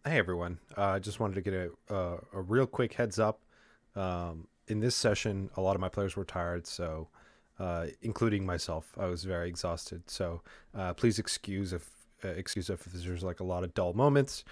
Hey everyone. I just wanted to get a real quick heads up. In this session, a lot of my players were tired, so including myself, I was very exhausted. So please excuse if there's like a lot of dull moments.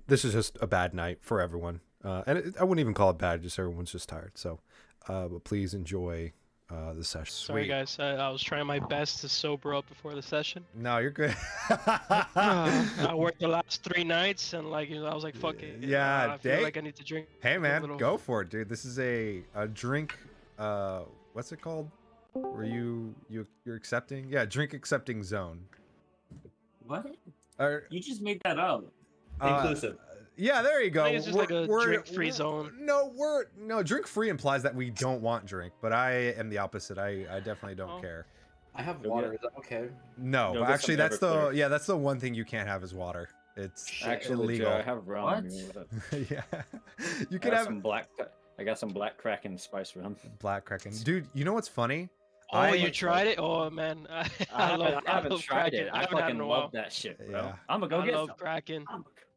This is just a bad night for everyone, I wouldn't even call it bad. Just everyone's just tired. So, but please enjoy the session. Sorry, Sweet. guys. I was trying my best to sober up before the session. No, you're good. I worked the last 3 nights, and I was like, "Fuck it." Yeah, I feel day. like I need to drink Hey a man, little. go for it, dude. This is a drink. What's it called? Were you're accepting? Yeah, drink accepting zone. What? Or You just made that up. uh, Inclusive. yeah, there you I think go. it's just like a drink-free zone. No, drink free implies that we don't want drink, but I am the opposite. I definitely don't Oh. care. I have Go water. get- Is that okay? No, Go but get actually some that's Everclear. that's the one thing you can't have is water. It's Actually, illegal. Joe, I have rum. What? You want it? Yeah, you I can got have some black. I got some black Kraken spice rum. black kraken, dude. You know what's funny? Oh, you I tried it? Oh man, I I haven't love tried Kraken. it. I I haven't had it fucking in a love while. that shit, bro. Yeah. I'm gonna go I get love some. Kraken.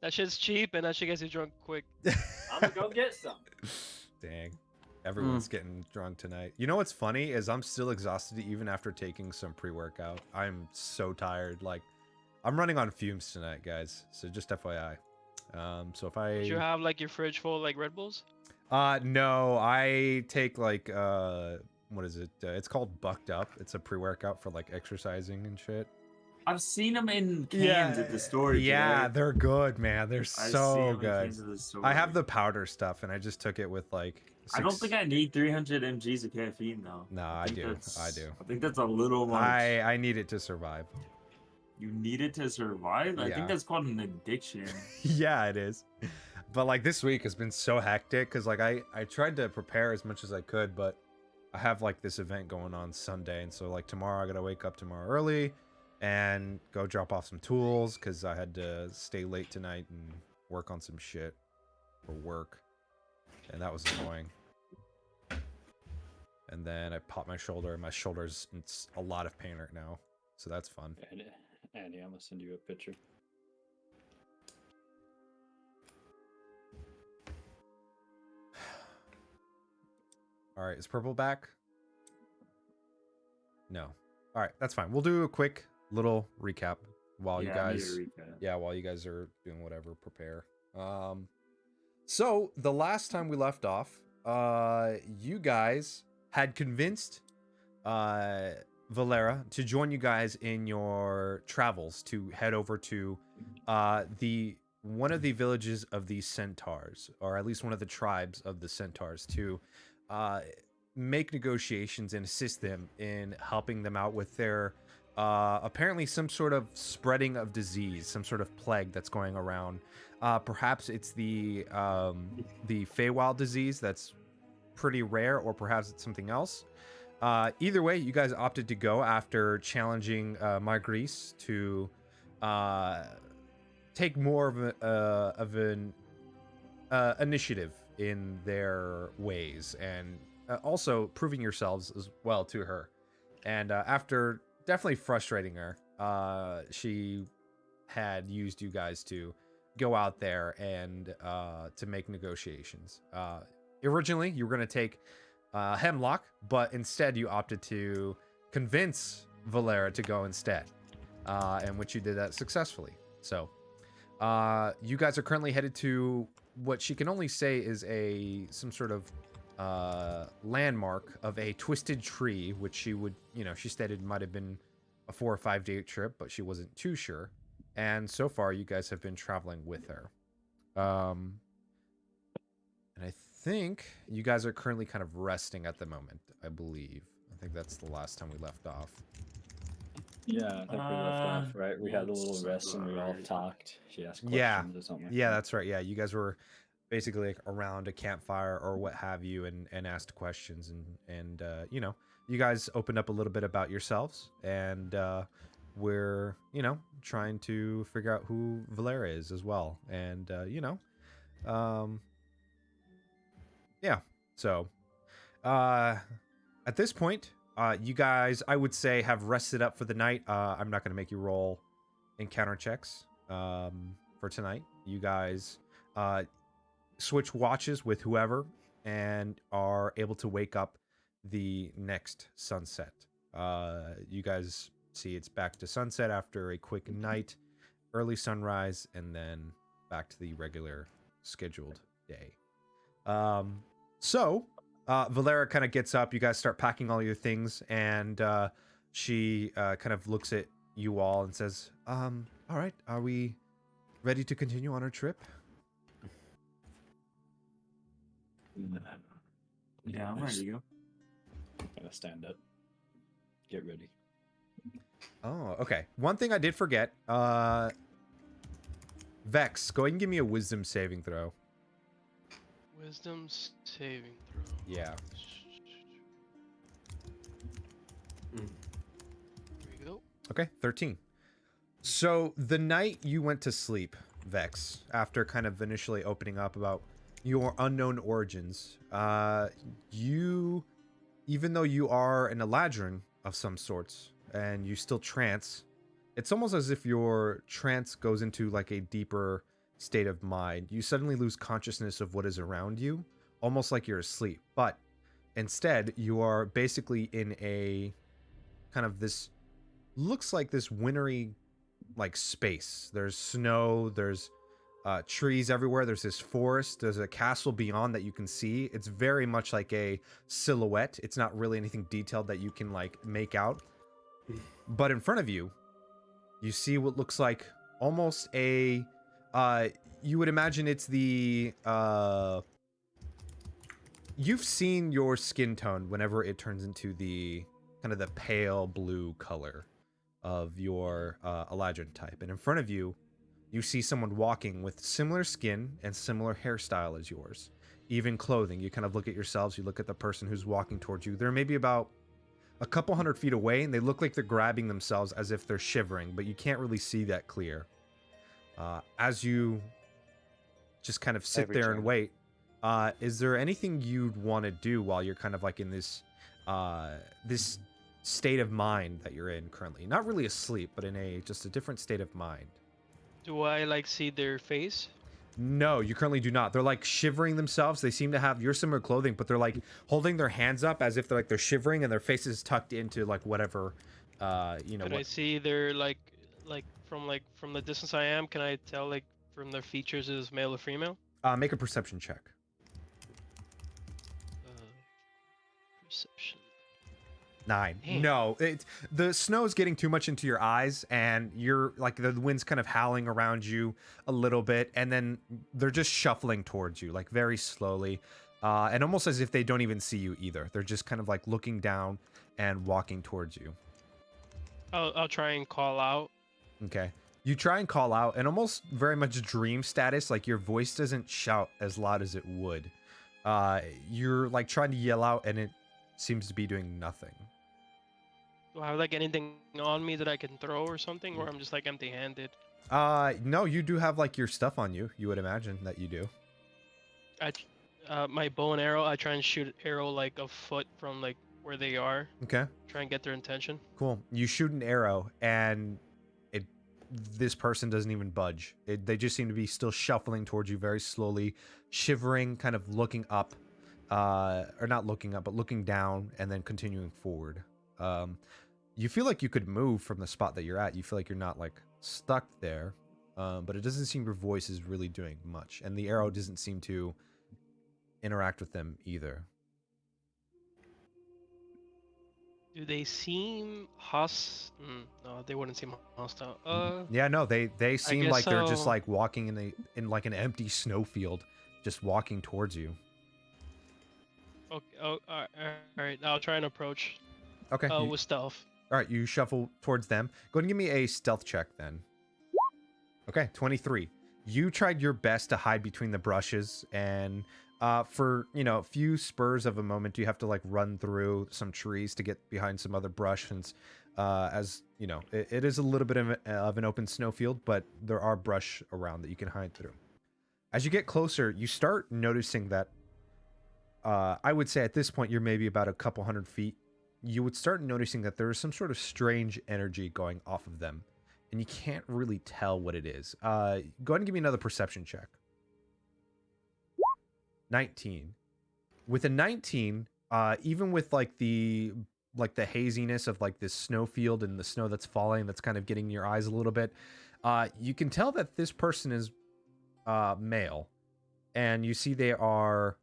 That shit's cheap, and that shit gets you drunk quick. I'm gonna go get some. Dang. Everyone's getting drunk tonight. You know what's funny is I'm still exhausted even after taking some pre-workout. I'm so tired. Like, I'm running on fumes tonight, guys. So just FYI. So if Did you I have like your fridge full of like Red Bulls? no, I take like what is it? It's called Bucked Up. It's a pre-workout for like exercising and shit. I've seen them in cans at the store. Yeah, today. they're good, man. They're I've seen so 'em in good. cans at the store. I have the powder stuff and I just took it with like I don't think I need 300 mgs of caffeine though. No, I think do. that's- I do. I think that's a little much. I need it to survive. You need it to survive. I Yeah. think that's called an addiction. Yeah, it is. But like this week has been so hectic because like I tried to prepare as much as I could, but I have like this event going on Sunday, and so like tomorrow I gotta wake up tomorrow early and go drop off some tools because I had to stay late tonight and work on some shit for work, and that was annoying. And then I popped my shoulder, and my shoulder's in a lot of pain right now, so that's fun. Andy, I'm gonna send you a picture. All right, is purple back? No. All right, that's fine. We'll do a quick little recap while you I need a guys recap. while you guys are doing whatever, prepare. So the last time we left off, you guys had convinced Valera to join you guys in your travels to head over to the one of the villages of the centaurs, or at least one of the tribes of the centaurs, to make negotiations and assist them in helping them out with their apparently some sort of spreading of disease, some sort of plague that's going around. Perhaps it's the Feywild disease that's pretty rare, or perhaps it's something else. Either way, you guys opted to go after challenging Margrice to take more of an initiative in their ways, and also proving yourselves as well to her. And after definitely frustrating her, she had used you guys to go out there and to make negotiations. Originally, you were going to take Hemlock, but instead you opted to convince Valera to go instead, in which you did that successfully. So you guys are currently headed to what she can only say is some sort of landmark of a twisted tree, which she stated might have been a 4 or 5 day trip, but she wasn't too sure. And so far, you guys have been traveling with her. And I think you guys are currently kind of resting at the moment, I believe. I think that's the last time we left off. Yeah, I think we left off, right? We had a little rest and we all talked. She asked questions Yeah. or something. Like Yeah, that. that's right. Yeah, you guys were basically like around a campfire or what have you, and asked questions, and you guys opened up a little bit about yourselves, and we're trying to figure out who Valera is as well, and yeah. So at this point, you guys, I would say, have rested up for the night. I'm not going to make you roll encounter checks. for tonight. You guys switch watches with whoever and are able to wake up the next sunset. You guys see it's back to sunset after a quick night, early sunrise, and then back to the regular scheduled day. So Valera kind of gets up. You guys start packing all your things, and she kind of looks at you all and says, all right, are we ready to continue on our trip? Yeah, I'm ready to go. Gonna stand up. Get ready. Oh, okay. One thing I did forget. Vex, go ahead and give me a wisdom saving throw. Wisdom saving throw. Yeah. There you go. Okay, 13. So the night you went to sleep, Vex, after kind of initially opening up about your unknown origins, you, even though you are an Eladrin of some sorts, and you still trance, it's almost as if your trance goes into like a deeper state of mind. You suddenly lose consciousness of what is around you, almost like you're asleep. But instead, you are basically in a kind of this, looks like this wintry like space. There's snow, there's trees everywhere, there's this forest, there's a castle beyond that you can see. It's very much like a silhouette. It's not really anything detailed that you can like make out. But in front of you, you see what looks like almost a you would imagine it's the you've seen your skin tone whenever it turns into the kind of the pale blue color of your Eladrin type. And in front of you, you see someone walking with similar skin and similar hairstyle as yours. Even clothing. You kind of look at yourselves, you look at the person who's walking towards you. They're maybe about a couple hundred feet away, and they look like they're grabbing themselves as if they're shivering, but you can't really see that clear. As you just kind of sit there and wait, is there anything you'd want to do while you're kind of like in this this state of mind that you're in currently? Not really asleep, but in a just a different state of mind. Do I like see their face? No, you currently do not. They're like shivering themselves. They seem to have your similar clothing, but they're like holding their hands up as if they're shivering, and their faces tucked into like whatever, you know. Can I see their like from the distance I am? Can I tell like from their features is male or female? Make a perception check. Perception. 9. Damn. No, the snow's getting too much into your eyes, and you're like the wind's kind of howling around you a little bit, and then they're just shuffling towards you like very slowly, and almost as if they don't even see you either. They're just kind of like looking down and walking towards you. I'll try and call out. Okay. You try and call out, and almost very much dream status, like your voice doesn't shout as loud as it would. You're like trying to yell out, and it seems to be doing nothing. Do I have like anything on me that I can throw or something, or I'm just like empty-handed? No, you do have like your stuff on you. You would imagine that you do. My bow and arrow. I try and shoot arrow like a foot from like where they are. Okay. Try and get their attention. Cool. You shoot an arrow, and this person doesn't even budge. They just seem to be still shuffling towards you very slowly, shivering, kind of looking up, or not looking up, but looking down, and then continuing forward. You feel like you could move from the spot that you're at. You feel like you're not like stuck there, but it doesn't seem your voice is really doing much, and the arrow doesn't seem to interact with them either. Do they seem no, they wouldn't seem hostile. Yeah, no, they seem guess like they're just so. like walking in like an empty snowfield, just walking towards you. Okay. Oh, all right. I'll try and approach. Okay. With stealth. All right, you shuffle towards them. Go ahead and give me a stealth check then. Okay, 23. You tried your best to hide between the brushes, and for, you know, a few spurs of a moment, you have to like run through some trees to get behind some other brush, and as you know, it is a little bit of an open snowfield, but there are brush around that you can hide through. As you get closer, you start noticing that I would say at this point you're maybe about a couple hundred feet. You would start noticing that there is some sort of strange energy going off of them, and you can't really tell what it is. Go ahead and give me another perception check. 19. With a 19, even with like the haziness of like this snowfield and the snow that's falling, that's kind of getting your eyes a little bit, you can tell that this person is male, and you see they are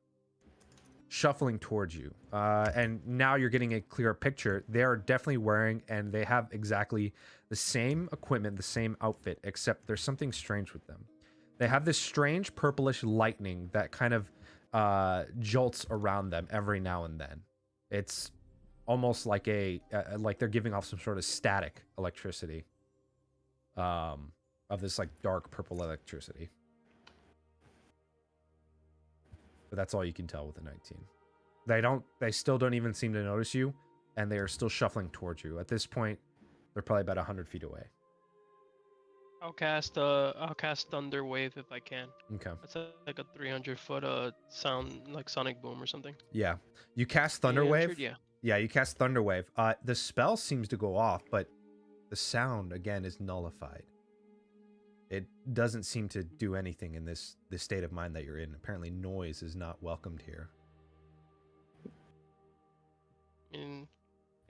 shuffling towards you. And now you're getting a clearer picture. They are definitely wearing, and they have exactly the same equipment, the same outfit, except there's something strange with them. They have this strange purplish lightning that kind of jolts around them every now and then. It's almost like like they're giving off some sort of static electricity, of this like dark purple electricity. But that's all you can tell with the 19. They still don't even seem to notice you, and they are still shuffling towards you. At this point, they're probably about 100 feet away. I'll cast Thunder Wave if I can. Okay. It's like a 300-foot sound, like sonic boom or something. Yeah. You cast Thunder Wave? Yeah. Yeah, you cast Thunder Wave. The spell seems to go off, but the sound, again, is nullified. It doesn't seem to do anything in this state of mind that you're in. Apparently, noise is not welcomed here.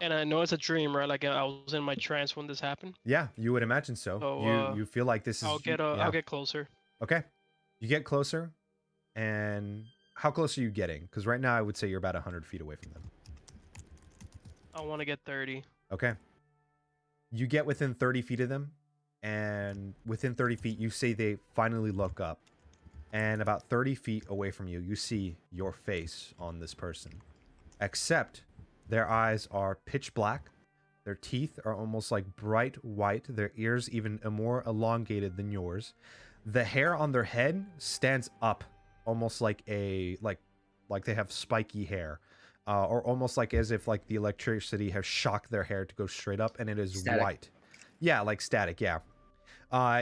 And I know it's a dream, right? Like I was in my trance when this happened. Yeah, you would imagine so. So, you feel like this is... I'll get closer. Okay. You get closer, and how close are you getting? Because right now I would say you're about 100 feet away from them. I want to get 30. Okay. You get within 30 feet of them, and within 30 feet, you say they finally look up. And about 30 feet away from you, you see your face on this person. Except their eyes are pitch black. Their teeth are almost like bright white. Their ears even more elongated than yours. The hair on their head stands up, almost like like they have spiky hair, or almost like as if like the electricity has shocked their hair to go straight up, and it is Static. white. Yeah, like static. Yeah.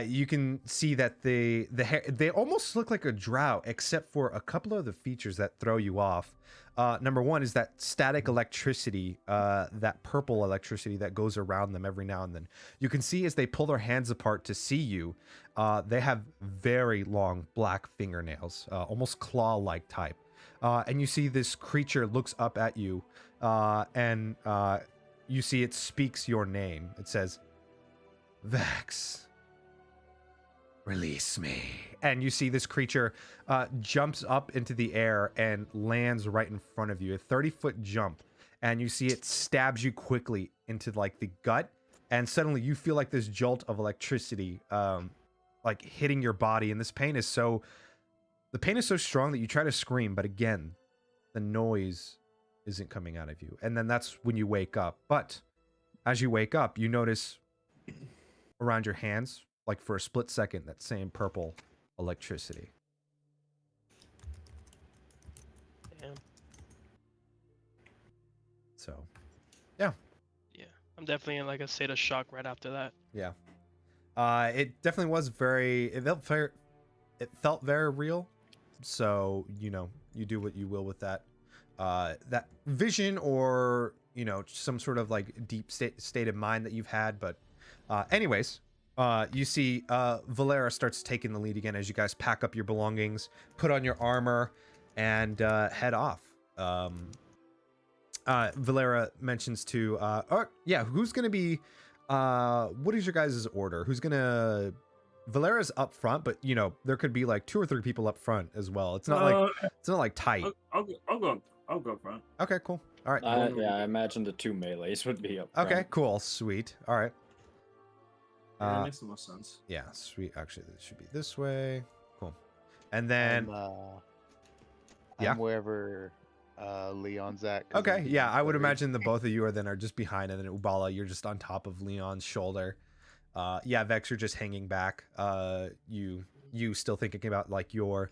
You can see that the hair, they almost look like a drow, except for a couple of the features that throw you off. Number one is that static electricity, that purple electricity that goes around them every now and then. You can see as they pull their hands apart to see you, they have very long black fingernails, almost claw-like type. And you see this creature looks up at you, and you see it speaks your name. It says, "Vex, release me." And you see this creature jumps up into the air and lands right in front of you, a 30-foot jump. And you see it stabs you quickly into like the gut. And suddenly you feel like this jolt of electricity like hitting your body. And the pain is so strong that you try to scream. But again, the noise isn't coming out of you. And then that's when you wake up. But as you wake up, you notice around your hands, like for a split second, that same purple electricity. Damn. So, yeah. Yeah. I'm definitely in like a state of shock right after that. Yeah. It definitely was it felt very real. So, you know, you do what you will with that. That vision, or, you know, some sort of like deep state of mind that you've had. But anyways, you see Valera starts taking the lead again as you guys pack up your belongings, put on your armor, and head off. Valera mentions to who's gonna be what is your guys' order? Who's gonna... Valera's up front, but you know, there could be like 2 or 3 people up front as well. It's not like tight. I'll go front. Okay, cool. All right. Yeah, I imagine the 2 melees would be up front. Okay, cool. Sweet. All right. Yeah, that makes the most sense. Yeah, sweet. Actually, this should be this way. Cool. And then yeah. I'm wherever Leon's at. 'cause okay, I'm yeah, I would blurry. imagine the both of you are just behind, and then Ubala, you're just on top of Leon's shoulder. Yeah, Vex, you're just hanging back. You still thinking about like your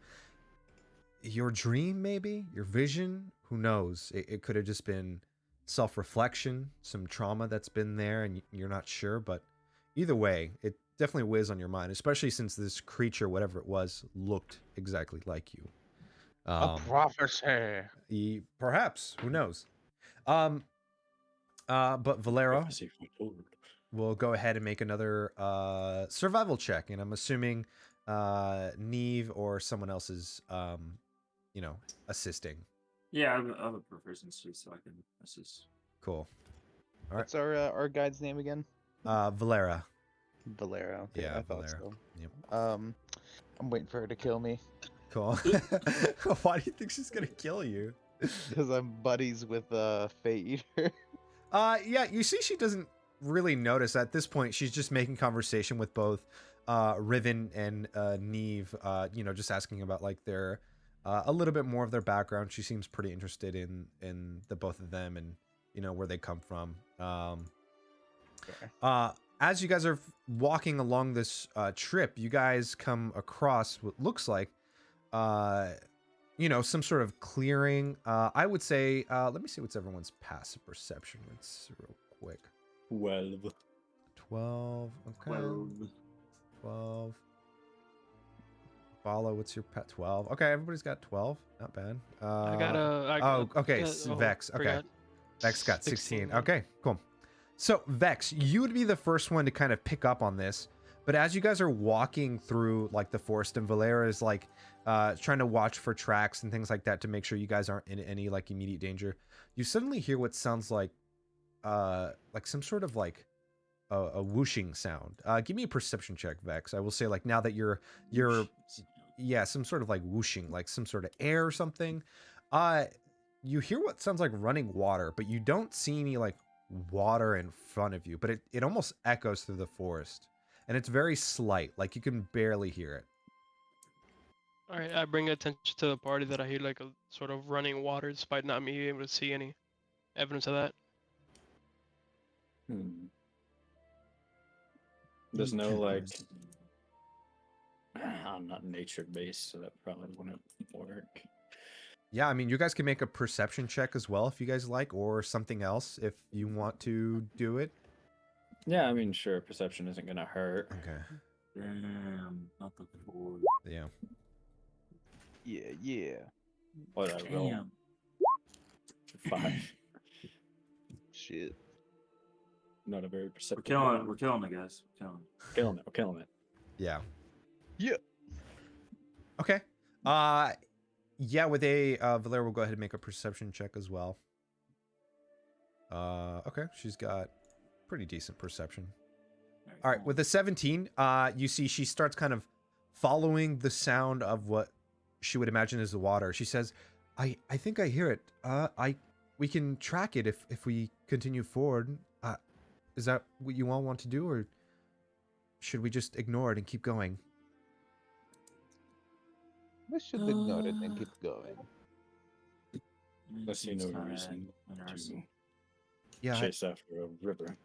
dream, maybe your vision. Who knows? It could have just been self-reflection, some trauma that's been there, and you're not sure. But either way, it definitely weighs on your mind, especially since this creature, whatever it was, looked exactly like you. A prophecy. Perhaps, who knows? But Valera, Prophecy foretold. will go ahead and make another survival check, and I'm assuming Neve or someone else is assisting. Yeah, I have a proficiency, so I can assist. Cool. All right. What's our guide's name again? Valera. Valera. Okay, Yeah, I thought Valera. so. Yep. I'm waiting for her to kill me Cool. Why do you think she's gonna kill you? because I'm buddies with Fey Eater. Yeah, you see she doesn't really notice at this point. She's just making conversation with both Riven and Neve, just asking about like their a little bit more of their background. She seems pretty interested in the both of them and where they come from. As you guys are walking along this trip, you guys come across what looks like some sort of clearing. I would say, let me see what's everyone's passive perception. It's real quick. 12. 12. Okay. 12. Follow, what's your pet? 12. Okay, everybody's got 12. Not bad. I got okay, Vex. Okay. forgot. Vex got 16. Okay, cool. So, Vex, you would be the first one to kind of pick up on this. But as you guys are walking through like the forest, and Valera is like trying to watch for tracks and things like that to make sure you guys aren't in any like immediate danger, you suddenly hear what sounds like some sort of like a whooshing sound. Give me a perception check, Vex. I will say like now that you're some sort of like whooshing, like some sort of air or something. You hear what sounds like running water, but you don't see any like water in front of you, but it almost echoes through the forest. And it's very slight, like you can barely hear it. All right, I bring attention to the party that I hear like a sort of running water, despite not me being able to see any evidence of that. There's no like. I'm not nature based, so that probably wouldn't work. Yeah, I mean, you guys can make a perception check as well if you guys like, or something else if you want to do it. Yeah, I mean, sure, perception isn't gonna hurt. Okay. Damn, not the 4. Yeah. Yeah. What I roll? Damn. 5. Shit. Not a very We're perceptive. killing it. We're killing it, guys. We're killing it. Killing it. We're killing it. Yeah. Yeah. Okay. Yeah, with a Valera will go ahead and make a perception check as well. Okay, she's got pretty decent perception. All right, with the 17, you see she starts kind of following the sound of what she would imagine is the water. She says, I think I hear it. We can track it if we continue forward. Is that what you all want to do, or should we just ignore it and keep going? We should ignore it and keep going. I see no Seems reason interesting. Yeah. chase after a river.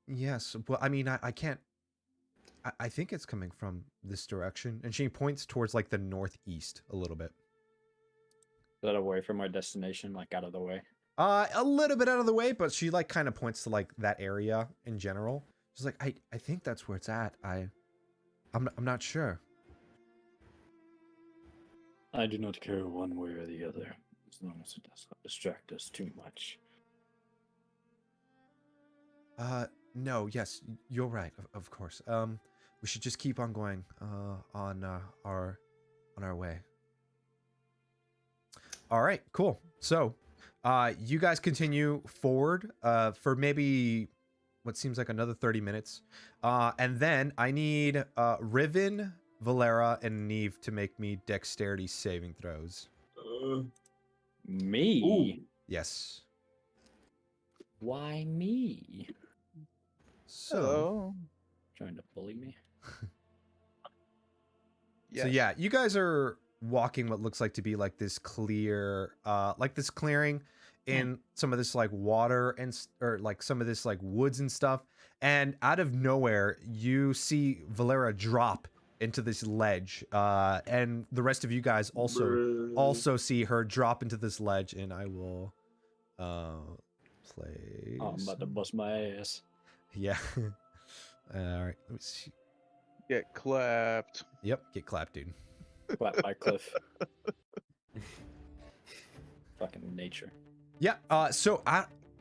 Yes. Well, I mean, I can't. I think it's coming from this direction, and she points towards like the northeast a little bit. Is that away from our destination, like out of the way? A little bit out of the way, but she like kind of points to like that area in general. She's like, I think that's where it's at. I'm not sure. I do not care one way or the other, as long as it does not distract us too much. No, yes, you're right, of course. We should just keep on going on our way. All right, cool. So, you guys continue forward for maybe what seems like another 30 minutes. And then I need Riven, Valera, and Neve to make me dexterity saving throws. Me? Ooh. Yes. Why me? So, Trying to bully me? So yeah, you guys are walking what looks like to be like this clear, like this clearing in some of this like water or like some of this like woods and stuff. And out of nowhere, you see Valera drop into this ledge. And the rest of you guys also see her drop into this ledge. And I will play. Oh, I'm about to bust my ass. Yeah. All right. Let me see. Get clapped. Yep. Get clapped, dude. Clap by Cliff. Fucking nature. Yeah. So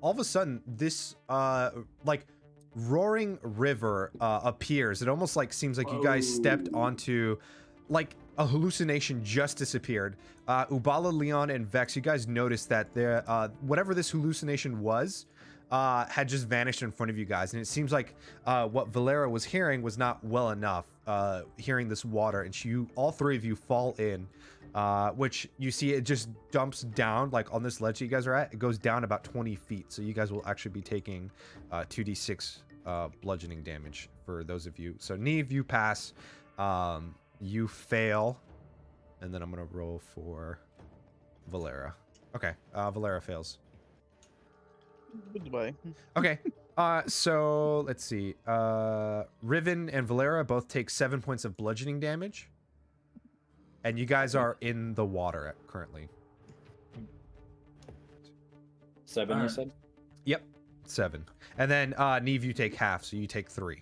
all of a sudden, this like roaring river appears. It almost like seems like you guys stepped onto like a hallucination just disappeared. Ubala, Leon, and Vex, you guys noticed that there whatever this hallucination was had just vanished in front of you guys, and it seems like what Valera was hearing was not well enough, hearing this water, and all three of you fall in, which you see it just dumps down like on this ledge that you guys are at. It goes down about 20 feet, so you guys will actually be taking 2d6 bludgeoning damage for those of you. So Neve, you pass, you fail, and then I'm gonna roll for Valera. Okay, Valera fails. Goodbye. Okay. So let's see. Riven and Valera both take 7 points of bludgeoning damage. And you guys are in the water currently. 7, you said? Yep. 7. And then Neve, you take half, so you take 3.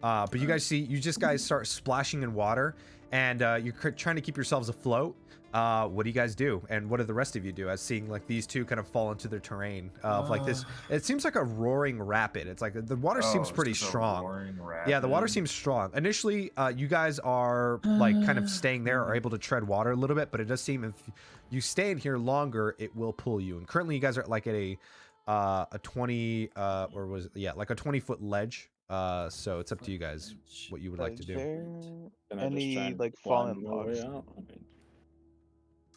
But you guys see, you guys start splashing in water, and you're trying to keep yourselves afloat. What do you guys do? And what do the rest of you do as seeing like these two kind of fall into their terrain of like this? It seems like a roaring rapid. It's like the water seems pretty strong. Yeah, the water seems strong. Initially, you guys are like kind of staying there, are able to tread water a little bit, but it does seem if you stay in here longer, it will pull you. And currently, you guys are like at a 20 or was it, yeah, like a 20-foot ledge. So it's up to you guys what you would like to do. Can I just try Any and like climb fallen my way logs out?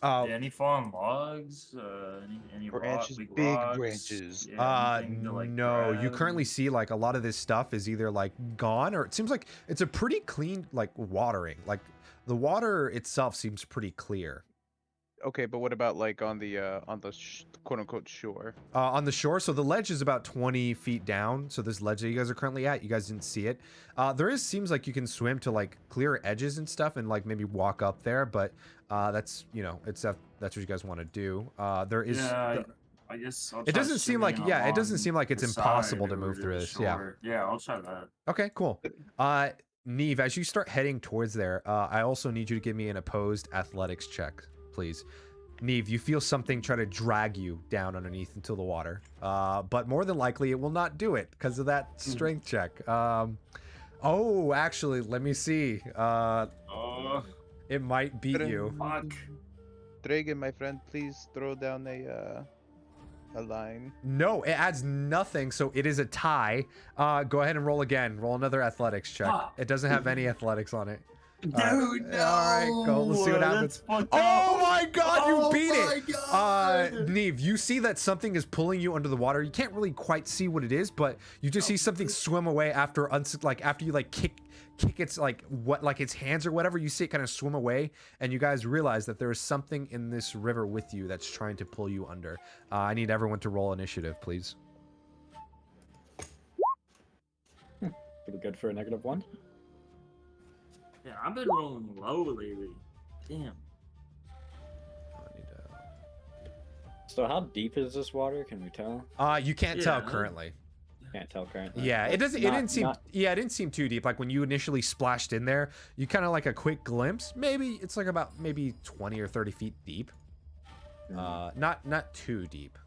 I mean, Any fallen logs? Any branches, big big rocks? branches? Yeah, anything to, like, No, you grab? currently see like a lot of this stuff is either like gone, or it seems like it's a pretty clean like watering. Like the water itself seems pretty clear. Okay, but what about like on the quote unquote shore? On the shore, so the ledge is about 20 feet down. So this ledge that you guys are currently at, you guys didn't see it. Seems like you can swim to like clear edges and stuff, and like maybe walk up there. But that's that's what you guys want to do. There is. Yeah, I guess I'll It try doesn't seem like swimming it doesn't along seem like it's the impossible side to move or through the this. Yeah. shore. Yeah, I'll try that. Okay, cool. Neve, as you start heading towards there, I also need you to give me an opposed athletics check, please. Neve, you feel something try to drag you down underneath into the water, but more than likely it will not do it because of that strength check. Oh, actually, let me see. It might beat you. Fuck. Dragon, my friend, please throw down a line. No, it adds nothing, so it is a tie. Go ahead and roll again. Roll another athletics check. It doesn't have any athletics on it. Dude, no. All right, go. Let's see what happens. That's fucked Oh up. my god, you Oh beat my it! God. Neve, you see that something is pulling you under the water. You can't really quite see what it is, but you just see something swim away after you like kick its like its hands or whatever. You see it kind of swim away, and you guys realize that there is something in this river with you that's trying to pull you under. I need everyone to roll initiative, please. pretty good for a -1. Yeah, I've been rolling low lately. Damn. I need So how deep is this water? Can we tell? you can't tell Yeah. currently. Can't tell currently. Yeah, it doesn't. It Not- didn't seem. not- Yeah, it didn't seem too deep. Like when you initially splashed in there, you kind of like a quick glimpse. Maybe it's like about 20 or 30 feet deep. Not too deep.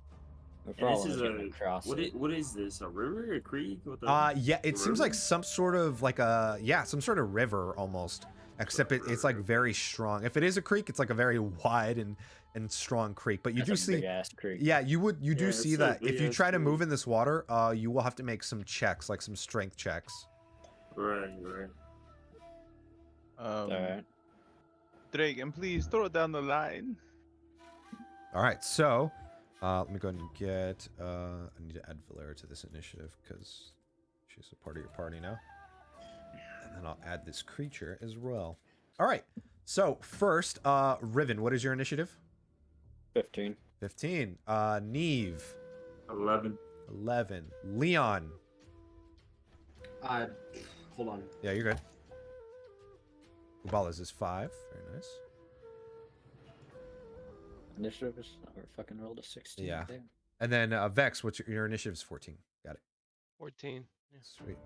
We're And this following is it across what it. what is this? A river? A creek? What the? Yeah, it the seems like river? some sort of like some sort of river almost. Except it's like very strong. If it is a creek, it's like a very wide and strong creek. But you That's do a see. big ass creek. Yeah, you do Yeah, see it's a that if you big-ass try to move creek. in this water, you will have to make some checks, like some strength checks. Right. Alright. Dragon, please throw down the line. All right, so let me go ahead and get. I need to add Valera to this initiative because she's a part of your party now. And then I'll add this creature as well. All right, so first, Riven, what is your initiative? 15. 15. Neve, 11. 11. Leon. Hold on. Yeah, you're good. Ubala's is 5. Very nice. Initiative is. Oh, we fucking rolled a 16. Yeah. Damn. And then Vex, what's your initiative is 14. Got it. 14. Yeah. Sweet.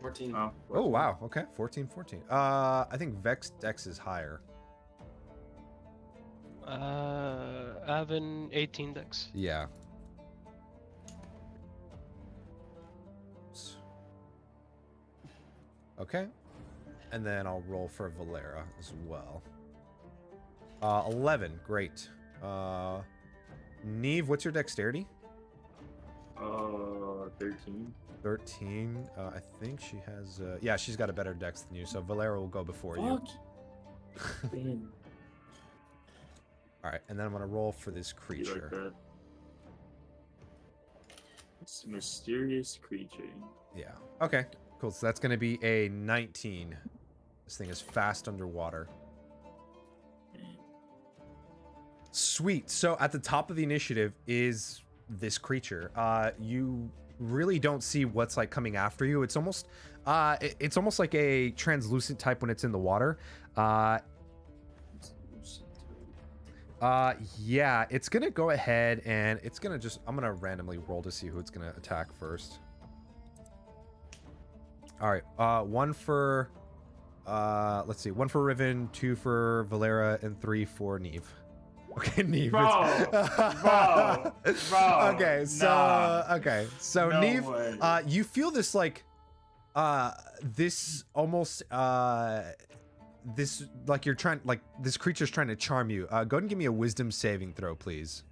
14. Oh wow. Okay, 14. I think Vex Dex is higher. I have an 18 dex. Yeah. Okay. And then I'll roll for Valera as well. 11. Great. Neve, what's your dexterity? 13. 13. I think she has... yeah, she's got a better dex than you, so Valera will go before you. Man, All right, and then I'm going to roll for this you like creature. that? It's a mysterious creature. Yeah. Okay, cool. So that's going to be a 19. This thing is fast underwater. Sweet. So at the top of the initiative is this creature. You really don't see what's like coming after you. It's almost like a translucent type when it's in the water. Yeah, it's gonna go ahead and it's gonna I'm gonna randomly roll to see who it's gonna attack first. All right, one for let's see, one for Riven, 2 for Valera, and 3 for Neve. Okay, Neve. Bro, bro. Okay, so Nah. No Neve, way. you feel this like this almost this like you're trying, like this creature's trying to charm you. Go ahead and give me a wisdom saving throw, please.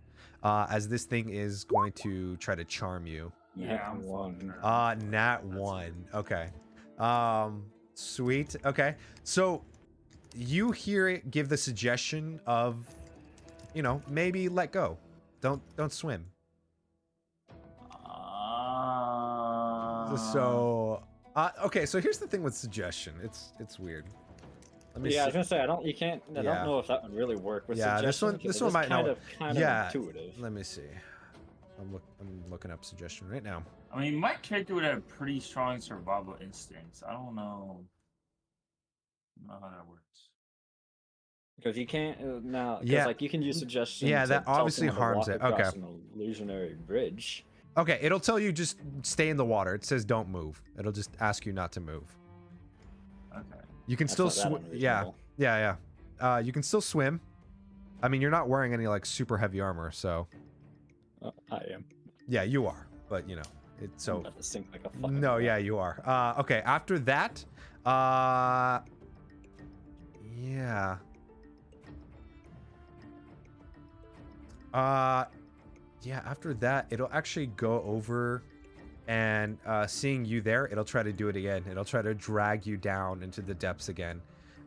As this thing is going to try to charm you. Yeah, I'm fucking Nat 1. Okay. Sweet. Okay. So you hear it give the suggestion of, you know, maybe let go. Don't swim. So okay, so here's the thing with suggestion. It's weird. Let me Yeah, I see. was gonna say I don't know if that would really work with Yeah, suggestion. this one might kind not. of Yeah. intuitive. Let me see. I'm looking up suggestion right now. I mean, my character would have pretty strong survival instincts. I don't know how that works. Because you can't now. Yeah. Like you can use suggestion. Yeah, to that tell obviously someone to harms walk it. Okay. across an illusionary bridge. Okay, it'll tell you just stay in the water. It says don't move. It'll just ask you not to move. Okay. You can That's still not that swim. Yeah, unreasonable. yeah. You can still swim. I mean, you're not wearing any like super heavy armor, so I am. yeah, you are. But you know, it's I'm so. about to sink like a fucking. No, rock. yeah, you are. Okay, after that, yeah. Yeah, after that, it'll actually go over and seeing you there, it'll try to do it again. It'll try to drag you down into the depths again.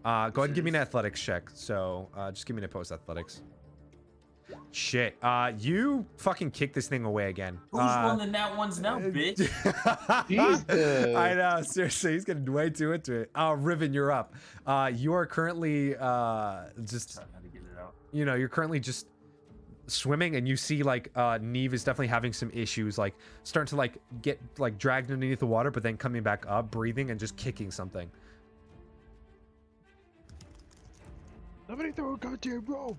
Go ahead and give me an athletics check. So just give me an opposed athletics. Shit. You fucking kick this thing away again. Who's rolling that ones now, bitch? Jesus. I know, seriously, he's getting way too into it. Riven, you're up. You are currently just, How to get it out. you know, you're currently just swimming, and you see like Neve is definitely having some issues, like starting to like get like dragged underneath the water, but then coming back up, breathing, and just kicking something. Somebody throw a goddamn rope.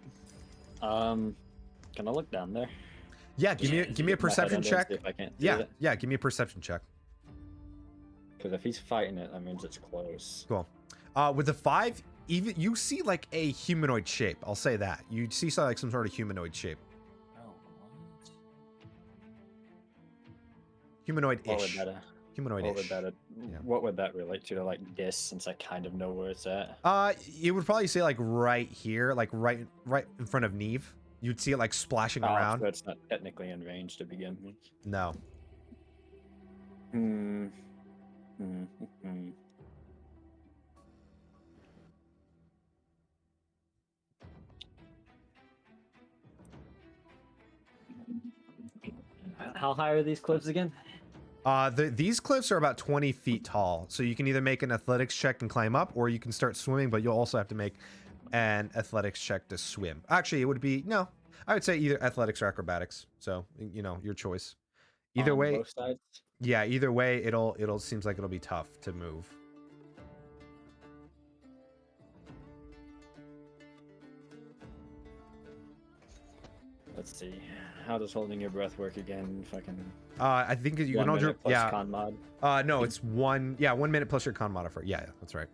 Can I look down there? Yeah, give me a Get my head perception under and check. see if I can't see Yeah, it. yeah, give me a perception check. Because if he's fighting it, that means it's close. Cool. With the 5, even you see like a humanoid shape. I'll say that. You see like some sort of humanoid shape. Oh, what? Humanoid-ish. What would Humanoid-ish. that? Yeah. What would that relate to? Like this, since I kind of know where it's at. It would probably say like right here, like right in front of Neve. You'd see it like splashing around. So it's not technically in range to begin with. No. Hmm. How high are these cliffs again? These cliffs are about 20 feet tall, so you can either make an athletics check and climb up, or you can start swimming, but you'll also have to make an athletics check to swim. Actually, it would be, no, I would say either athletics or acrobatics. So, you know, your choice. Either On way, both sides? yeah, either way, it'll seems like it'll be tough to move. Let's see. How does holding your breath work again? Fucking. I think you can 1 hold your, minute plus yeah. con mod. No, it's 1 minute plus your con modifier. Yeah, that's right.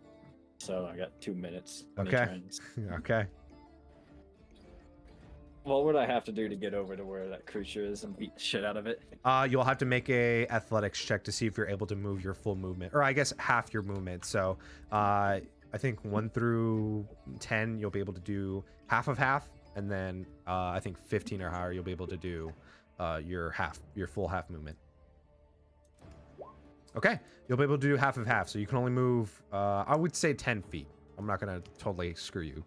So I got 2 minutes. Okay. turns. Okay. What would I have to do to get over to where that creature is and beat the shit out of it? You'll have to make a athletics check to see if you're able to move your full movement, or I guess half your movement. So, I think 1 through 10, you'll be able to do half of half, and then I think 15 or higher, you'll be able to do your full half movement. Okay, you'll be able to do half of half, so you can only move, I would say 10 feet. I'm not gonna totally screw you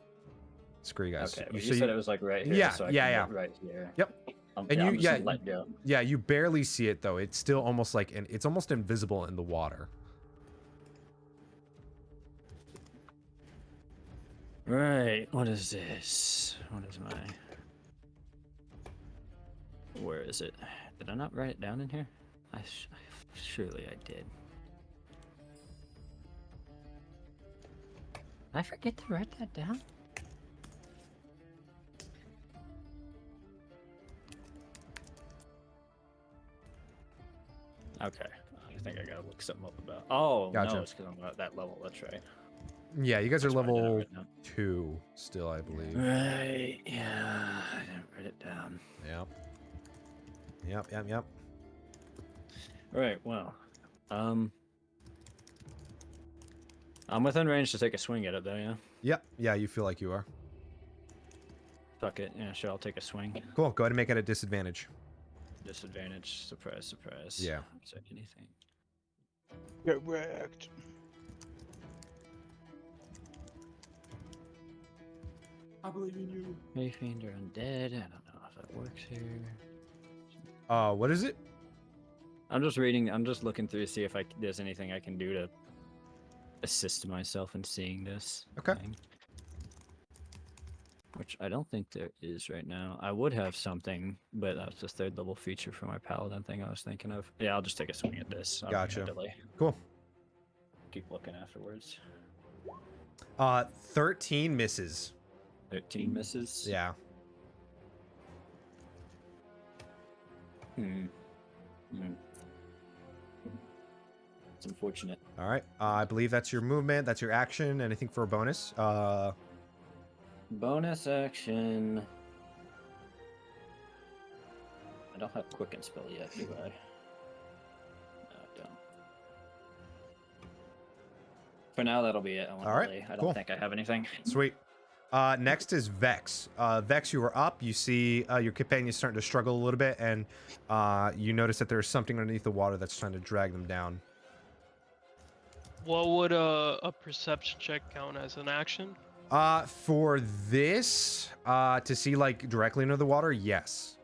guys. Okay, you said it was like right here. Yeah, so I yeah, can yeah. get right here. Yep. And yeah, you, I'm just yeah, gonna let go. yeah, you barely see it though. It's still almost like, it's almost invisible in the water. Right. What is this? What is my? Where is it? Did I not write it down in here? Surely I did. Did I forget to write that down? Okay. I think I gotta look something up about. Oh Gotcha. no, it's because I'm at that level. That's right. Yeah, you guys are That's why I didn't level write it down. 2 still, I believe. Right. Yeah. I didn't write it down. Yep. Yep. Right. Well. I'm within range to take a swing at it, though. Yeah. Yep. Yeah, you feel like you are. Fuck it. Yeah. Sure. I'll take a swing. Cool. Go ahead and make it a disadvantage. Disadvantage. Surprise. Surprise. Yeah. Is there anything? Get wrecked. I believe in you. Mayfiend or undead. I don't know if that works here. What is it? I'm just reading. I'm just looking through to see if there's anything I can do to assist myself in seeing this. Okay. thing. Which I don't think there is right now. I would have something, but that's the 3rd level feature for my paladin thing I was thinking of. Yeah, I'll just take a swing at this. I'm not gonna Gotcha. delay. Cool. Keep looking afterwards. 13 misses. 13 misses. Yeah. Hmm. It's unfortunate. All right. I believe that's your movement. That's your action. Anything for a bonus? Bonus action. I don't have quicken spell yet, do I? No, I don't. For now, that'll be it. I won't All right, delay. I don't cool. think I have anything. Sweet. Next is Vex. Vex, you are up. You see your companion starting to struggle a little bit, and you notice that there's something underneath the water that's trying to drag them down. What would a perception check count as an action? For this, to see like directly into the water, yes.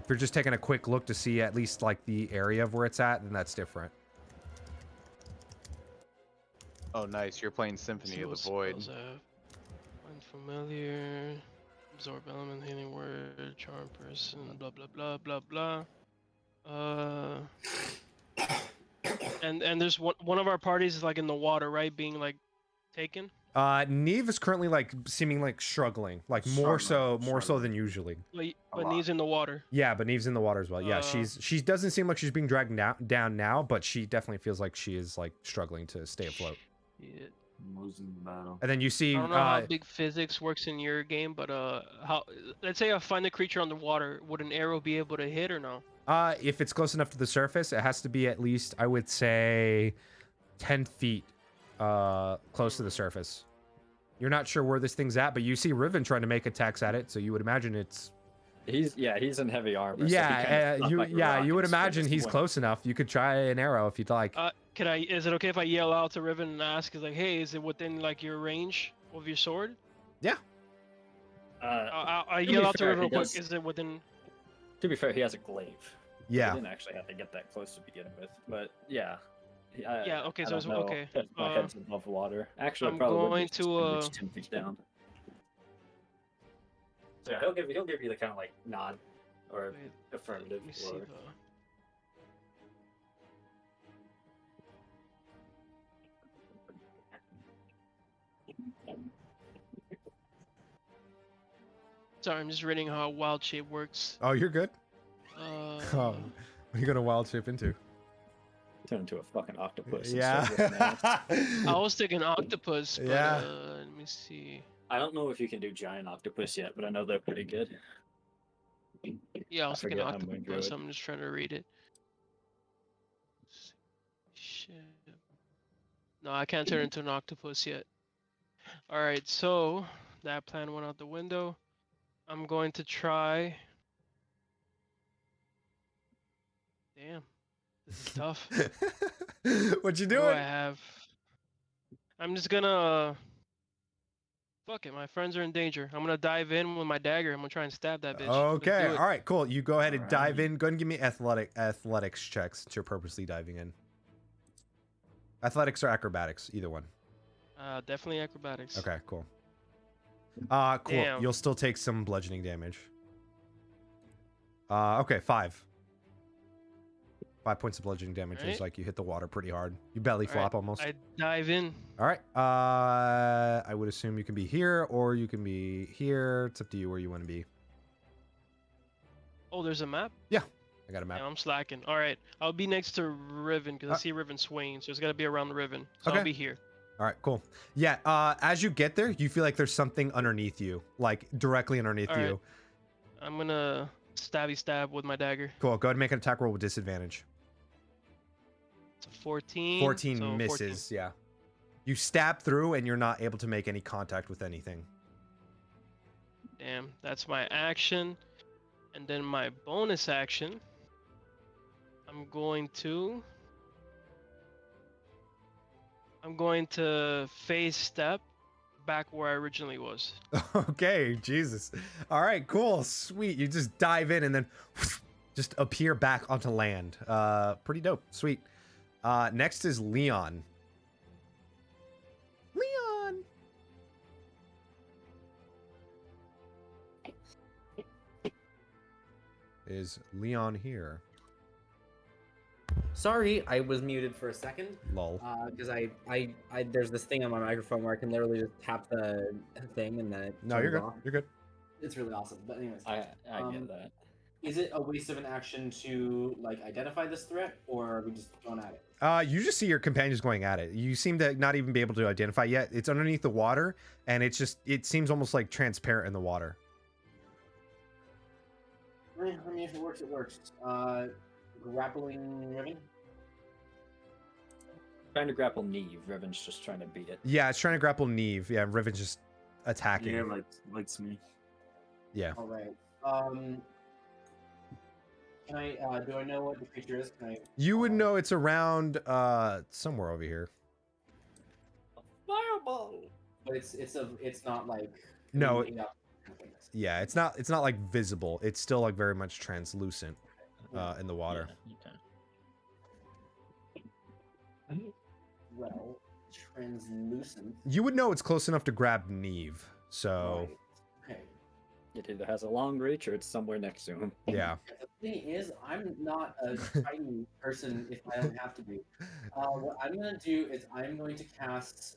If you're just taking a quick look to see at least like the area of where it's at, then that's different. Oh, nice. You're playing Symphony See of what the Void. spells I have. Unfamiliar, absorb element, healing word, charm person, blah blah blah blah blah. And there's one of our parties is like in the water, right? Being like taken. Neve is currently like seeming like struggling, like more so Struggling. than usually. But lot. Neve's in the water. Yeah, but Neve's in the water as well. Yeah, she doesn't seem like she's being dragged down now, but she definitely feels like she is like struggling to stay afloat. Yeah. I'm losing the battle. And then you see, I don't know how big physics works in your game, but how? Let's say I find a creature underwater. Would an arrow be able to hit or no? if it's close enough to the surface, it has to be at least, I would say, 10 feet close to the surface. You're not sure where this thing's at, but you see Riven trying to make attacks at it, so you would imagine it's. He's in heavy armor. Yeah, so he kinda like you would rockets imagine with he's his close enough. You could try an arrow if you'd like. Can I? Is it okay if I yell out to Riven and ask? Is like, hey, is it within like your range of your sword? Yeah. I to yell be out to fair, Riven he real quick. does- Is it within? To be fair, he has a glaive. Yeah. He didn't actually have to get that close to begin with, but yeah. Yeah, okay, I so don't it's know okay. if my head's above water. Actually, I'm probably would going be since to, we reached 10 feet down. So yeah, he'll give you the kind of like nod or Wait, affirmative. let me see or- the. Sorry, I'm just reading how wild shape works. Oh, you're good. Uh, Oh, what are you gonna wild shape into? Turn into a fucking octopus. and Yeah. start ripping ass. I was thinking octopus, but, Mm. Yeah. let me see. I don't know if you can do giant octopus yet, but I know they're pretty good. Yeah, I was thinking forget I'm octopus. going through it. I'm just trying to read it. Shit. No, I can't turn into an octopus yet. All right, so that plan went out the window. I'm going to try. Damn, this is tough. What you What do I doing? have? I'm just gonna. Fuck it, my friends are in danger. I'm gonna dive in with my dagger. I'm gonna try and stab that bitch. Let's Okay, do it. all right, cool. You go ahead and dive Alrighty. in. Go ahead and give me athletics checks since you're purposely diving in. Athletics or acrobatics, either one. Definitely acrobatics. Okay, cool. Cool. Damn. You'll still take some bludgeoning damage. Okay, 5. 5 points of bludgeoning damage is Alright. like you hit the water pretty hard. You belly flop almost. I dive in. All right. I would assume you can be here or you can be here. It's up to you where you want to be. Oh, there's a map? I got a map. Yeah, I'm slacking. Alright, I'll be next to Riven because I see Riven swaying, so it's gotta be around the Riven. So Okay. I'll be here. All right, cool. Yeah, as you get there, you feel like there's something underneath you, like directly underneath All right. you. I'm gonna stabby stab with my dagger. Cool. Go ahead and make an attack roll with disadvantage. It's a 14. 14 so misses, yeah. You stab through and you're not able to make any contact with anything. Damn, that's my action. And then my bonus action, I'm going to phase step back where I originally was. Okay, Jesus. All right, cool, sweet. You just dive in and then just appear back onto land. Pretty dope, sweet. Next is Leon. Leon. Is Leon here? Sorry, I was muted for a second. Lol. Because I there's this thing on my microphone where I can literally just tap the thing and then it No, you're turns good. off. You're good. It's really awesome. But anyways, I Um, get that. is it a waste of an action to like identify this threat, or are we just going at it? You just see your companions going at it. You seem to not even be able to identify yet. It's underneath the water, and it seems almost like transparent in the water. I mean, if it works, it works. Grappling ribbon. Trying to grapple Neve. Riven's just trying to beat it. Yeah, it's trying to grapple Neve. Yeah, Riven's just attacking. Yeah, like me. Yeah. All right. Can I? Do I know what the creature is? Can I? You would know it's around somewhere over here. Fireball. But it's not like. No. moving up. Yeah, it's not like visible. It's still like very much translucent in the water. Yeah, okay. Well, translucent. You would know it's close enough to grab Neve. So, Right. Okay. It either has a long reach or it's somewhere next to him. yeah. The thing is, I'm not a tiny person if I don't have to be. What I'm going to do is I'm going to cast.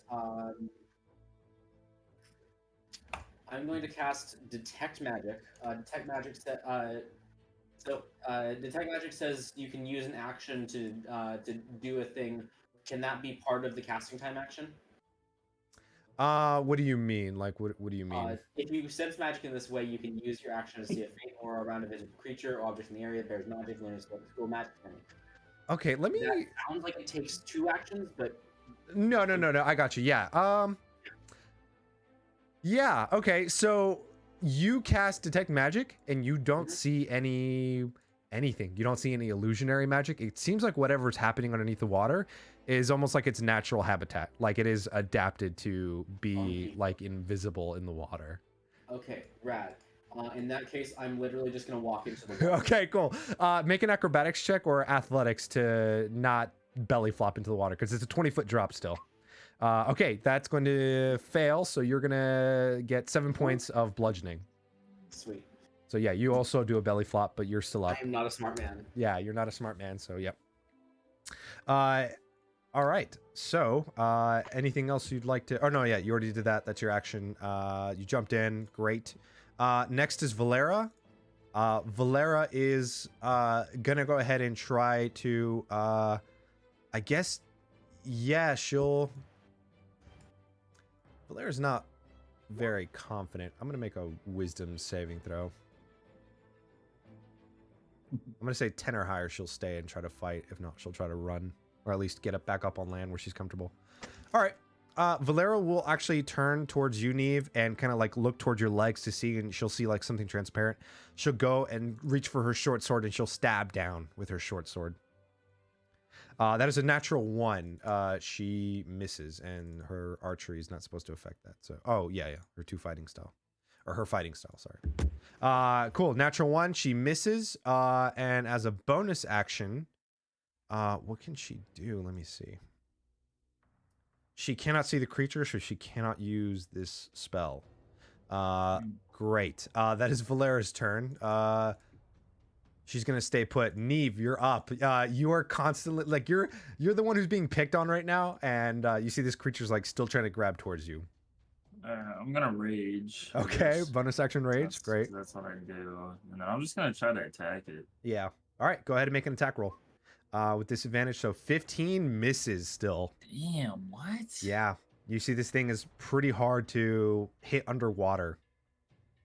I'm going to cast Detect Magic. Detect Magic Detect Magic says you can use an action to do a thing. Can that be part of the casting time action? What do you mean? Like, what do you mean? If you sense magic in this way, you can use your action to see a faint aura around a visible creature or object in the area that bears magic, learn a school magic training. Okay, let me. That sounds like it takes 2 actions, but No. I got you. Yeah. Yeah. Okay. So you cast detect magic, and you don't see anything. You don't see any illusionary magic. It seems like whatever's happening underneath the water is almost like its natural habitat. Like it is adapted to be like invisible in the water. okay, rad. In that case, I'm literally just gonna walk into the water. Okay. Cool. Make an acrobatics check or athletics to not belly flop into the water because it's a 20-foot drop still. Okay, that's going to fail, so you're gonna get 7 points of bludgeoning. Sweet. So yeah, you also do a belly flop, but you're still I up. am not a smart man. Yeah, you're not a smart man, so yep. All right. So, anything else you'd like to? Oh no, yeah, you already did that. That's your action. You jumped in. Great. Next is Valera. Valera is gonna go ahead and try to. I guess. Yeah, she'll. Valera's not very confident. I'm gonna make a wisdom saving throw. I'm gonna say 10 or higher. She'll stay and try to fight. If not, she'll try to run, or at least get up back up on land where she's comfortable. All right. Valera will actually turn towards you, Neve, and kind of like look towards your legs to see, and she'll see like something transparent. She'll go and reach for her short sword, and she'll stab down with her short sword. That is a natural 1. She misses, and her archery is not supposed to affect that. So, oh yeah, her fighting style, sorry. Cool, natural 1. She misses, and as a bonus action, what can she do? Let me see. She cannot see the creature, so she cannot use this spell. Great. That is Valera's turn. She's gonna stay put. Neve, you're up. You are constantly like you're the one who's being picked on right now, and you see this creature's like still trying to grab towards you. I'm gonna rage. Okay, bonus action rage. Great. That's what I do, and then I'm just gonna try to attack it. Yeah. All right. Go ahead and make an attack roll. With disadvantage, so 15 misses still. Damn, what? Yeah. You see this thing is pretty hard to hit underwater.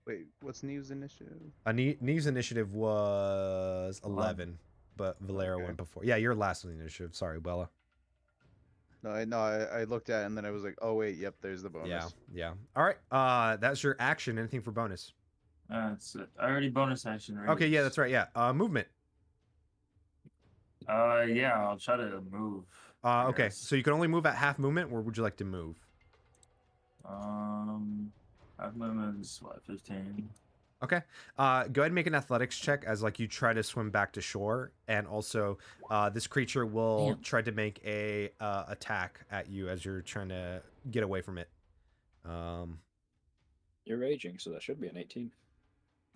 Wait, what's Neve's initiative? Neve's initiative was 11, but Valera went before. Yeah, you're last on the initiative. Sorry, Bella. No, I looked at it and then I was like, oh wait, yep, there's the bonus. Yeah. All right. That's your action. Anything for bonus? That's it. I already bonus action, right? Okay, yeah, that's right. Yeah. Movement. Yeah, I'll try to move. Okay, guess. so you can only move at half movement, or would you like to move? Half movement is what, 15? Okay. Go ahead and make an athletics check as like you try to swim back to shore, and also this creature will try to make a attack at you as you're trying to get away from it. You're raging, so that should be an 18.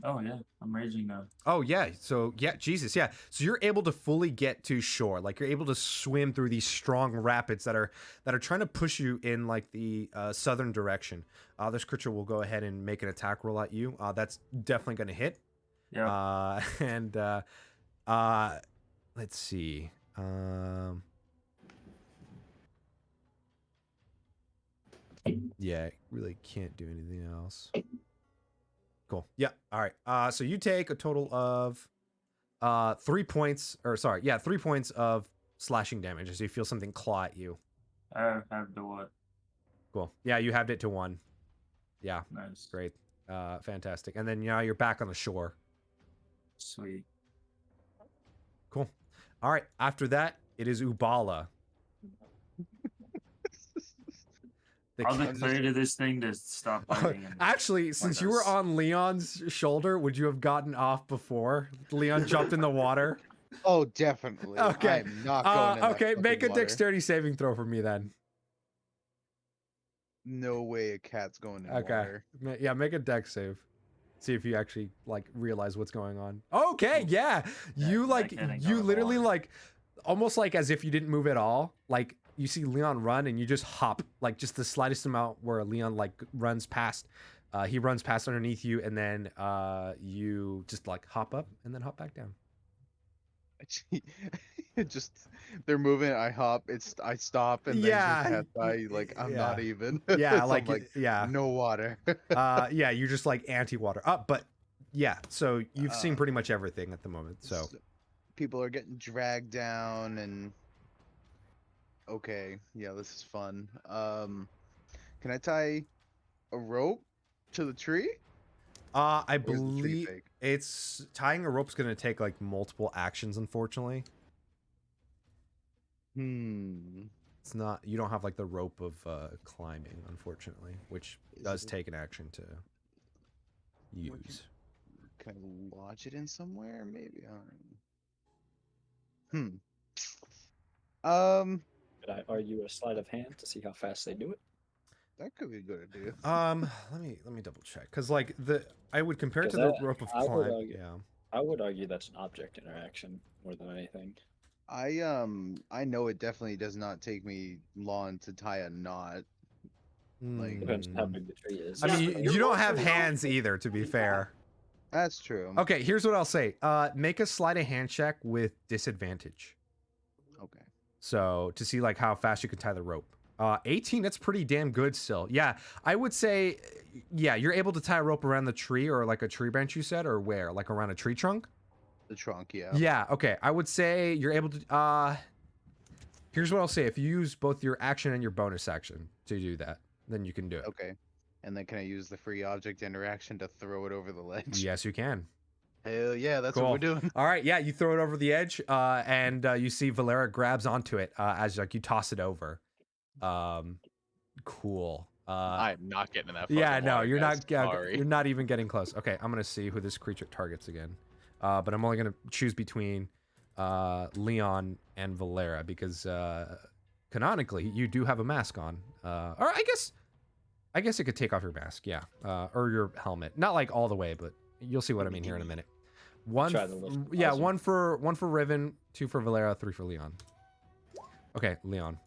Oh yeah, I'm raging now. Oh yeah, so yeah, Jesus, yeah. So you're able to fully get to shore, like you're able to swim through these strong rapids that are trying to push you in like the southern direction. This creature will go ahead and make an attack roll at you. That's definitely going to hit. Yeah. And let's see. Yeah, really can't do anything else. Cool. Yeah. All right. So you take a total of 3 points, or sorry, yeah, 3 points of slashing damage as you feel something claw at you. I have the what? Cool. Yeah, you halved it to 1. Yeah. Nice. Great. Fantastic. And then now you're back on the shore. Sweet. Cool. All right. After that, it is Ubala. I'll declare to this thing to stop biting. Actually, since you were on Leon's shoulder, would you have gotten off before Leon jumped in the water? Oh, definitely. Okay. I'm not going in that okay, make a fucking water. dexterity saving throw for me then. No way a cat's going in water. Yeah, make a dex save. See if you actually like realize what's going on. Okay, yeah. You literally like almost like as if you didn't move at all. Like you see Leon run and you just hop, like just the slightest amount where Leon like runs past. He runs past underneath you, and then you just like hop up and then hop back down. Just they're moving, I hop, I stop, and then just I like I'm not even. Yeah, So like, I'm like yeah. no water. Yeah, you're just like anti-water. But yeah, so you've seen pretty much everything at the moment. So people are getting dragged down, and okay, yeah, this is fun. Can I tie a rope to the tree? I Or is the tree believe fake? it's tying a rope's gonna take like multiple actions, unfortunately. It's not, you don't have like the rope of climbing, unfortunately, which does take an action to use. Can I lodge it in somewhere? Maybe. Could I argue a sleight of hand to see how fast they do it? That could be a good idea. Let me double check, because like I would compare it to Because the rope of I would climb. argue- Yeah. I would argue that's an object interaction more than anything. I know it definitely does not take me long to tie a knot. Like, Depends on how big the tree is. I Yeah, mean, but you you're don't have also not hands either, to be doing fair. That's true. Okay, here's what I'll say. Make a sleight of hand check with disadvantage. Okay. So to see like how fast you can tie the rope. 18, that's pretty damn good still. Yeah, I would say, yeah, you're able to tie a rope around the tree or like a tree branch you said, or where? Like around a tree trunk? The trunk, yeah. Yeah, okay. I would say you're able to here's what I'll say. If you use both your action and your bonus action to do that, then you can do it. Okay. And then can I use the free object interaction to throw it over the ledge? Yes, you can. Hell yeah, that's Cool. what we're doing. All right, yeah, you throw it over the edge, and you see Valera grabs onto it as like you toss it over. Cool. I'm not getting in that. Yeah, fucking no, water, you're guys. not. Sorry. You're not even getting close. Okay, I'm gonna see who this creature targets again, but I'm only gonna choose between Leon and Valera because canonically you do have a mask on. Or I guess it could take off your mask, yeah, or your helmet. Not like all the way, but you'll see what I mean here in a minute. Try the lift. Yeah, Awesome. one for Riven, 2 for Valera, 3 for Leon. Okay, Leon.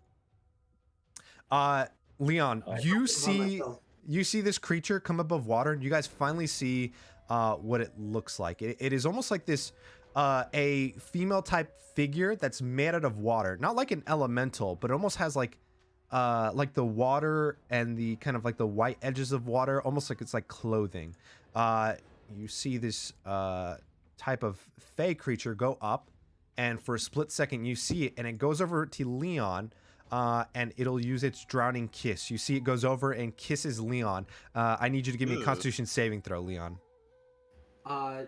Leon, you see this creature come above water, and you guys finally see what it looks like. It is almost like this a female type figure that's made out of water, not like an elemental, but it almost has like the water and the kind of like the white edges of water, almost like it's like clothing. You see this type of fey creature go up, and for a split second you see it, and it goes over to Leon, and it'll use its drowning kiss. You see it goes over and kisses Leon. I need you to give me a Constitution saving throw, Leon.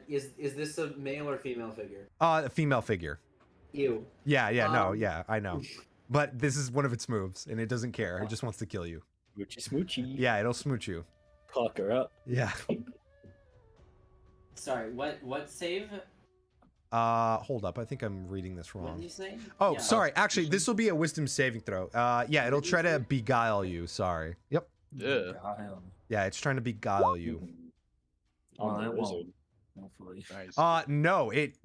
Is this a male or female figure? A female figure. Ew. Yeah, no, I know. But this is one of its moves, and it doesn't care. It just wants to kill you. Smoochy smoochy. Yeah, it'll smooch you. Cock her up. Yeah. Sorry, what save? Hold up. I think I'm reading this What wrong. did you say? Oh, Yeah. sorry. Actually, this will be a wisdom saving throw. Yeah, it'll try to beguile you. Sorry. Yep. Ugh. Yeah, it's trying to beguile you. On the it wizard. won't. Hopefully. Nice. No, it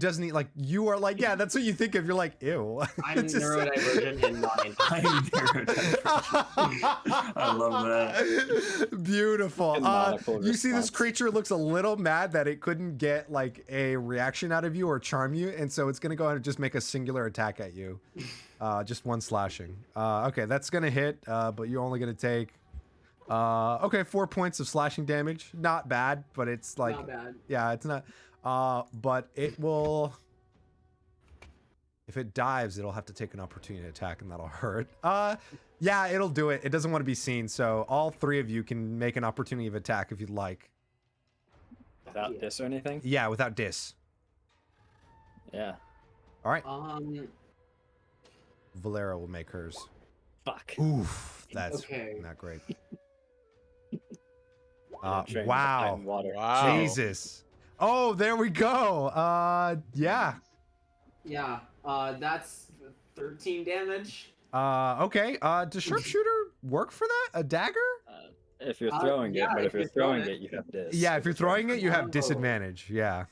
doesn't like you are like, yeah, that's what you think of. You're like, ew. I'm It's just- neurodivergent in mind. I'm neurodivergent. I love that. Beautiful. Canonical You see this response. creature looks a little mad that it couldn't get like a reaction out of you or charm you, and so it's gonna go ahead and just make a singular attack at you. Just one slashing. Okay, that's gonna hit, but you're only gonna take 4 points of slashing damage. Not bad, but it's like Not bad. yeah, it's not. But it will. If it dives, it'll have to take an opportunity attack, and that'll hurt. Yeah, it'll do it. It doesn't want to be seen, so all 3 of you can make an opportunity of attack if you'd like. Without this or anything? Yeah, without dis. Yeah. All right, Valera will make hers. Fuck. Oof, that's Okay. not great. Drain Wow. and Water. Wow. Jesus. Oh, there we go. Yeah. Yeah. That's 13 damage. Okay. Does sharpshooter work for that? A dagger? If you're throwing yeah, it, but if if you're you're throwing throwing it, you have this. Yeah, if you're throwing it, you have Oh. disadvantage. Yeah.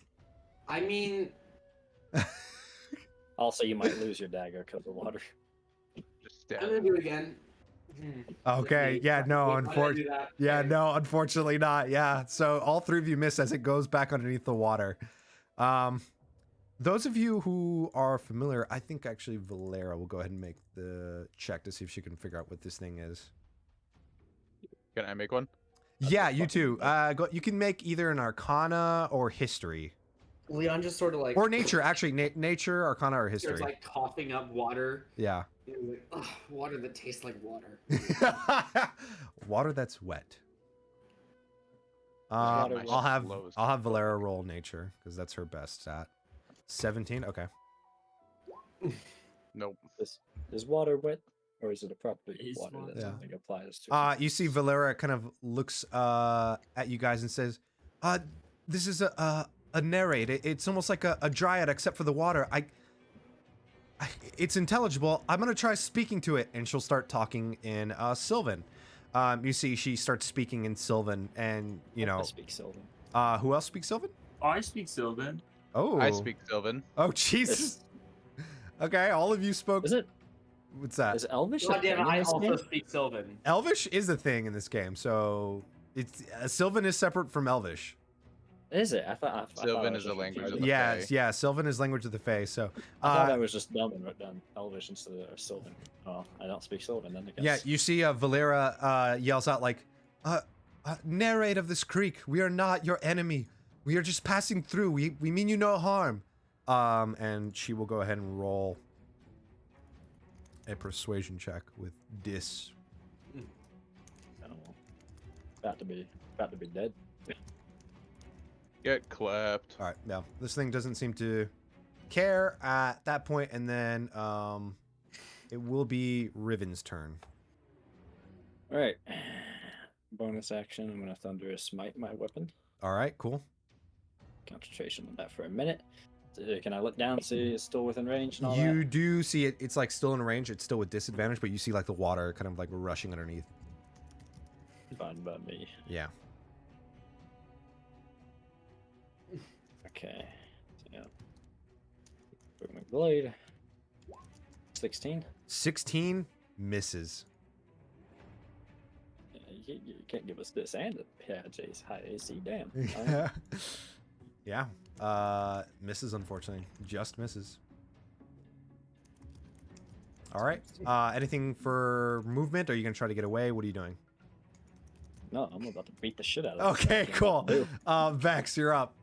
I mean, Also, you might lose your dagger because of water. Just I'm stab. gonna do it again. Okay. Yeah. No. Why did I do Unfortunately. that? Yeah. Okay. No. Unfortunately not. Yeah. So all 3 of you miss as it goes back underneath the water. Those of you who are familiar, I think actually Valera will go ahead and make the check to see if she can figure out what this thing is. Can I make one? Yeah, you too. You can make either an Arcana or History, Leon just sort of like or Nature. Actually, Nature, Arcana, or starts History. like coughing up water. Yeah. He's like, "Ugh, water that tastes like water. Water that's wet. Water my I'll have lowest. Valera roll Nature because that's her best stat. 17. Okay. Nope. Is water wet, or is it a property Is of water water- that Yeah. something applies to? You see Valera kind of looks at you guys and says, "This is a narrate. It's almost like a dryad except for the water. It's intelligible. I'm gonna try speaking to it," and she'll start talking in Sylvan. You see, she starts speaking in Sylvan, and you I know, speak Sylvan. who else speaks Sylvan? Oh, I speak Sylvan. Oh, I speak Sylvan. Oh, Jesus. Okay, all of you spoke. Is it? What's that? Is Elvish? God a damn it, thing in I this also game? speak Sylvan. Elvish is a thing in this game, so it's Sylvan is separate from Elvish. Is it? I thought Sylvan it is was a just language part of of the it. Fae. Yeah, Sylvan is language of the Fae. So, I thought I was just dumb and wrote down Elvish instead of Sylvan. Oh, I don't speak Sylvan then. I yeah, guess. you see, Valera yells out like, "Narrate of this creek. We are not your enemy. We are just passing through. We mean you no harm. And she will go ahead and roll a persuasion check with Dis. Oh, about to be dead. Get clapped. All right, now this thing doesn't seem to care at that point, and then it will be Riven's turn. All right. Bonus action. I'm gonna Thunder Smite my weapon. All right, cool. Concentration on that for a minute. Can I look down and see it's still within range and all You that? do see it. It's like still in range. It's still with disadvantage, but you see like the water kind of like rushing underneath. Fine by me. Yeah. Okay. So, yeah. Put my blade. 16. 16 misses. You can't give us this and a Jace high AC. Damn. Yeah. Misses, unfortunately. Just misses. All right. Anything for movement? Are you gonna try to get away? What are you doing? No, I'm about to beat the shit out of Okay, this. cool. Vex, you're up.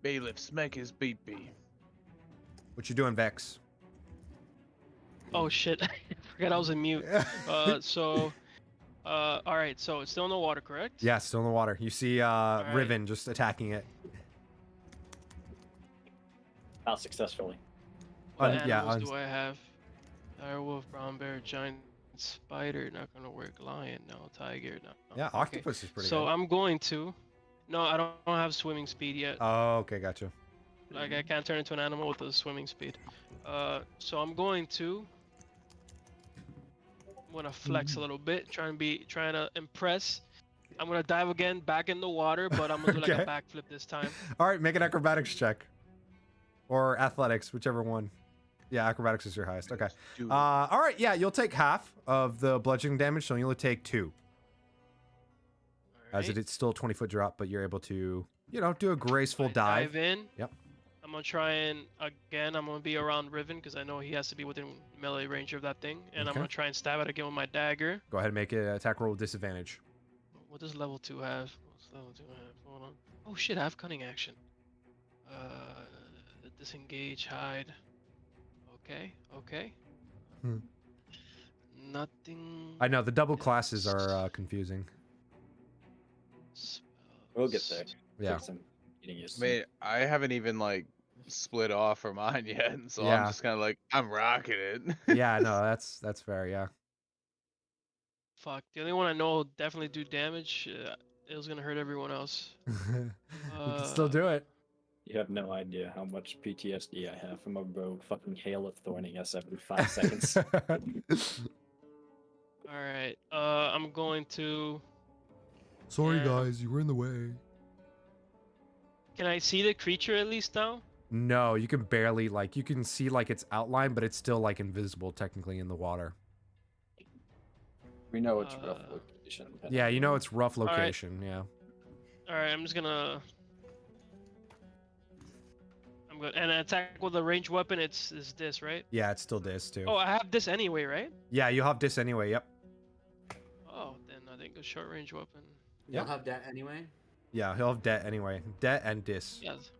Bailiff, smack his BB. What you doing, Vex? Oh shit! I forgot I was in mute. All right. So it's still in the water, correct? Yeah, still in the water. You see right. Riven just attacking it. Not successfully. What yeah, animals do I have? Direwolf, brown bear, giant spider. Not gonna work. Lion, no. Tiger, no. Yeah, Okay. octopus is pretty So good. I'm going to. No, I don't have swimming speed yet. Oh, okay, gotcha. Like I can't turn into an animal with a swimming speed. So I'm going to. I'm gonna flex a little bit, trying to impress. I'm gonna dive again back in the water, but I'm gonna do like Okay. a backflip this time. All right, make an acrobatics check. Or athletics, whichever one. Yeah, acrobatics is your highest. Okay. Dude. All right, yeah, you'll take half of the bludgeoning damage, so you'll only take 2. As Alright. it's still a 20-foot drop, but you're able to, do a graceful I dive. dive in. Yep. I'm gonna try and again. I'm gonna be around Riven because I know he has to be within melee range of that thing, and I'm Okay. gonna try and stab it again with my dagger. Go ahead and make an attack roll with disadvantage. What does level 2 have? What's level 2 have? Hold on. Oh shit! I have cunning action. Disengage, hide. Okay. Okay. Hmm. Nothing. I know, the double classes are confusing. We'll get there. Yeah. Take some getting used I to. mean, I haven't even like split off for mine yet, so Yeah. I'm just kind of like I'm rocking it. Yeah, no, that's fair, yeah. Fuck. The only one I know will definitely do damage. It was gonna hurt everyone else. You can still do it. You have no idea how much PTSD I have from a rogue fucking hail of thorning us every 5 seconds. All right. I'm going to. Sorry, Yeah. guys, you were in the way. Can I see the creature at least now? No, you can barely, you can see, its outline, but it's still, invisible, technically, in the water. We know it's rough Uh, location. Yeah, you know it's rough right. location, yeah. All right. I'm just gonna. I'm good. And attack with a ranged weapon. Is this right? Yeah, it's still this, too. Oh, I have this anyway, right? Yeah, you have this anyway, yep. Oh, then I think a short range weapon. You'll Yep. have that anyway. Yeah, he'll have debt anyway. Debt and dis. Yes.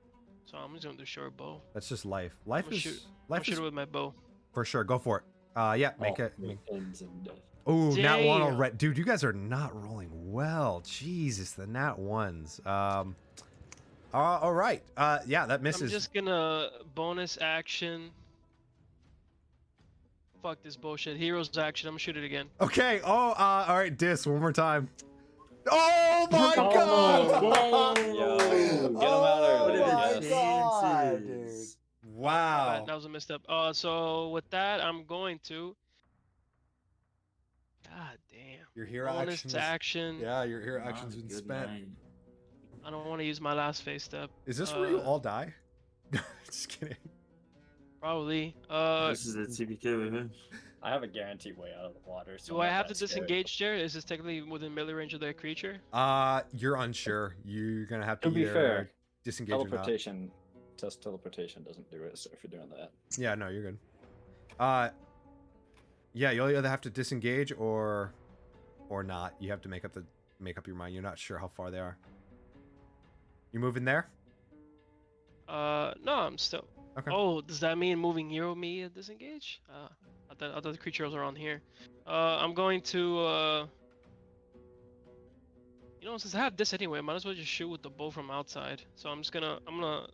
So I'm just gonna do short bow. That's just life. Life I'ma is... shoot- life I'll shoot is... it with my bow. For sure, go for it. Yeah, make All it... ends in death. Oh, nat 1 Damn. already. Dude, you guys are not rolling well. Jesus, the nat 1s. All right. Yeah, that misses. I'm just gonna bonus action. Fuck this bullshit. Hero's action. I'm gonna shoot it again. Okay. Oh, all right. Dis, one more time. Oh my Oh, god! Yo, get him out early. What are yes. the chances? chances? Wow. That was a misstep. So with that, I'm going to. God damn. Your hero Bonus actions. action. Yeah, your hero Wow, action's been good spent. night. I don't want to use my last phase step. Is this where you Uh, all die? Just kidding. Probably. This is the TPK right here. I have a guaranteed way out of the water. So Do I'm I not have to that scared. disengage there? Is this technically within melee range of the creature? You're unsure. You're gonna have to To be either fair, disengage or not. teleportation, teleportation doesn't do it. So if you're doing that, Yeah, no, you're good. Yeah, you'll either have to disengage or or not. You have to make up your mind. You're not sure how far they are. You moving there? No, I'm still. Okay. Oh, does that mean moving near me disengage? I thought the creature was around here. I'm going to. You know, since I have this anyway, I might as well just shoot with the bow from outside. So I'm gonna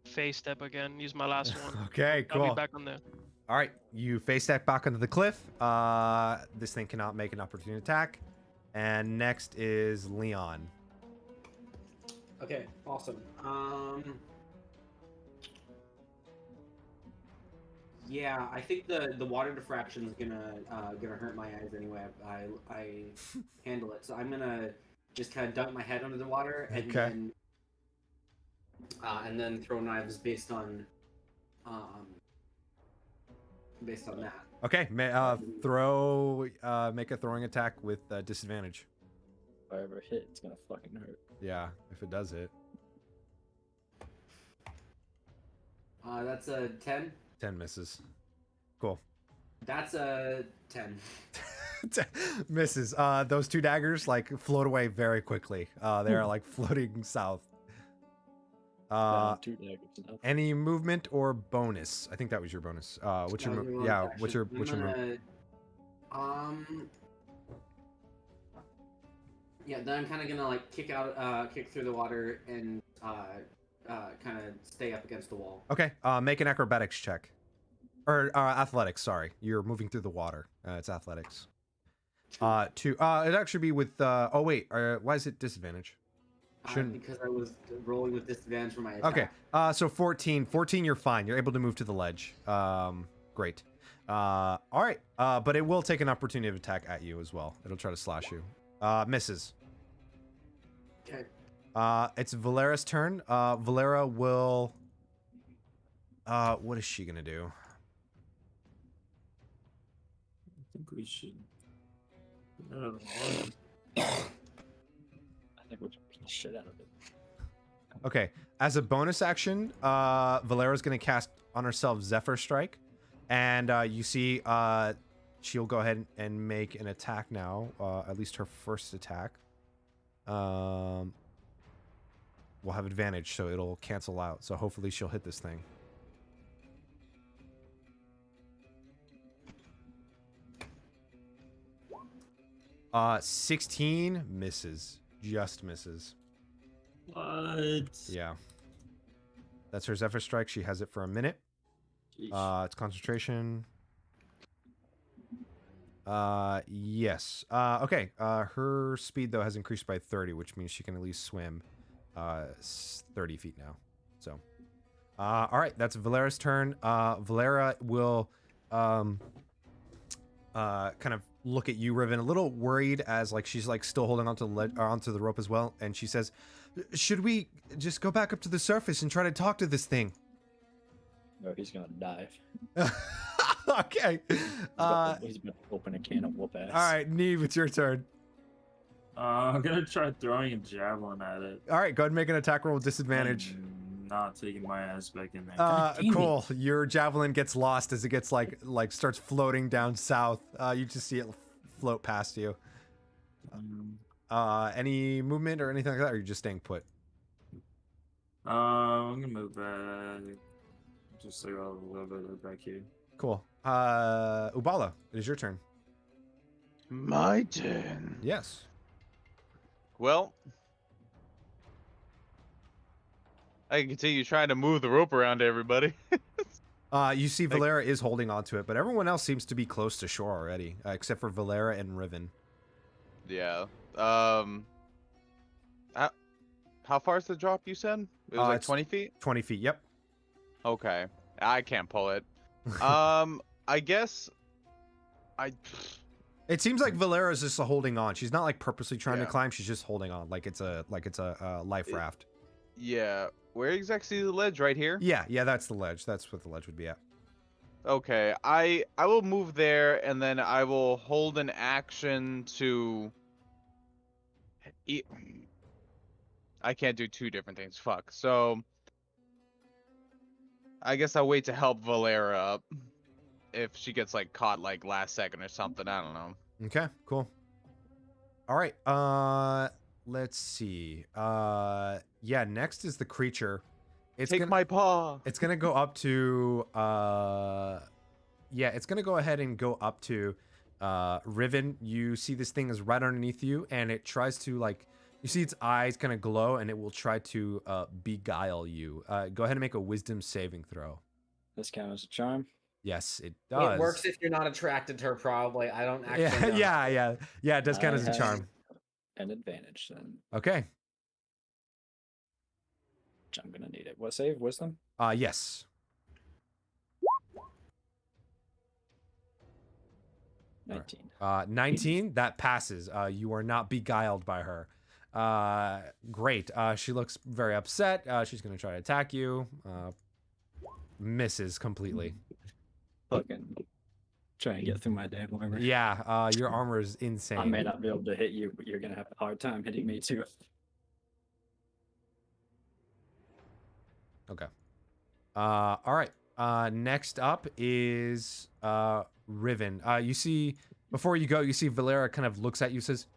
face step again. Use my last one. Okay, I'll cool. be back on there. All right, you face step back onto the cliff. This thing cannot make an opportunity attack. And next is Leon. Okay, awesome. Yeah, I think the water diffraction is gonna hurt my eyes anyway. I handle it, so I'm gonna just kind of dunk my head under the water and Okay. then throw knives based on that. Okay, make a throwing attack with disadvantage. If I ever hit, it's gonna fucking hurt. Yeah, if it does hit. That's a 10. 10 misses. Cool. That's a 10. Misses. Those two daggers like float away very quickly. They are like floating south. Two daggers, enough. Any movement or bonus? I think that was your bonus. What's your move? Yeah, what's your move? Yeah, then I'm kind of gonna like kick through the water and kind of stay up against the wall. Okay, make an acrobatics check. Or athletics, sorry. You're moving through the water. It's athletics. It'd actually be with oh wait, why is it disadvantage? Because I was rolling with disadvantage for my attack. Okay, so 14. 14, you're fine. You're able to move to the ledge. Great. All right, but it will take an opportunity of attack at you as well. It'll try to slash you. Misses. Okay. It's Valera's turn. Valera will... what is she gonna do? I think we should. I think we're beat the shit out of it. Okay, as a bonus action, Valera's gonna cast on herself Zephyr Strike, and you see she'll go ahead and make an attack now. At least her first attack. Will have advantage, so it'll cancel out. So hopefully she'll hit this thing. Uh, 16 misses. Just misses. What? Yeah. That's her Zephyr Strike. She has it for a minute. Jeez. It's concentration. Yes. Okay. Her speed, though, has increased by 30, which means she can at least swim 30 feet now. So, all right. That's Valera's turn. Valera will kind of look at you, Riven, a little worried as like she's like still holding onto the rope as well, and she says, "Should we just go back up to the surface and try to talk to this thing?" No, he's gonna dive. Okay. He's gonna open a can of whoop ass. All right, Neve, it's your turn. I'm gonna try throwing a javelin at it. All right, go ahead and make an attack roll with disadvantage. I'm not taking my ass back in there. Damn Cool. Your javelin gets lost as it gets like starts floating down south. You just see it float past you. it. Any movement or anything like that, or are you just staying put? I'm gonna move back. Just like a little bit back here. Cool. Ubala, it is your turn. My turn. Yes. Well, I can continue trying to move the rope around to everybody. You see Valera is holding onto it, but everyone else seems to be close to shore already, except for Valera and Riven. Yeah. How far is the drop, you said? It was like It's 20 feet? 20 feet, yep. Okay. I can't pull it. I guess It seems like Valera's just holding on. She's not like purposely trying to Yeah. climb. She's just holding on, like it's a life raft. yeah. Where exactly is the ledge? Right here? Yeah, that's the ledge. That's what the ledge would be at. Okay. I will move there, and then I will hold an action to I can't do two different things. Fuck. So I guess I'll wait to help Valera up. If she gets like caught like last second or something, I don't know. Okay, cool. All right. Let's see. Yeah. Next is the creature. It's Take gonna, my paw. It's gonna go up to. Yeah. It's gonna go ahead and go up to, Riven. You see this thing is right underneath you, and it tries to like. You see its eyes kind of glow, and it will try to beguile you. Go ahead and make a Wisdom saving throw. This count as a charm. Yes, it does. It works if you're not attracted to her, probably. I don't actually Yeah, know. yeah. It does count I as a have charm. An advantage then. Okay. Which I'm gonna need it. What save? Wisdom? Yes. 19. 19. That passes. You are not beguiled by her. Great. She looks very upset. She's gonna try to attack you. Misses completely. Fucking try and get through my damn armor. Yeah. Your armor is insane. I may not be able to hit you, but you're gonna have a hard time hitting me too. Okay. All right. Next up is Riven. You see, before you go, you see Valera kind of looks at you, says,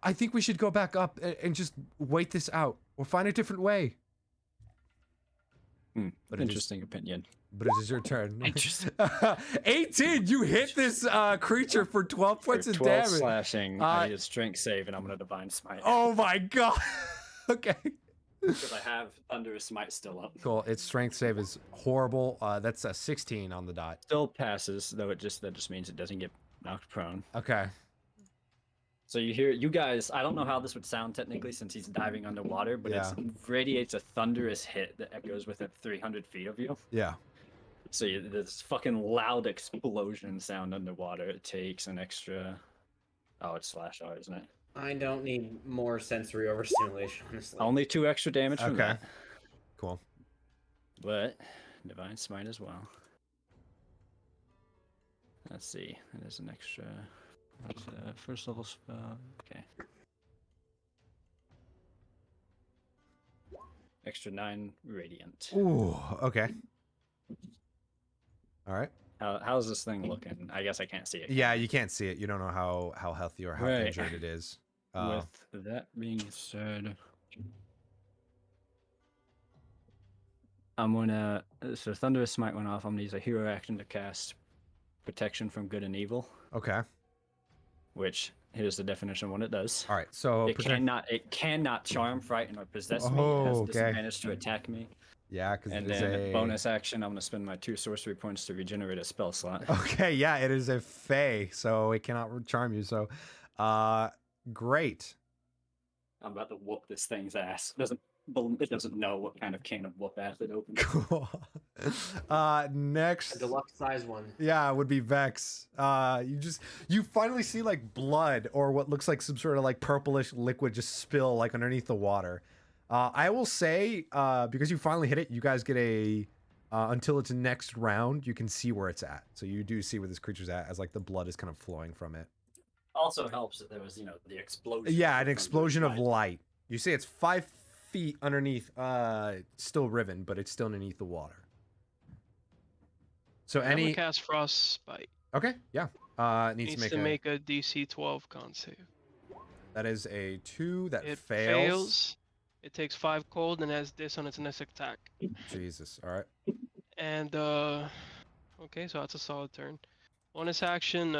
I think we should go back up and just wait this out or find a different way. But Interesting opinion. But it is your turn. Interesting. 18! You hit this creature for 12 points For of 12 damage. slashing, I need a strength save, and I'm gonna divine smite. Oh my god. Okay. Because I have Thunderous Smite still up. Cool. Its strength save is horrible. That's a 16 on the dot. Still passes, though that just means it doesn't get knocked prone. Okay. So you guys, I don't know how this would sound technically since he's diving underwater, but Yeah. it radiates a thunderous hit that echoes within 300 feet of you. Yeah. So this fucking loud explosion sound underwater. It takes an extra. Oh, it's slash R, isn't it? I don't need more sensory overstimulation, honestly. Only 2 extra damage from Okay. that. Cool. But divine smite as well. Let's see. There's an extra. That's a first level spell. Okay. Extra 9 radiant. Ooh, okay. All right. How's this thing looking? I guess I can't see it. Yeah, you can't see it. You don't know how healthy or how Right. injured it is. With that being said, I'm gonna. So Thunderous Smite went off. I'm gonna use a hero action to cast Protection from Good and Evil, Okay. which here's the definition of what it does. All right. So It cannot charm, frighten, or possess me. It Oh, has okay. disadvantage to attack me. yeah, because And it is then a bonus action, I'm gonna spend my 2 sorcery points to regenerate a spell slot. Okay, yeah, it is a fey, so it cannot charm you. So, great. I'm about to whoop this thing's ass. It doesn't know what kind of can of whoop ass it opens. Cool. Next. A deluxe size one. Yeah, it would be Vex. You finally see like blood or what looks like some sort of like purplish liquid just spill like underneath the water. I will say, because you finally hit it, you guys get a until its next round, you can see where it's at. So you do see where this creature's at as like the blood is kind of flowing from it. Also helps that there was, the explosion. Yeah, an from explosion of the light. You see it's 5 feet underneath, still Riven, but it's still underneath the water. So I'm gonna cast Frostbite. Okay, yeah. It needs Needs to make a DC 12 con save. that is a 2 that It fails. It takes 5 cold and has this on its next attack. Jesus. All right. And okay, so that's a solid turn. Bonus action,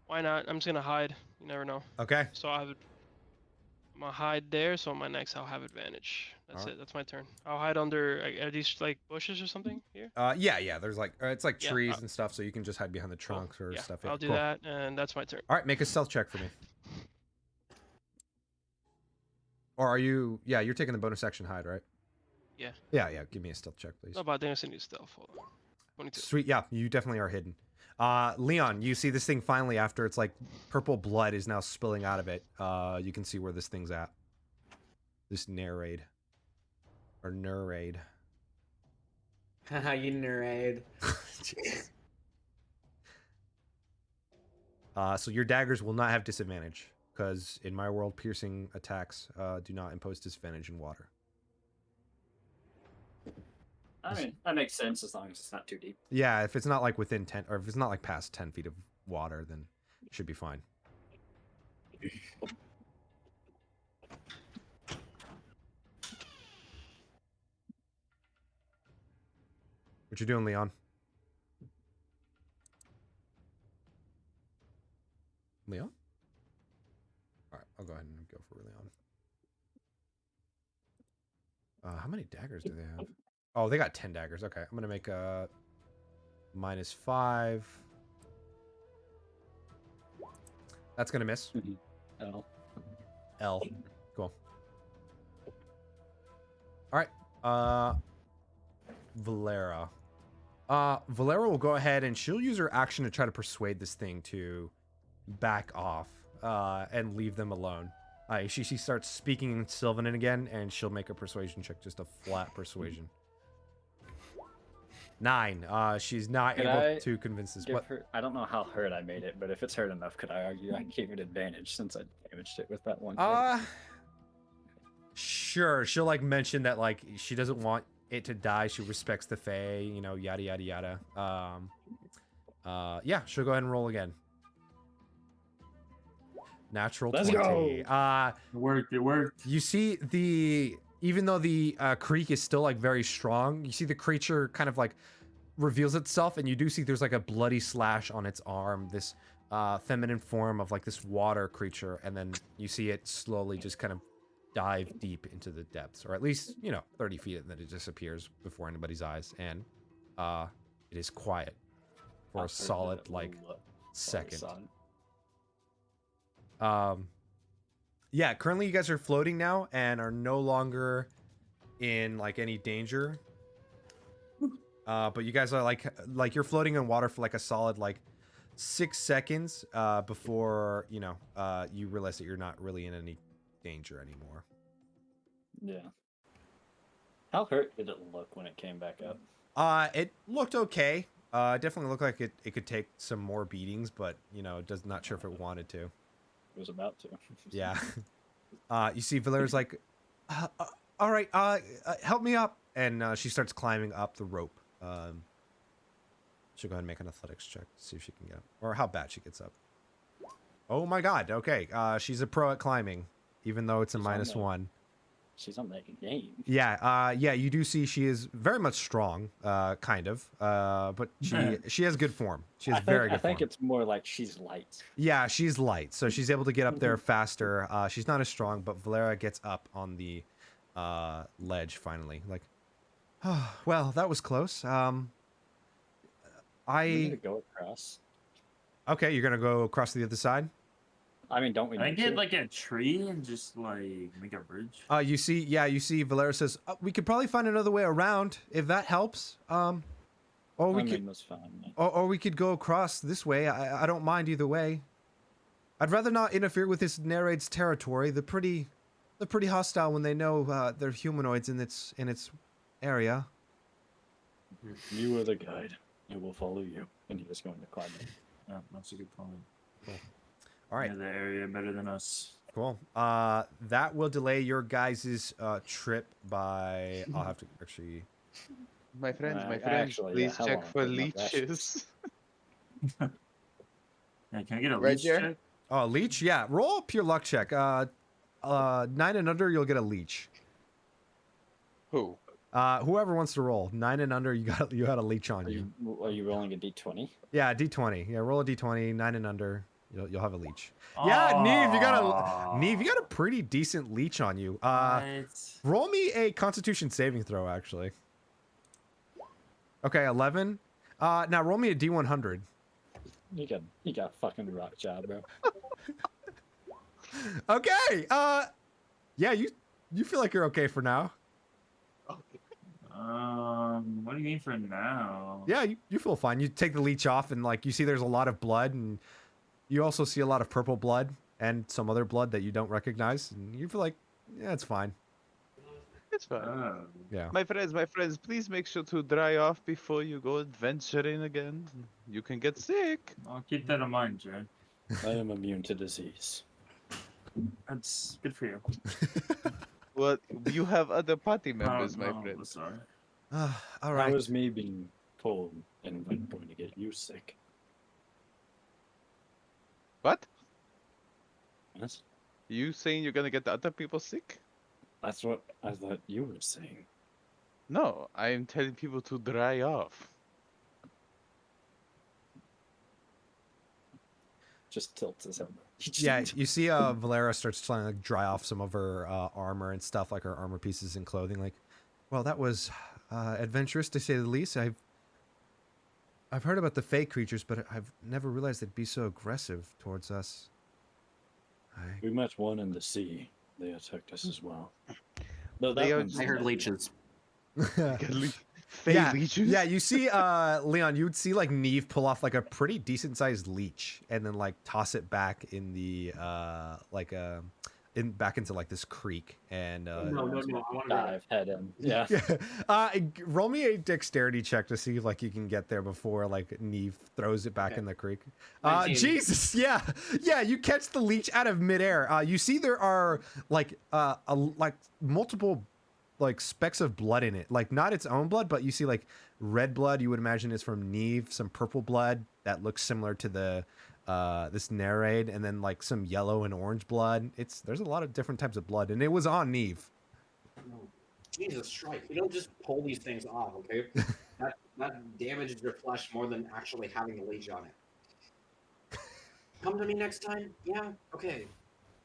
why not? I'm just gonna hide. You never know. Okay. So I'm gonna hide there. So on my next, I'll have advantage. That's Alright. it. That's my turn. I'll hide under. Are these like bushes or something here? Yeah. There's like it's like Yeah, trees and stuff, so you can just hide behind the trunks or Yeah, stuff. I'll do cool. that, and that's my turn. All right, make a stealth check for me. Or are you? Yeah, you're taking the bonus action hide, right? Yeah. Yeah. Give me a stealth check, please. No, but I think I still need stealth. Hold on. 22. Sweet. Yeah, you definitely are hidden. Leon, you see this thing finally after it's like purple blood is now spilling out of it. You can see where this thing's at. This Nerade. Or Nerade. Haha, you nerd. Jeez. So your daggers will not have disadvantage, because in my world, piercing attacks do not impose disadvantage in water. I mean, that makes sense as long as it's not too deep. Yeah, if it's not like within 10, or if it's not like past 10 feet of water, then it should be fine. What you doing, Leon? Leon? Alright, I'll go ahead and go for Leon. How many daggers do they have? Oh, they got 10 daggers. Okay, I'm gonna make a -5. That's gonna miss. L. L. Cool. Alright. Valera. Valera will go ahead and she'll use her action to try to persuade this thing to back off and leave them alone. She starts speaking in Sylvanin again, and she'll make a persuasion check, just a flat persuasion. 9. She's not able to convince this. What? Her, I don't know how hurt I made it, but if it's hurt enough, could I argue I gave it advantage since I damaged it with that one? Sure. She'll like mention that like she doesn't want it to die. She respects the Fae, you know, yada yada yada. Yeah, she'll go ahead and roll again. Natural 20. It worked. It worked. You see even though the creek is still like very strong, you see the creature kind of like reveals itself, and you do see there's like a bloody slash on its arm, this feminine form of like this water creature, and then you see it slowly just kind of dive deep into the depths, or at least, you know, 30 feet, and then it disappears before anybody's eyes, and it is quiet for a solid like second. Yeah, currently you guys are floating now and are no longer in like any danger. But you guys are like you're floating in water for like a solid like 6 seconds before, you know, you realize that you're not really in any danger anymore. Yeah. How hurt did it look when it came back up? It looked okay. It definitely looked like it could take some more beatings, but you know, not sure if it wanted to. It was about to. Yeah. You see Valera's like, all right, help me up. And she starts climbing up the rope. She'll go ahead and make an athletics check to see if she can get up. Or how bad she gets up. Oh my god, okay. She's a pro at climbing, even though it's a -1. She's on that game. Yeah, yeah, you do see she is very much strong, kind of. But she has good form. She has very good form. I think it's more like she's light. Yeah, she's light, so she's able to get up there faster. She's not as strong, but Valera gets up on the ledge finally. Like, oh, well, that was close. We're gonna go across. Okay, you're gonna go across to the other side. I mean, don't we? I get like a tree and just like make a bridge. You see Valera says, we could probably find another way around if that helps. Or we could, that's fine. or we could go across this way. I don't mind either way. I'd rather not interfere with this Nereid's territory. They're pretty hostile when they know they're humanoids in its area. You are the guide. I will follow you. And he was going to climb it. Yeah, that's a good point. Cool. All right. Yeah, the area better than us. Cool. That will delay your guys' trip by. I'll have to actually. My friends, actually, please how check long for would my rest? leeches. Yeah, can I get a Right leech there? check? Oh, leech. Yeah, roll a pure luck check. 9 and under, you'll get a leech. Who? Whoever wants to roll 9 and under, you had a leech on you. Are you rolling a d20? Yeah, d20. Yeah, roll a d20. 9 and under, you'll have a leech. Yeah, Neve, you got a pretty decent leech on you. What? Roll me a Constitution saving throw, actually. Okay, 11. Now roll me a d100. You got a fucking rock job, bro. Okay. Yeah, you feel like you're okay for now. What do you mean for now? Yeah, you feel fine. You take the leech off, and like you see, there's a lot of blood, and you also see a lot of purple blood and some other blood that you don't recognize, and you feel like, yeah, it's fine. It's fine. Oh. Yeah. My friends, please make sure to dry off before you go adventuring again. You can get sick. I'll keep that in mind, Jay. I am immune to disease. That's good for you. Well, you have other party members, No, my I'm friend. sorry. All right. How is me being cold and I'm going to get you sick? What? Yes, You saying you're gonna get the other people sick? that's what I thought you were saying. No, I am telling people to dry off. Just tilts his head. Yeah, you see Valera starts trying to like dry off some of her armor and stuff, like her armor pieces and clothing. Like, well, that was adventurous to say the least. I've heard about the fey creatures, but I've never realized they'd be so aggressive towards us. We met one in the sea. They attacked us as well. No, They that are one's I heard dead. leeches. Fey yeah, leeches? yeah. You see, Leon, you would see like Neve pull off like a pretty decent sized leech and then like toss it back in the back into like this creek and No, I want to Dive head in. Yeah. roll me a dexterity check to see if like you can get there before like Neve throws it back Okay. in the creek. 19. Jesus, yeah, you catch the leech out of midair. You see there are like like multiple like specks of blood in it, like not its own blood, but you see like red blood. You would imagine is from Neve. Some purple blood that looks similar to the this Nerade, and then like some yellow and orange blood. There's a lot of different types of blood, and it was on Neve. Jesus Christ! You don't just pull these things off, okay? that damages your flesh more than actually having a leech on it. Come to me next time. Yeah. Okay.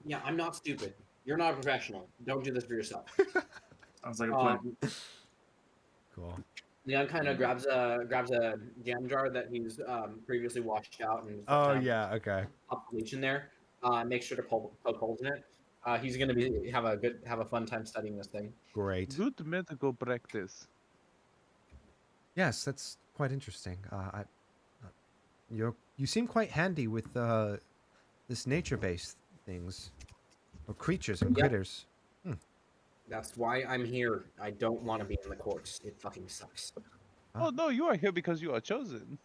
Yeah, I'm not stupid. You're not a professional. Don't do this for yourself. Sounds like a plan. Cool. Leon kind of grabs a jam jar that he's previously washed out and just, Oh kind of yeah, okay. pop bleach in there. Make sure to poke holes in it. He's gonna have a fun time studying this thing. Great. Good medical practice. Yes, that's quite interesting. You seem quite handy with this nature-based things, or creatures and Yep. critters. That's why I'm here. I don't want to be in the courts. It fucking sucks. Oh no, you are here because you are chosen.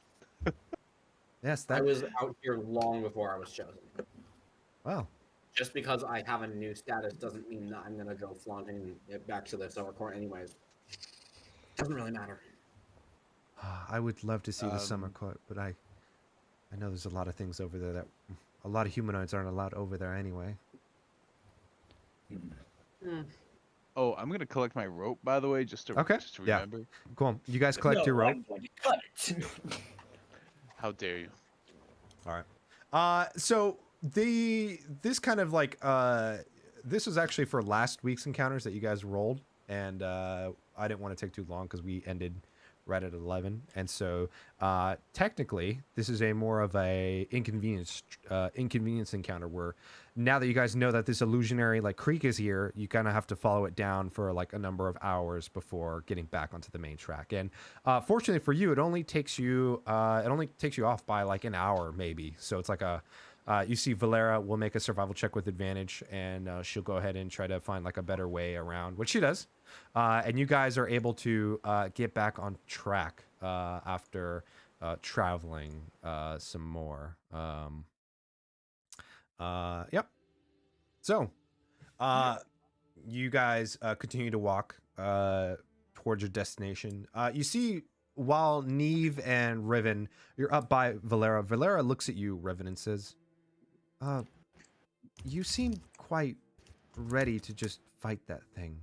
Yes, I that. was out here long before I was chosen. Well, Just because I have a new status doesn't mean that I'm gonna go flaunting it back to the Silver Court anyways. Doesn't really matter. I would love to see the summer Um, court, but I know there's a lot of things over there that a lot of humanoids aren't allowed over there anyway. Oh, I'm gonna collect my rope, by the way, just to Okay, yeah. remember. Cool. You guys collect your rope. I'm going to cut it. How dare you? All right. So this kind of like this was actually for last week's encounters that you guys rolled, and I didn't want to take too long because we ended right at 11, and so technically this is a more of a inconvenience encounter where now that you guys know that this illusionary like creek is here, you kind of have to follow it down for like a number of hours before getting back onto the main track. And fortunately for you, it only takes you off by like an hour maybe. So it's like you see Valera will make a survival check with advantage, and she'll go ahead and try to find like a better way around, which she does. And you guys are able to get back on track after traveling some more. Yep. So, you guys continue to walk towards your destination. You see, while Neve and Riven, you're up by Valera. Valera looks at you, Riven, and says, you seem quite ready to just fight that thing.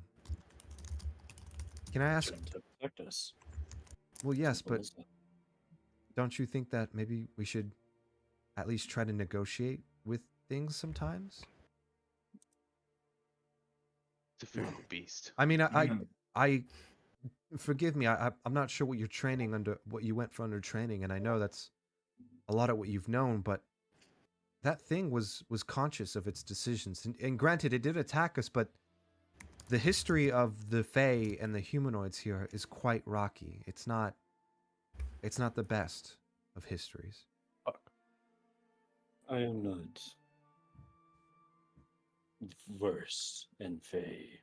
Can I ask? To protect us. Well, yes, Simple but as that. don't you think that maybe we should at least try to negotiate with things sometimes? It's a fearful beast. I mean, I forgive me. I'm not sure what you're training under, what you went for under training, and I know that's a lot of what you've known, but that thing was conscious of its decisions, and granted, it did attack us, but the history of the Fae and the humanoids here is quite rocky. It's not the best of histories. I am not versed in Fey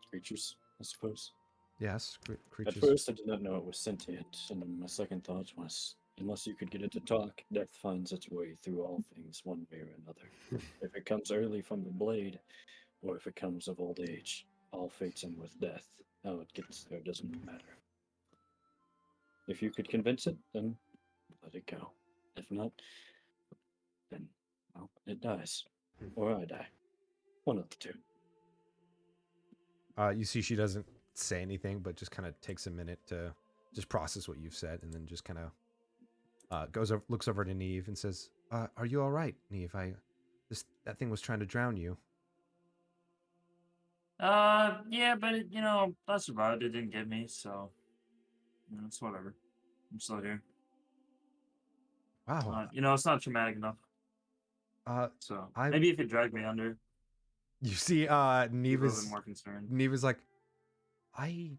creatures, I suppose. Yes, At creatures. first, I did not know it was sentient, and my second thought was, unless you could get it to talk, death finds its way through all things one way or another. If it comes early from the blade, or if it comes of old age, all fates end with death. How it gets there doesn't matter. If you could convince it, then let it go. If not, then, well, it dies. Or I die. One of the two. You see she doesn't say anything, but just kind of takes a minute to just process what you've said, and then just kind of goes over, looks over to Neve and says, "Are you all right, Neve? That thing was trying to drown you." Yeah, but I survived. It didn't get me, so it's whatever. I'm still here. Wow. It's not traumatic enough. So maybe if it dragged me under, You see, Neve a little bit more concerned. Neve is like, I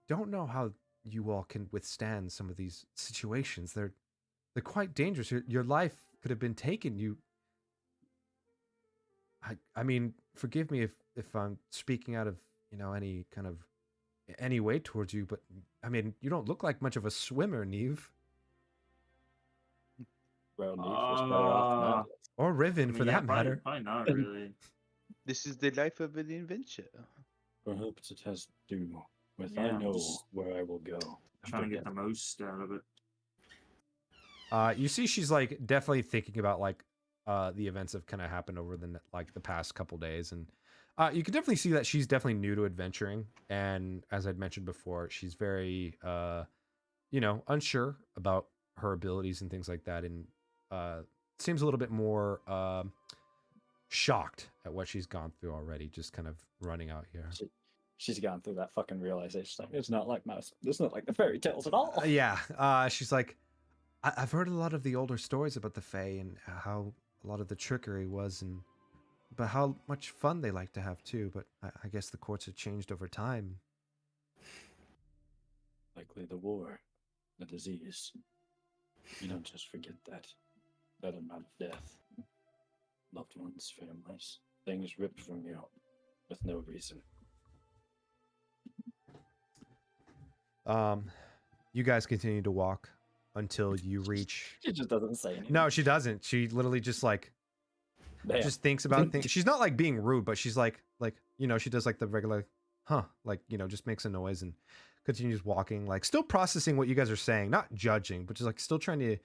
don't know how you all can withstand some of these situations. They're quite dangerous. Your life could have been taken. I mean, forgive me if I'm speaking out of any kind of any way towards you, but I mean, you don't look like much of a swimmer, Neve. Well, Neve was better off than I did. Or Riven, for that probably, matter. Probably not really. This is the life of an adventure. Perhaps it has to do with Yeah, I I'm know just where I will go. Trying to get after the most out of it. You see, she's like definitely thinking about like the events that have kind of happened over the past couple days, and you can definitely see that she's definitely new to adventuring, and as I'd mentioned before, she's very unsure about her abilities and things like that, and seems a little bit more shocked at what she's gone through already, just kind of running out here. She's gone through that fucking realization. It's not like the fairy tales at all. Yeah, she's like, I've heard a lot of the older stories about the Fae and how a lot of the trickery was, but how much fun they like to have too. But I guess the courts have changed over time. Likely the war, the disease. You don't just forget that amount of death. Loved ones, families, things ripped from you with no reason. You guys continue to walk until you reach. She just doesn't say anything. No, she doesn't. She literally just like Damn. just thinks about things. She's not like being rude, but she's like she does like the regular just makes a noise and continues walking, like still processing what you guys are saying, not judging, but just like still trying to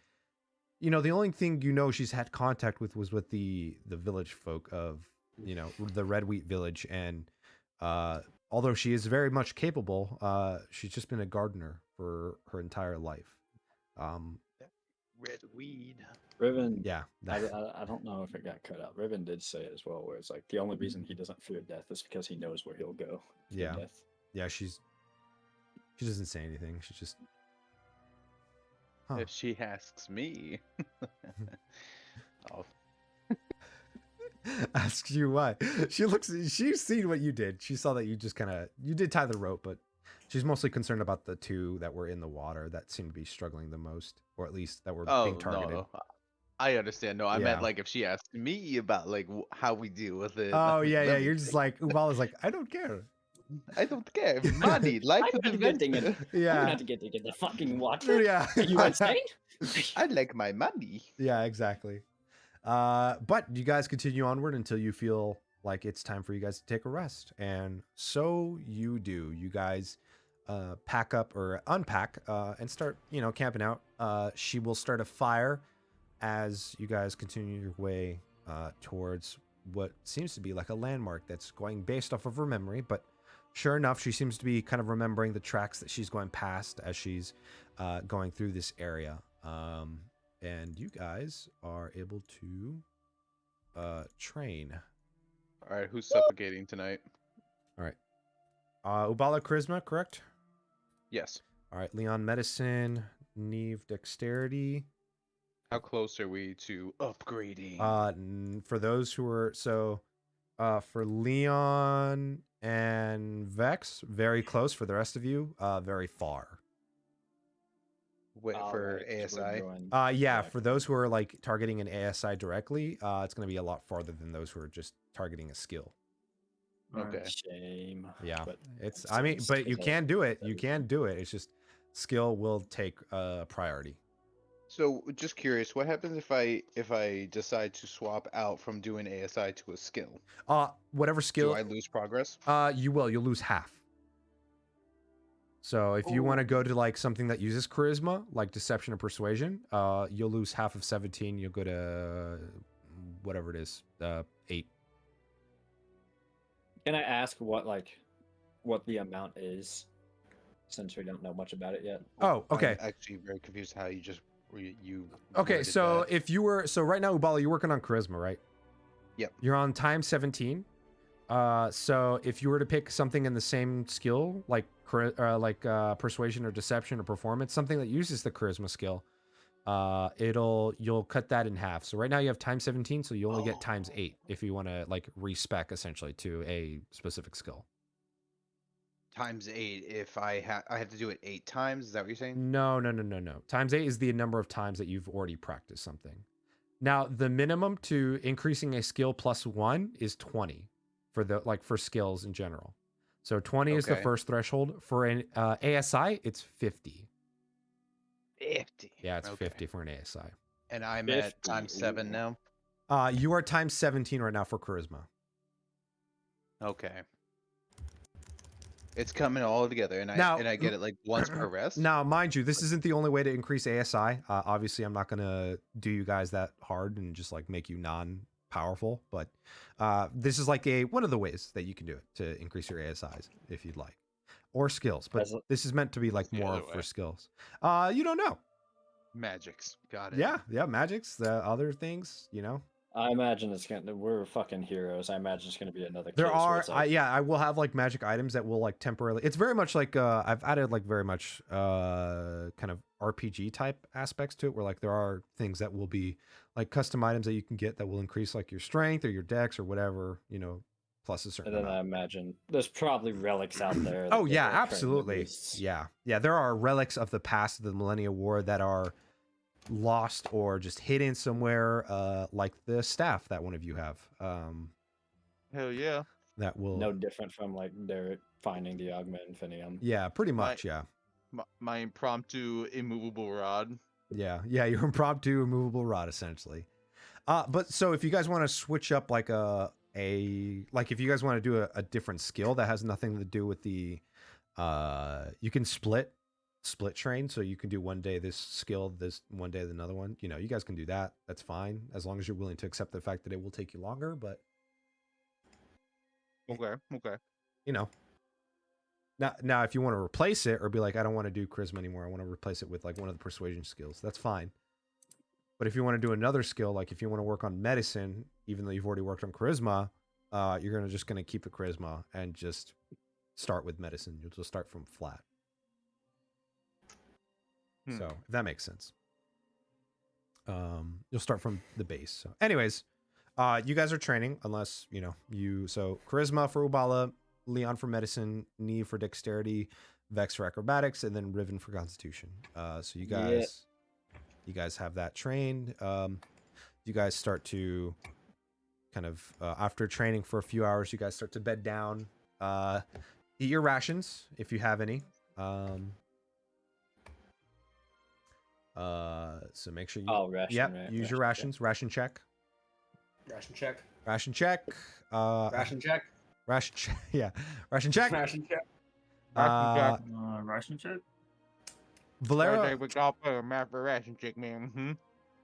the only thing she's had contact with was with the village folk of the Red Wheat Village, and although she is very much capable, she's just been a gardener for her entire life. Red weed. Riven. Yeah. I don't know if it got cut out. Riven did say it as well, where it's like the only reason he doesn't fear death is because he knows where he'll go. Yeah. Death. Yeah, she doesn't say anything. She just. Huh. If she asks me, I'll Asks you why. She's seen what you did. She saw that you just you did tie the rope, but she's mostly concerned about the two that were in the water that seemed to be struggling the most, or at least that were being targeted. No. I understand. No, I Yeah. meant like if she asked me about like how we deal with it. Oh yeah. let me You're just think. like Ubala's like, I don't care. I don't care. Money, life I'm of inventing it. Yeah. I'm not to get the fucking water. Yeah. Are you insane? I like my money. Yeah, exactly. But you guys continue onward until you feel like it's time for you guys to take a rest, and so you do. You guys pack up or unpack and start camping out. She will start a fire as you guys continue your way towards what seems to be like a landmark that's going based off of her memory, but sure enough, she seems to be kind of remembering the tracks that she's going past as she's going through this area. And you guys are able to train. All right, who's suffocating tonight? All right. Ubala Charisma, correct? Yes. All right. Leon Medicine, Neve Dexterity. How close are we to upgrading? For those who are for Leon and Vex, very close. For the rest of you, very far. Wait for ASI. Yeah, for those who are like targeting an ASI directly, it's going to be a lot farther than those who are just targeting a skill. Okay. Shame. Yeah, But it's. I mean, but you can do it. You can do it. It's just skill will take priority. So, just curious, what happens if I decide to swap out from doing ASI to a skill? Whatever skill. Do I lose progress? You will. You'll lose half. So if you want to go to like something that uses charisma, like deception or persuasion, you'll lose half of 17. You'll go to whatever it is, 8. Can I ask what the amount is, since we don't know much about it yet? Oh, okay. I'm actually very confused how you Okay, worded so that. if you were right now, Ubala, you're working on charisma, right? Yep. You're on time 17. So if you were to pick something in the same skill, like persuasion or deception or performance, something that uses the charisma skill, you'll cut that in half. So right now you have time 17, so you only get times 8 if you want to like respec essentially to a specific skill. Times 8 if I have to do it 8 times. Is that what you're saying? No. Times 8 is the number of times that you've already practiced something. Now, the minimum to increasing a skill plus 1 is 20 for skills in general. So 20 is the Okay. first threshold. For an ASI, it's 50. 50. Yeah, it's Okay. 50 for an ASI. And I'm at 50, times 7 ooh. now. You are times 17 right now for charisma. Okay. It's coming all together, and Now- I get it like once per rest. Now, mind you, this isn't the only way to increase ASI. Obviously, I'm not going to do you guys that hard and just like make you non-powerful, but this is like one of the ways that you can do it to increase your ASIs if you'd like, or skills. But As a- this is meant to be like the more other for way. skills. You don't know. Magics. Got it. Yeah, magics, the other things, I imagine we're fucking heroes. I imagine it's gonna be another. There case where are, it's like, I will have like magic items that will like temporarily. It's very much like I've added like very much kind of RPG type aspects to it, where like there are things that will be like custom items that you can get that will increase like your strength or your dex or whatever, plus a certain And then I amount. imagine there's probably relics out there. that Oh get yeah, their training absolutely. boosts. Yeah, there are relics of the past of the Millennia War that are lost or just hidden somewhere, like the staff that one of you have. Hell yeah. That will. No different from like they're finding the Augment Infinium. Yeah, pretty much. Yeah. My impromptu immovable rod. Yeah, your impromptu immovable rod essentially. But so if you guys want to switch up like if you guys want to do a different skill that has nothing to do with the you can split train, so you can do one day this skill, this one day another one. You guys can do that. That's fine as long as you're willing to accept the fact that it will take you longer, but Okay. Now, if you want to replace it or be like, I don't want to do charisma anymore, I want to replace it with like one of the persuasion skills, that's fine. But if you want to do another skill, like if you want to work on medicine, even though you've already worked on charisma, you're just gonna keep the charisma and just start with medicine. You'll just start from flat. So if that makes sense. You'll start from the base. So anyways, you guys are training unless, so charisma for Ubala, Leon for medicine, Neve for dexterity, Vex for acrobatics, and then Riven for constitution. So you guys have that trained. You guys start to kind of, after training for a few hours, you guys start to bed down, eat your rations if you have any. So make sure you Ration. yep, right? use your rations. Ration check. Ration check. Ration check. Ration check. Ration check. Yeah. Ration check. Ration check. Ration check? Valero. We got a map for ration check, man.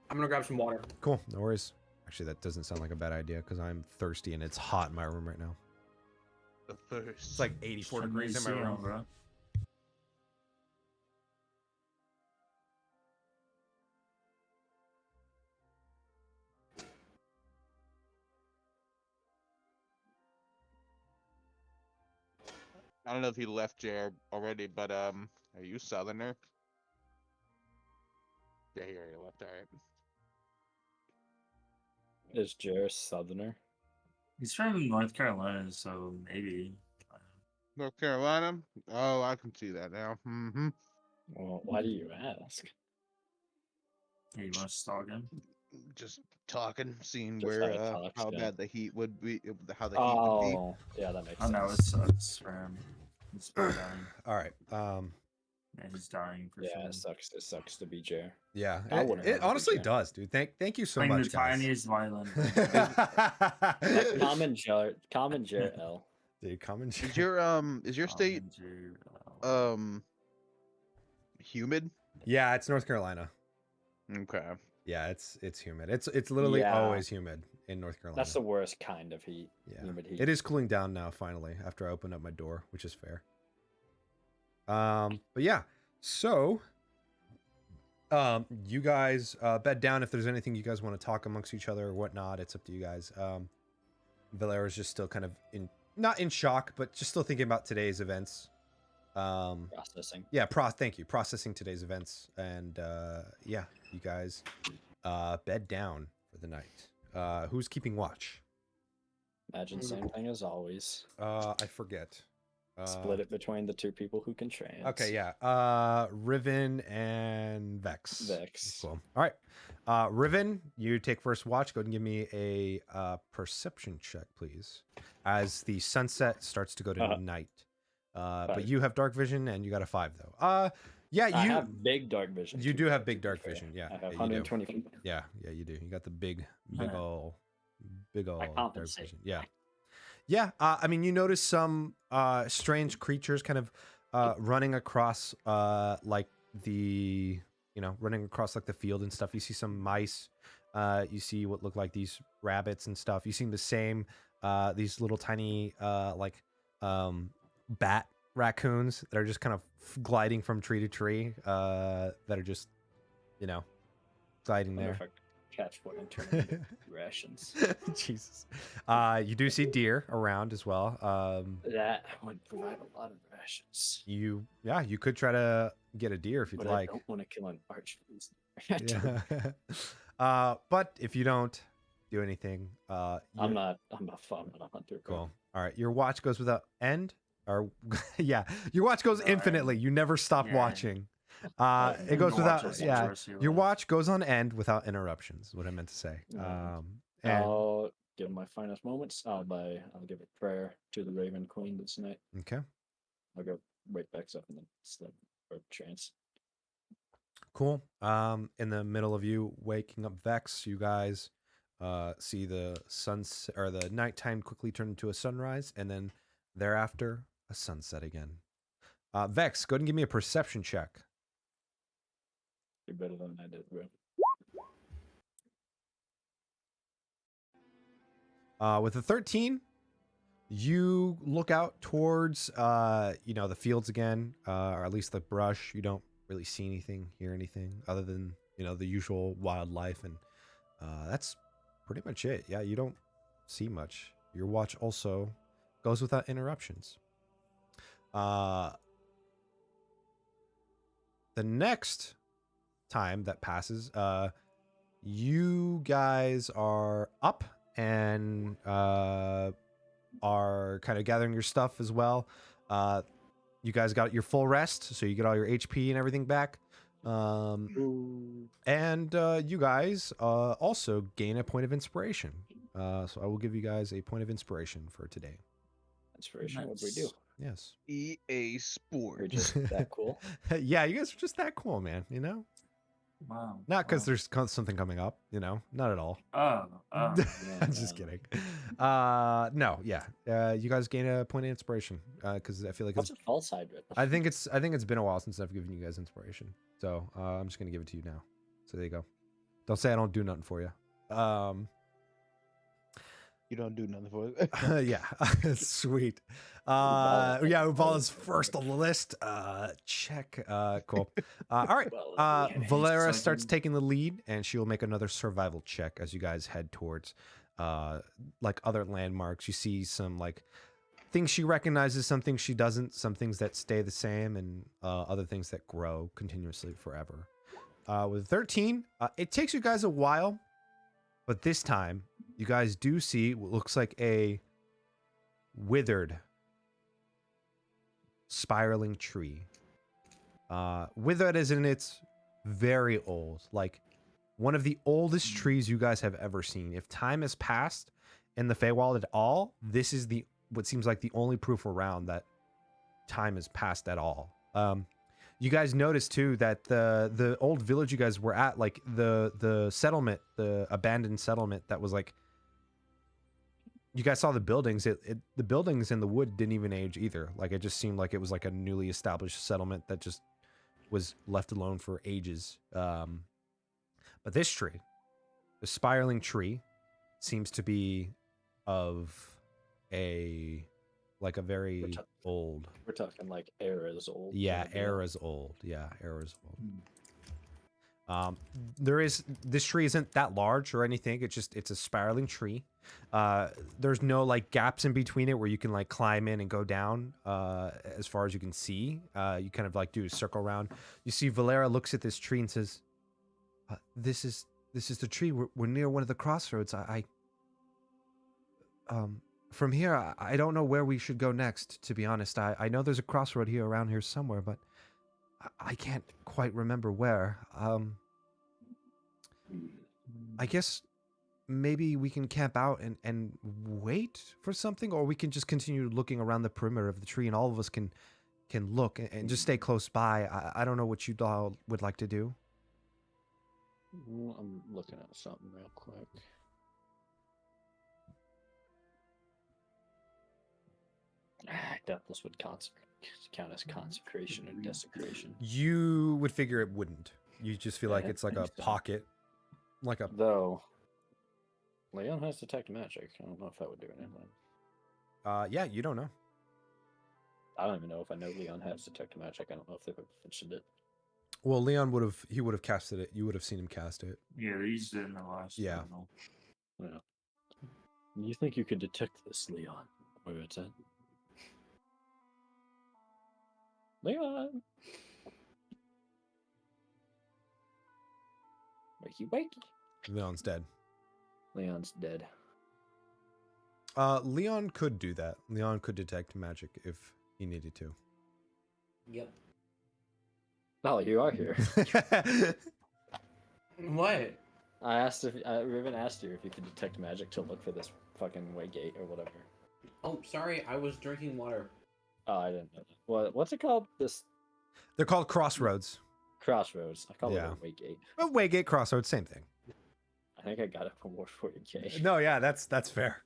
I'm gonna grab some water. Cool. No worries. Actually, that doesn't sound like a bad idea because I'm thirsty and it's hot in my room right now. The thirst. It's like 84 Turn the degrees in my AC on, room. bro. I don't know if he left Jer already, but are you Southerner? Yeah, he already left. All right. Is Jairus Southerner? He's from North Carolina, so maybe. North Carolina. Oh, I can see that now. Well, why do you ask? Hey, you want to stalk him? Just talking, seeing Just where how it talks, how yeah. bad the heat would be, how the heat would be. Oh, yeah, that makes I sense. know it sucks for him. He's dying. All right. Yeah, he's dying for Yeah, sure. it sucks. It sucks to be Jer. Yeah. I wouldn't It have a honestly big does, dude. Thank you so Playing much, the guys. tiniest violin. Common Jer L. Dude, come and Is your state humid? Yeah, it's North Carolina. Okay. Yeah, it's humid. It's literally Yeah. always humid in North Carolina. That's the worst kind of heat. Yeah. Humid heat. It is cooling down now finally after I opened up my door, which is fair. But yeah. So you guys bed down. If there's anything you guys want to talk amongst each other or whatnot, it's up to you guys. Valera's just still kind of not in shock, but just still thinking about today's events. Processing. Yeah, thank you. Processing today's events. And yeah, you guys bed down for the night. Who's keeping watch? Imagine same thing as always. I forget. Split it between the two people who can trans. Okay, yeah. Riven and Vex. Vex. Cool. All right. Riven, you take first watch. Go ahead and give me a perception check, please. As the sunset starts to go to night. But 5. you have dark vision and you got a 5 though. Yeah, I have big dark vision. You too, do have to big be dark fair. vision. Yeah. I have yeah, you do. 120 feet. Yeah, you do. You got the big Yeah. ol' dark compensate. vision. Yeah. Yeah, I mean, you notice some strange creatures kind of running across like running across like the field and stuff. You see some mice. You see what look like these rabbits and stuff. You see the same these little tiny bat raccoons that are just kind of gliding from tree to tree that are just gliding Wonder there. if I could catch one and turn it into rations. Jesus. You do see deer around as well. That would provide a lot of rations. You could try to get a deer if you'd But like. I don't want to kill an archfiend. Yeah. But if you don't do anything, I'm not fun, but I'm hunter. bro. cool. All right, your watch goes without end, or yeah, your watch goes Without infinitely. end. You never stop Yeah. watching. Oh, It goes Your watch without is yeah. yours, Your watch goes on end without interruptions. Is what I meant to say. Mm. And I'll give my finest moments. I'll give a prayer to the Raven Queen this night. okay. I'll go wake Bex up and then sleep or trance. Cool. In the middle of you waking up Vex, you guys see the sunset or the nighttime quickly turn into a sunrise, and then thereafter a sunset again. Vex, go ahead and give me a perception check. You're better than I did, bro. With a 13, you look out towards the fields again, or at least the brush. You don't really see anything, hear anything other than the usual wildlife, and that's pretty much it. Yeah, you don't see much. Your watch also goes without interruptions. The next time that passes, you guys are up and are kind of gathering your stuff as well. You guys got your full rest, so you get all your HP and everything back. And you guys also gain a point of inspiration. So I will give you guys a point of inspiration for today. Inspiration. What do we do? Yes. EA We're Sports. just that cool. Yeah, you guys are just that cool, man. Wow. Not because there's something coming up, not at all. Oh. I'm just kidding. No, yeah. You guys gain a point of inspiration because I feel like What's a false hybrid? I think it's been a while since I've given you guys inspiration, so I'm just gonna give it to you now. So there you go. Don't say I don't do nothing for you. You don't do nothing for it. Yeah, sweet. Yeah, Ubala's first on the list. Check. Cool. All right. Valera starts taking the lead, and she will make another survival check as you guys head towards like other landmarks. You see some like things she recognizes, some things she doesn't, some things that stay the same, and other things that grow continuously forever. With 13, it takes you guys a while, but this time you guys do see what looks like a withered, spiraling tree. Withered as in it's very old, like one of the oldest trees you guys have ever seen. If time has passed in the Feywild at all, this is what seems like the only proof around that time has passed at all. You guys notice too that the old village you guys were at, like the settlement, the abandoned settlement that was like, you guys saw the buildings. The buildings in the wood didn't even age either. Like it just seemed like it was like a newly established settlement that just was left alone for ages. But this tree, the spiraling tree, seems to be of a very old. We're talking like eras old. Yeah, kind of deal. eras old. Yeah, eras old. This tree isn't that large or anything. It's a spiraling tree. There's no like gaps in between it where you can like climb in and go down. As far as you can see, you kind of like do a circle around. You see, Valera looks at this tree and says, "This is the tree. We're near one of the crossroads. From here, I don't know where we should go next. To be honest, I know there's a crossroad here around here somewhere, but I can't quite remember where. I guess maybe we can camp out and wait for something, or we can just continue looking around the perimeter of the tree, and all of us can look and just stay close by. I don't know what you all would like to do." I'm looking at something real quick. I doubt this would count as consecration and desecration. You would figure it wouldn't. You just feel like Yeah, it's like I a think so. pocket, like a. Though, Leon has detect magic. I don't know if that would do anything. Yeah, you don't know. I don't even know if I know Leon has detect magic. I don't know if they've mentioned it. Well, Leon would have casted it. You would have seen him cast it. Yeah, they used it in the last. Yeah. Journal. Yeah. You think you could detect this, Leon? Where it's at? Leon! Wakey wakey. Leon's dead. Leon's dead. Leon could do that. Leon could detect magic if he needed to. Yep. Oh, you are here. What? Riven asked you if you could detect magic to look for this fucking way gate or whatever. Oh, sorry, I was drinking water. Oh, I didn't know that. What's it called? This They're called crossroads. crossroads. I call Yeah. it a way gate. But Waygate Crossroads, same thing. I think I got it for more 40k. No, yeah, that's fair.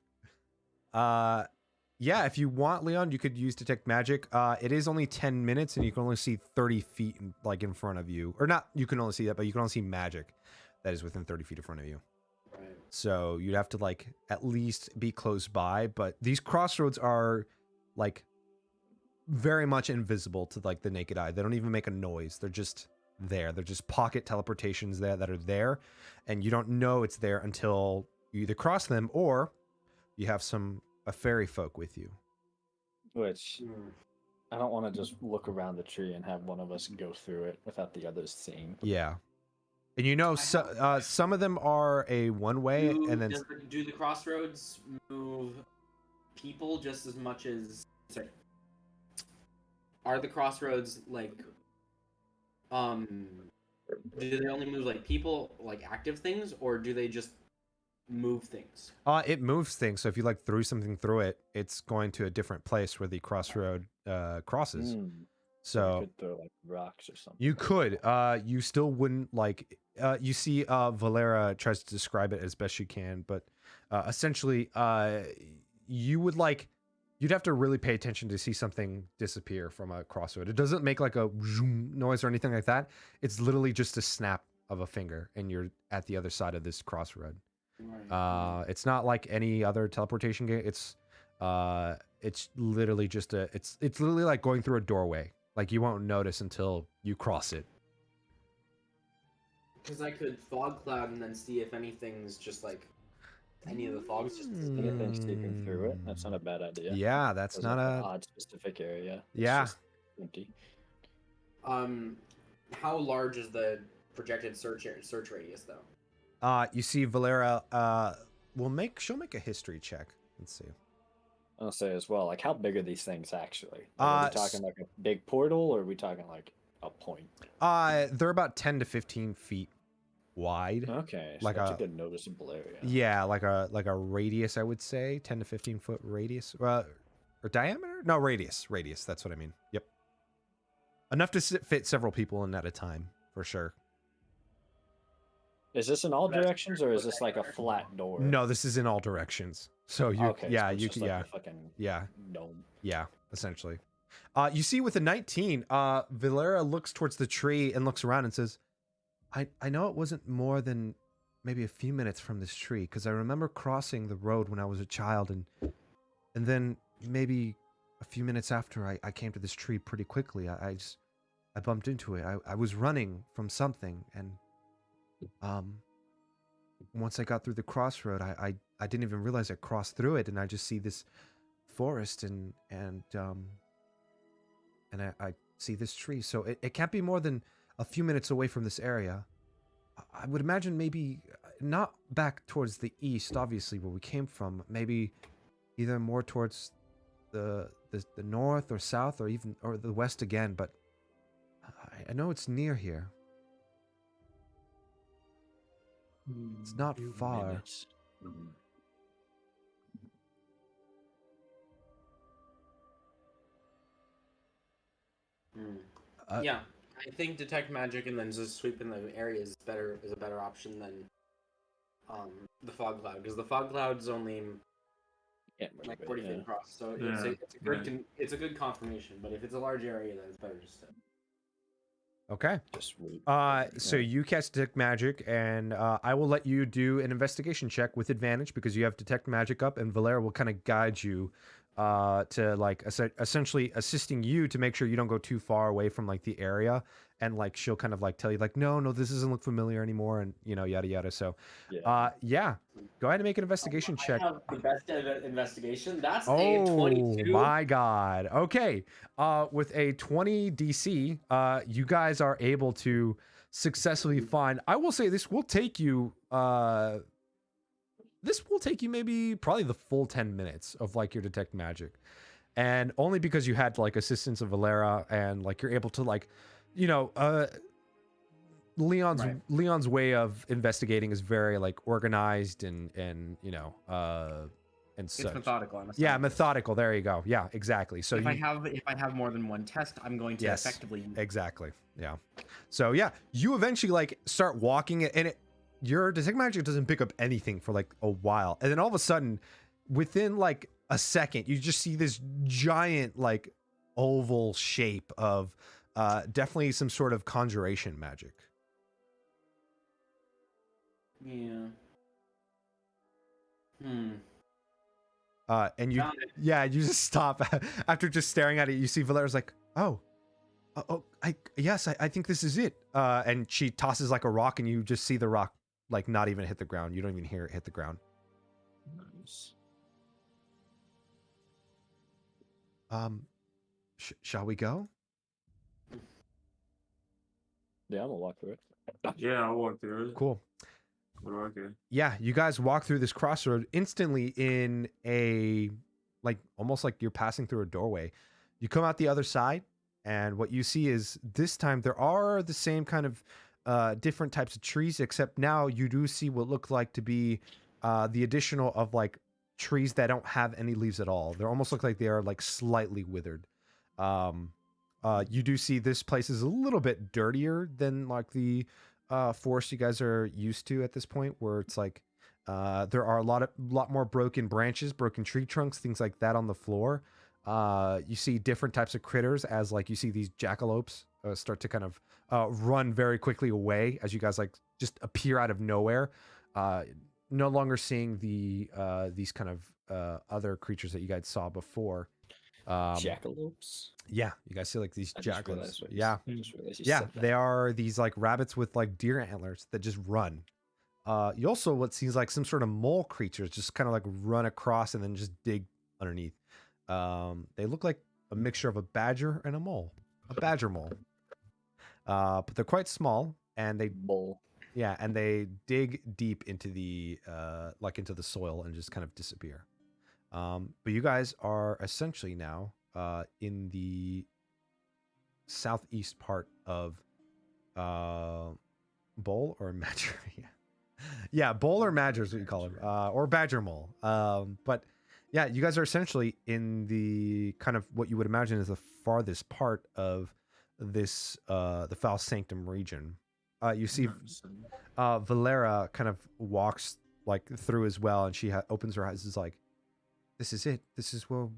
Yeah, if you want, Leon, you could use detect magic. It is only 10 minutes, and you can only see 30 feet in front of you, or not. You can only see that, but you can only see magic that is within 30 feet in front of you. Right. So you'd have to like at least be close by. But these crossroads are like very much invisible to like the naked eye. They don't even make a noise. They're just there. They're just pocket teleportations there that are there, and you don't know it's there until you either cross them or you have a fairy folk with you. Which I don't want to just look around the tree and have one of us go through it without the others seeing. Yeah. And you know, some of them are a one way, and then Do the crossroads move people just as much as? Sorry. Are the crossroads like? Do they only move like people, like active things, or do they just move things? it moves things. So if you like threw something through it, it's going to a different place where the crossroad crosses. So you could throw like rocks or something. you could. You still wouldn't like. You see, Valera tries to describe it as best she can, but essentially, you would like. You'd have to really pay attention to see something disappear from a crossroad. It doesn't make like a zoom noise or anything like that. It's literally just a snap of a finger, and you're at the other side of this crossroad. Right. It's not like any other teleportation game. It's literally just it's literally like going through a doorway. Like you won't notice until you cross it. Because I could fog cloud and then see if anything's just like any of the fogs just Anything sneaking through it. That's not a bad idea. Yeah, that's There's not like an a. odd specific area. It's Yeah. just empty. How large is the projected search radius though? You see, Valera. She'll make a history check. Let's see. I'll say as well, like how big are these things actually? Like, Uh, are we talking like a big portal, or are we talking like a point? They're about 10 to 15 feet wide. Okay, so like that's a- a good noticeable area. Yeah, like a radius, I would say, 10 to 15 foot radius. Or diameter? No, radius. Radius. That's what I mean. Yep. Enough to fit several people in at a time, for sure. Is this in all That's directions, or is this like a flat door? No, this is in all directions. So you, Okay, yeah, so it's you just can, like yeah, a fucking yeah, dome. yeah, essentially. You see with a 19, Valera looks towards the tree and looks around and says, I know it wasn't more than maybe a few minutes from this tree, because I remember crossing the road when I was a child, and then maybe a few minutes after I came to this tree pretty quickly. I bumped into it. I was running from something, and once I got through the crossroad, I didn't even realize I crossed through it, and I just see this forest and I see this tree. So it can't be more than a few minutes away from this area. I would imagine maybe not back towards the east, obviously, where we came from. Maybe either more towards the north or south, or even or the west again. But I know it's near here. It's not Few far. minutes. Yeah, I think detect magic and then just sweep in the area is a better option than the fog cloud, because the fog cloud's only Can't move like it, 40 feet yeah. across, so Yeah, it's a good confirmation. But if it's a large area, then it's better just to. Okay. Just wait. So you cast detect magic, and I will let you do an investigation check with advantage because you have detect magic up, and Valera will kind of guide you to like essentially assisting you to make sure you don't go too far away from like the area, and like she'll kind of like tell you like no, this doesn't look familiar anymore, and you know, yada yada. So Yeah. go ahead and make an investigation check. I have the best investigation. That's a Oh 22. my god. Okay. With a 20 DC, you guys are able to successfully find. I will say this will take you maybe probably the full 10 minutes of like your detect magic. And only because you had like assistance of Valera, and like you're able to like, you know, Leon's way of investigating is very like organized and you know and It's such. methodical. I'm a Yeah, scientist. methodical. There you go. Yeah, exactly. So if I have more than one test, I'm going to Yes. effectively. exactly. Yeah. So yeah, you eventually like start walking it, and your detect magic doesn't pick up anything for like a while, and then all of a sudden, within like a second, you just see this giant like oval shape of definitely some sort of conjuration magic. Yeah. And you, Found it. yeah, you just stop after just staring at it. You see Valera's like, I think this is it. And she tosses like a rock, and you just see the rock like not even hit the ground. You don't even hear it hit the ground. Nice. Shall we go? Yeah, I'm gonna walk through it. Yeah, I'll walk through it. Cool. Okay. Yeah, you guys walk through this crossroad instantly in a like almost like you're passing through a doorway. You come out the other side, and what you see is this time there are the same kind of different types of trees, except now you do see what look like to be the additional of like trees that don't have any leaves at all. They almost look like they are like slightly withered. You do see this place is a little bit dirtier than like the forest you guys are used to at this point, where it's like there are a lot more broken branches, broken tree trunks, things like that on the floor. You see different types of critters, as like you see these jackalopes start to kind of run very quickly away as you guys like just appear out of nowhere. No longer seeing these kind of other creatures that you guys saw before. Jackalopes. Yeah, you guys see like these I just jackals. realized what you Yeah, I just realized you yeah, said that. they are these like rabbits with like deer antlers that just run. You also what seems like some sort of mole creatures just kind of like run across and then just dig underneath. They look like a mixture of a badger and a mole, a badger mole. But they're quite small, and they Bull. yeah, and they dig deep into the like into the soil and just kind of disappear. But you guys are essentially now in the southeast part of Bowl or Madger. Yeah, Bowl or Madger is what you call him, or Badger Mole. But yeah, you guys are essentially in the kind of what you would imagine is the farthest part of this the Foul Sanctum region. You see Valera kind of walks like through as well, and she opens her eyes. Is like, this is it. This is where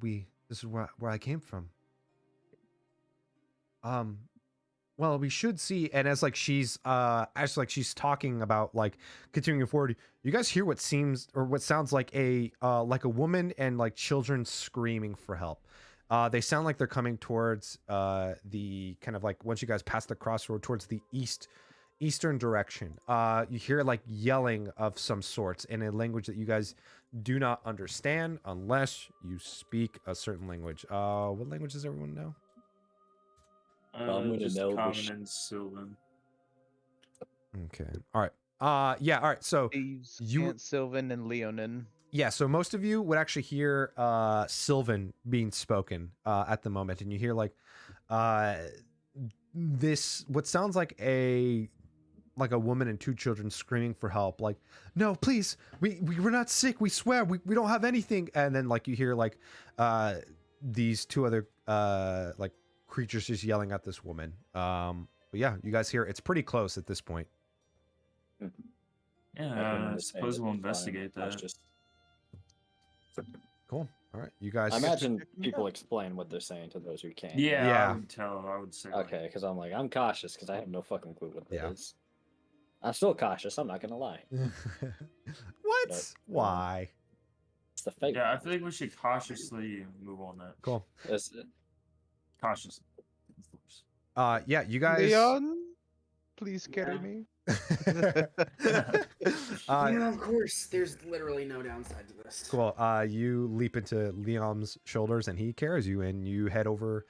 I came from. Well, we should see, and as she's talking about continuing forward, you guys hear what sounds like a woman and children screaming for help. They sound like they're coming towards the kind of once you guys pass the crossroad towards the eastern direction. You hear yelling of some sorts in a language that you guys do not understand unless you speak a certain language. What language does everyone know? I'm gonna Just know common and Sylvan. Okay. All right. Yeah. All right. So Thieves, you- Aunt Sylvan, and Leonin. yeah. So most of you would actually hear Sylvan being spoken at the moment, and you hear this what sounds like a woman and two children screaming for help. No, please, we're not sick. We swear, we don't have anything. And then you hear these two other creatures just yelling at this woman. But yeah, you guys hear it's pretty close at this point. Yeah, I suppose we'll investigate that. Cool. All right, you guys. I imagine people explain what they're saying to those who can't. Yeah, Yeah. I would say. Okay, because I'm cautious because I have no fucking clue what that Yeah. is. I'm still cautious. I'm not gonna lie. What? But, Why? It's the fake. Yeah, I feel like we should cautiously move on that. Cool. Cautiously. Of course. Yeah, you guys. Leon, please carry me. Yeah, of course. There's literally no downside to this. Cool. You leap into Liam's shoulders and he carries you, and you head over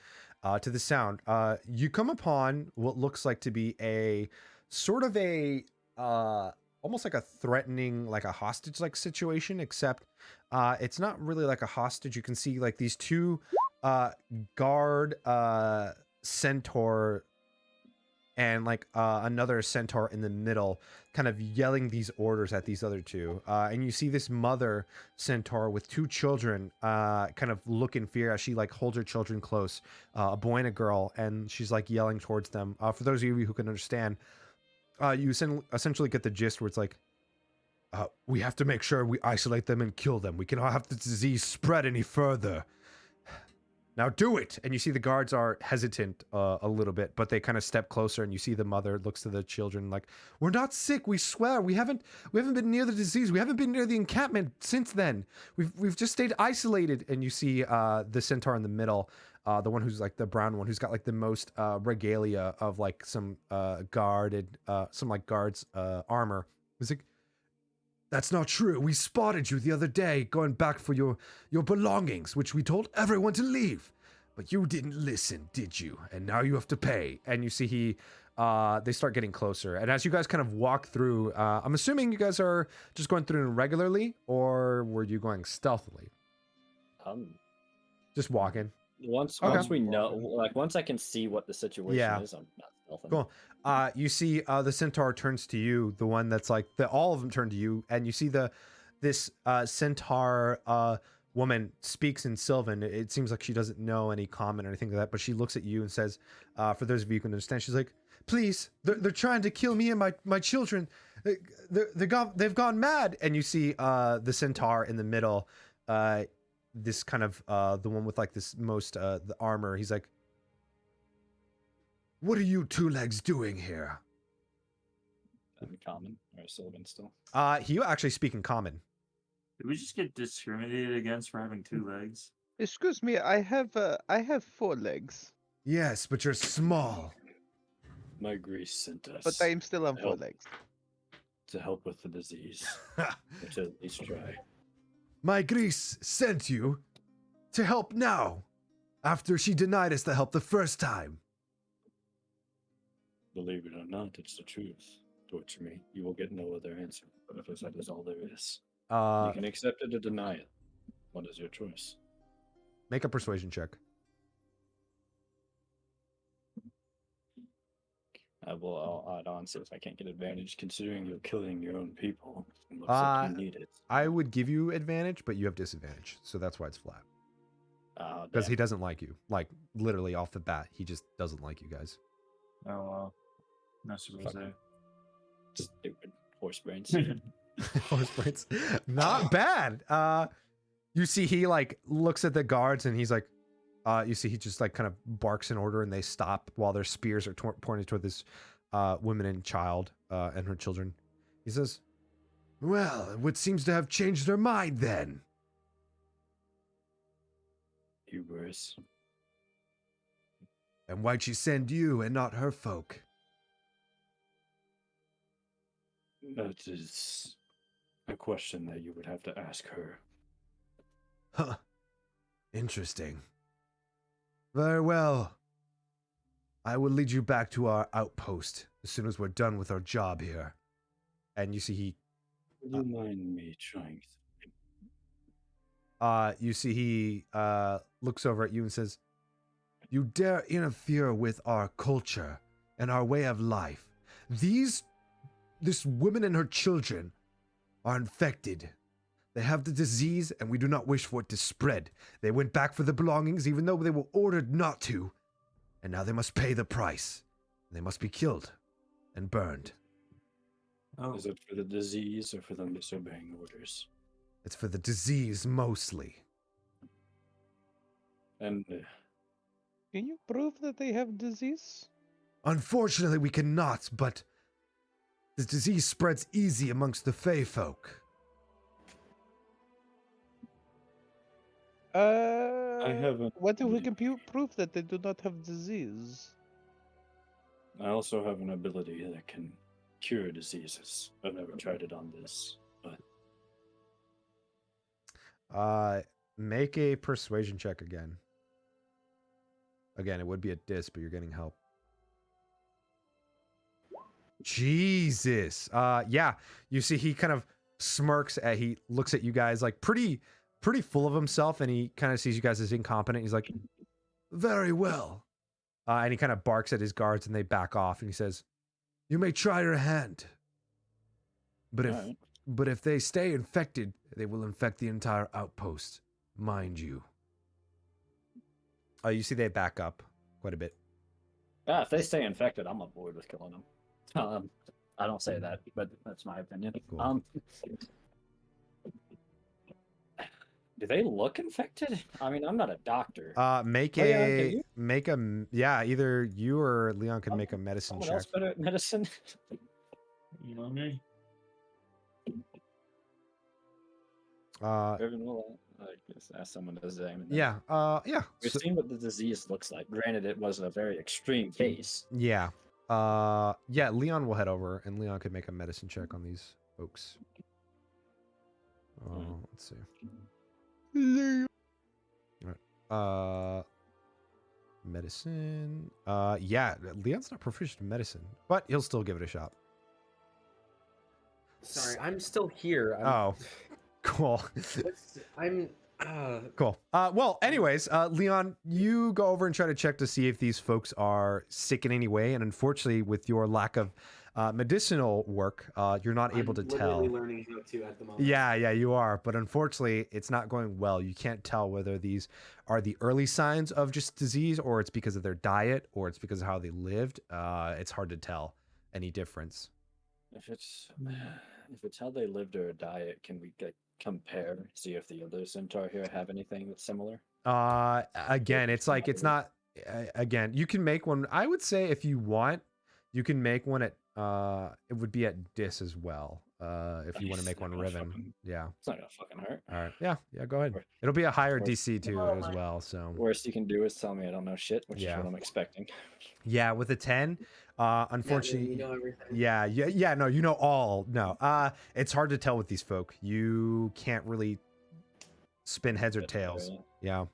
to the sound. You come upon what looks like to be a sort of a almost like a threatening, like a hostage like situation, except it's not really like a hostage. You can see these two guard centaur and another centaur in the middle kind of yelling these orders at these other two. And you see this mother centaur with two children kind of look in fear as she holds her children close, a boy and a girl, and she's yelling towards them. For those of you who can understand, you essentially get the gist where it's we have to make sure we isolate them and kill them. We cannot have the disease spread any further. Now do it. And you see the guards are hesitant a little bit, but they kind of step closer, and you see the mother looks to the children we're not sick. We swear. We haven't been near the disease. We haven't been near the encampment since then. We've just stayed isolated. And you see the centaur in the middle, the one who's the brown one, who's got the most regalia of some guarded, some guards armor. He's that's not true. We spotted you the other day going back for your belongings, which we told everyone to leave. But you didn't listen, did you? And now you have to pay. And you see they start getting closer. And as you guys kind of walk through, I'm assuming you guys are just going through regularly, or were you going stealthily? Just walking. Once Okay. we know, once I can see what the situation is, I'm not stealthing. Cool. You see the centaur turns to you, the one that's all of them turn to you, and you see this centaur woman speaks in Sylvan. It seems like she doesn't know any common or anything like that, but she looks at you and says, for those of you who can understand, she's please, they're trying to kill me and my children. They've gone mad. And you see the centaur in the middle, this kind of the one with this most the armor. He's what are you two legs doing here? I'm common or Sylvan still. He actually speak in common. Did we just get discriminated against for having 2 legs? Excuse me, I have 4 legs, Yes, but you're small. My Greece sent us but I'm still on 4 Help. legs. to help with the disease. Or to at least try. My Greece sent you to help now, after she denied us the help the first time. Believe it or not, it's the truth. Torture me. You will get no other answer. Because that is all there is. You can accept it or deny it. What is your choice? Make a persuasion check. I'll add on, see if I can't get advantage, considering you're killing your own people. It looks like you need it. I would give you advantage, but you have disadvantage, so that's why it's flat. Because he doesn't like you. Literally off the bat, he just doesn't like you guys. Oh, wow. Not supposed to. Stupid horse brains. Horse brains. Not bad. You see he looks at the guards and he's You see he just like kind of barks in order, and they stop while their spears are pointed toward this woman and child and her children. He says, "Well, what seems to have changed her mind then?" Hubris. "And why'd she send you and not her folk?" That is a question that you would have to ask her. Huh. Interesting. Very well. I will lead you back to our outpost as soon as we're done with our job here. And you see he Would you mind me trying? looks over at you and says, "You dare interfere with our culture and our way of life. This woman and her children are infected. They have the disease, and we do not wish for it to spread. They went back for the belongings, even though they were ordered not to. And now they must pay the price. They must be killed and burned. Oh, Is it for the disease or for them disobeying orders? It's for the disease mostly." And Can you prove that they have disease? "Unfortunately, we cannot, but the disease spreads easy amongst the Fey folk." I haven't. What if we can prove that they do not have disease? I also have an ability that can cure diseases. I've never tried it on this, but Make a persuasion check again. Again, it would be a dis, but you're getting help. Jesus. Yeah. You see, he kind of smirks. He looks at you guys like pretty full of himself, and he kind of sees you guys as incompetent. He's like, "Very well." And he kind of barks at his guards, and they back off. And he says, "You may try your hand, but Alright. if they stay infected, they will infect the entire outpost, mind you." You see they back up quite a bit. if they stay infected, I'm on board with killing them. I don't say that, but that's my opinion. Cool. Do they look infected? I mean, I'm not a doctor. Make Leon, a can you? make a yeah. Either you or Leon can make a medicine Someone check. else better at medicine. you know me. Irvin will, I guess, ask someone to examine that. Yeah. Yeah. We've so- seen what the disease looks like. Granted, it was a very extreme case. yeah. Yeah. Leon will head over, and Leon could make a medicine check on these folks. Let's see. All right. Medicine. Yeah. Leon's not proficient in medicine, but he'll still give it a shot. Sorry, I'm still here. Oh, cool. I'm. Cool. Well, anyways, Leon, you go over and try to check to see if these folks are sick in any way. And unfortunately, with your lack of medicinal work, you're not able to tell. I'm literally learning how to at the moment. Yeah, you are. But unfortunately, it's not going well. You can't tell whether these are the early signs of just disease, or it's because of their diet, or it's because of how they lived. It's hard to tell any difference. If it's how they lived or diet, can we compare, see if the other centaur here have anything that's similar? Again, it's like it's not. Again, you can make one. I would say if you want, you can make one at. It would be at dis as well. If you want to Nice. make one Not gonna Riven. fucking- Yeah. It's not gonna fucking hurt. All right. Yeah. Go ahead. Or- It'll be a higher or- DC too as well. So Worst you can do is tell me I don't know shit, which is Yeah. what I'm expecting. yeah, with a 10, unfortunately. You know everything. Yeah. No, you know all. No. It's hard to tell with these folk. You can't really spin heads or But, tails. Yeah.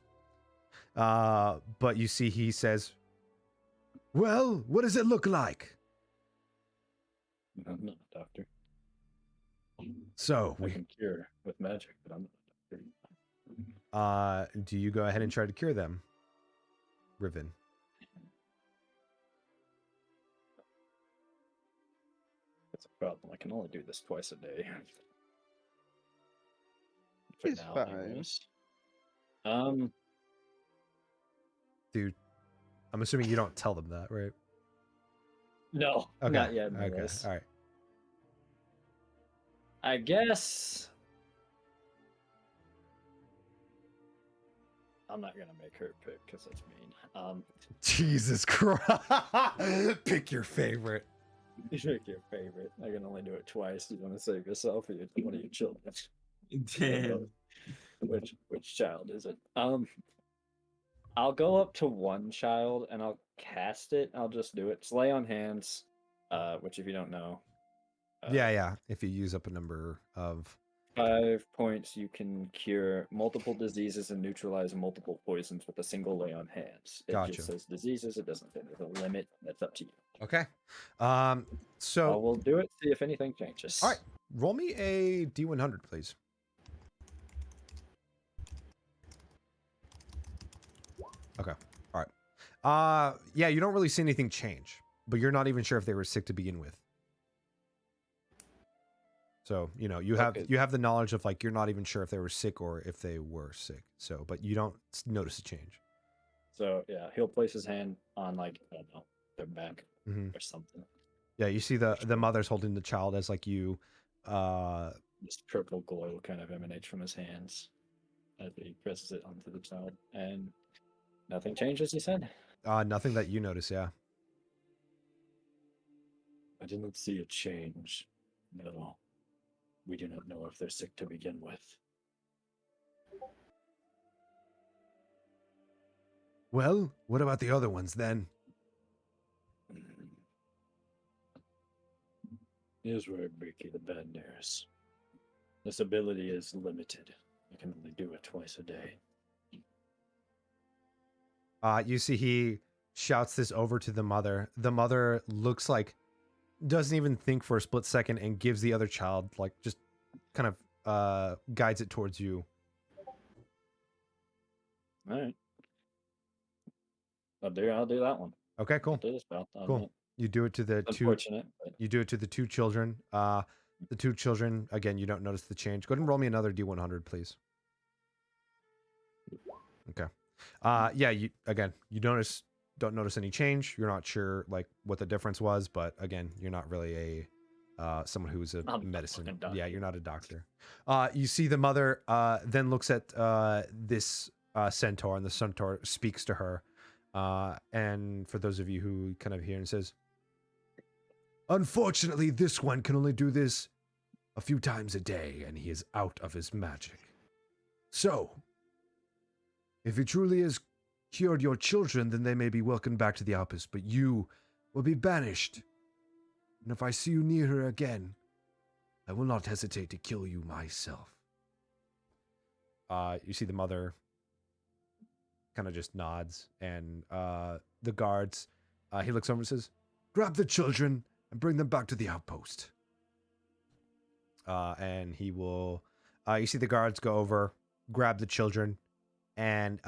But you see, he says, "Well, what does it look like?" I'm not a doctor. So I we can cure with magic, but I'm not a doctor. do you go ahead and try to cure them, Riven? That's a problem. I can only do this twice a day. For He's now, fine. anyways. Dude, I'm assuming you don't tell them that, right? No, Okay. not yet. Okay. anyways. All right. I guess I'm not gonna make her pick because that's mean. Jesus Christ. Pick your favorite. Pick your favorite. I can only do it twice. You want to save yourself or one of your children? Damn. Which child is it? I'll go up to one child and I'll cast it. I'll just do it. It's lay on hands, which if you don't know, Yeah. If you use up a number of 5 points, you can cure multiple diseases and neutralize multiple poisons with a single lay on hands. It Gotcha. just says diseases. It doesn't say there's a limit. That's up to you. Okay. So we'll do it. See if anything changes. All right. Roll me a D100, please. Okay. All right. Yeah, you don't really see anything change, but you're not even sure if they were sick to begin with. So, you know, you have the knowledge of like you're not even sure if they were sick or if they were sick. So, but you don't notice a change. So yeah, he'll place his hand on like I don't know their back Mhm. or something. Yeah, you see the mother's holding the child as like you This purple glow kind of emanates from his hands as he presses it onto the child, and nothing changes. He said, nothing that you notice, yeah. "I didn't see a change. No, we do not know if they're sick to begin with." Well, what about the other ones then? Here's where I break you the bad news. This ability is limited. I can only do it twice a day. You see he shouts this over to the mother. The mother looks like doesn't even think for a split second and gives the other child like just kind of guides it towards you. All right. I'll do that one. Okay, cool. I'll do this spell. Cool. You do it to the two. Unfortunate, but You do it to the two children. The two children again. You don't notice the change. Go ahead and roll me another D100, please. Okay. Yeah. You don't notice any change. You're not sure like what the difference was, but again, you're not really a someone who's a I'm a medicine. fucking doctor. Yeah, you're not a doctor. You see the mother then looks at this centaur, and the centaur speaks to her. And for those of you who kind of hear and says, unfortunately, this one can only do this a few times a day, and he is out of his magic. So, if he truly has cured your children, then they may be welcomed back to the outpost, but you will be banished. And if I see you near her again, I will not hesitate to kill you myself. You see the mother kind of just nods, and the guards, he looks over and says, grab the children and bring them back to the outpost. And he will, you see the guards go over, grab the children, and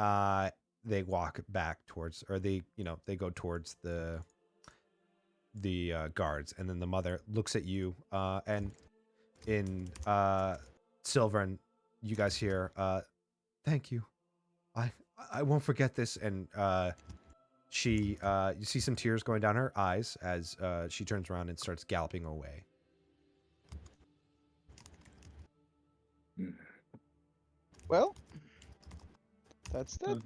they walk back towards, or they go towards the guards, and then the mother looks at you, and in Sylvan, you guys hear, thank you. I won't forget this. And she you see some tears going down her eyes as she turns around and starts galloping away. Well, that's that.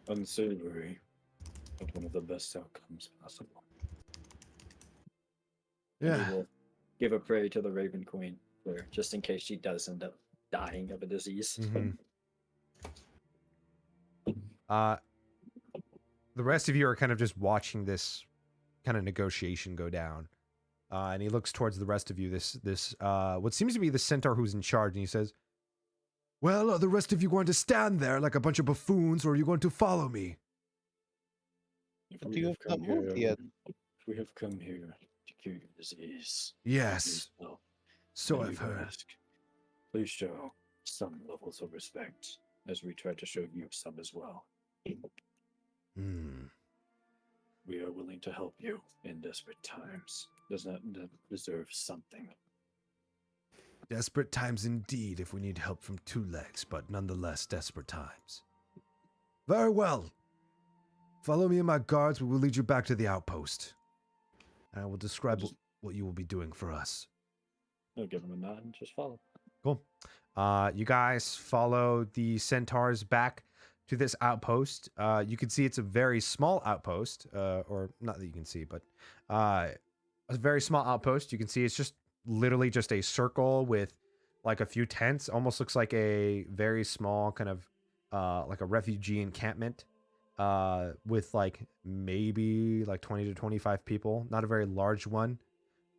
Unsavory, but one of the best outcomes possible. Yeah. And we will give a prayer to the Raven Queen, just in case she does end up dying of a disease. Mhm. The rest of you are kind of just watching this kind of negotiation go down. And he looks towards the rest of you, this what seems to be the centaur who's in charge, and he says, well, are the rest of you going to stand there like a bunch of buffoons, or are you going to follow me? If But we you have have not come moved here, yet. if we have come here to cure your disease, Yes, well, so then I've we heard. ask, please show some levels of respect, as we try to show you some as well. Hmm. We are willing to help you in desperate times. Does not deserve something. Desperate times indeed if we need help from two legs, but nonetheless desperate times. Very well. Follow me and my guards. We will lead you back to the outpost. And I will describe what you will be doing for us. I'll give him a nod and just follow. Cool. You guys follow the centaurs back to this outpost. You can see it's a very small outpost, or not that you can see, but a very small outpost. You can see it's just literally just a circle with like a few tents. Almost looks like a very small kind of like a refugee encampment with like maybe like 20 to 25 people. Not a very large one.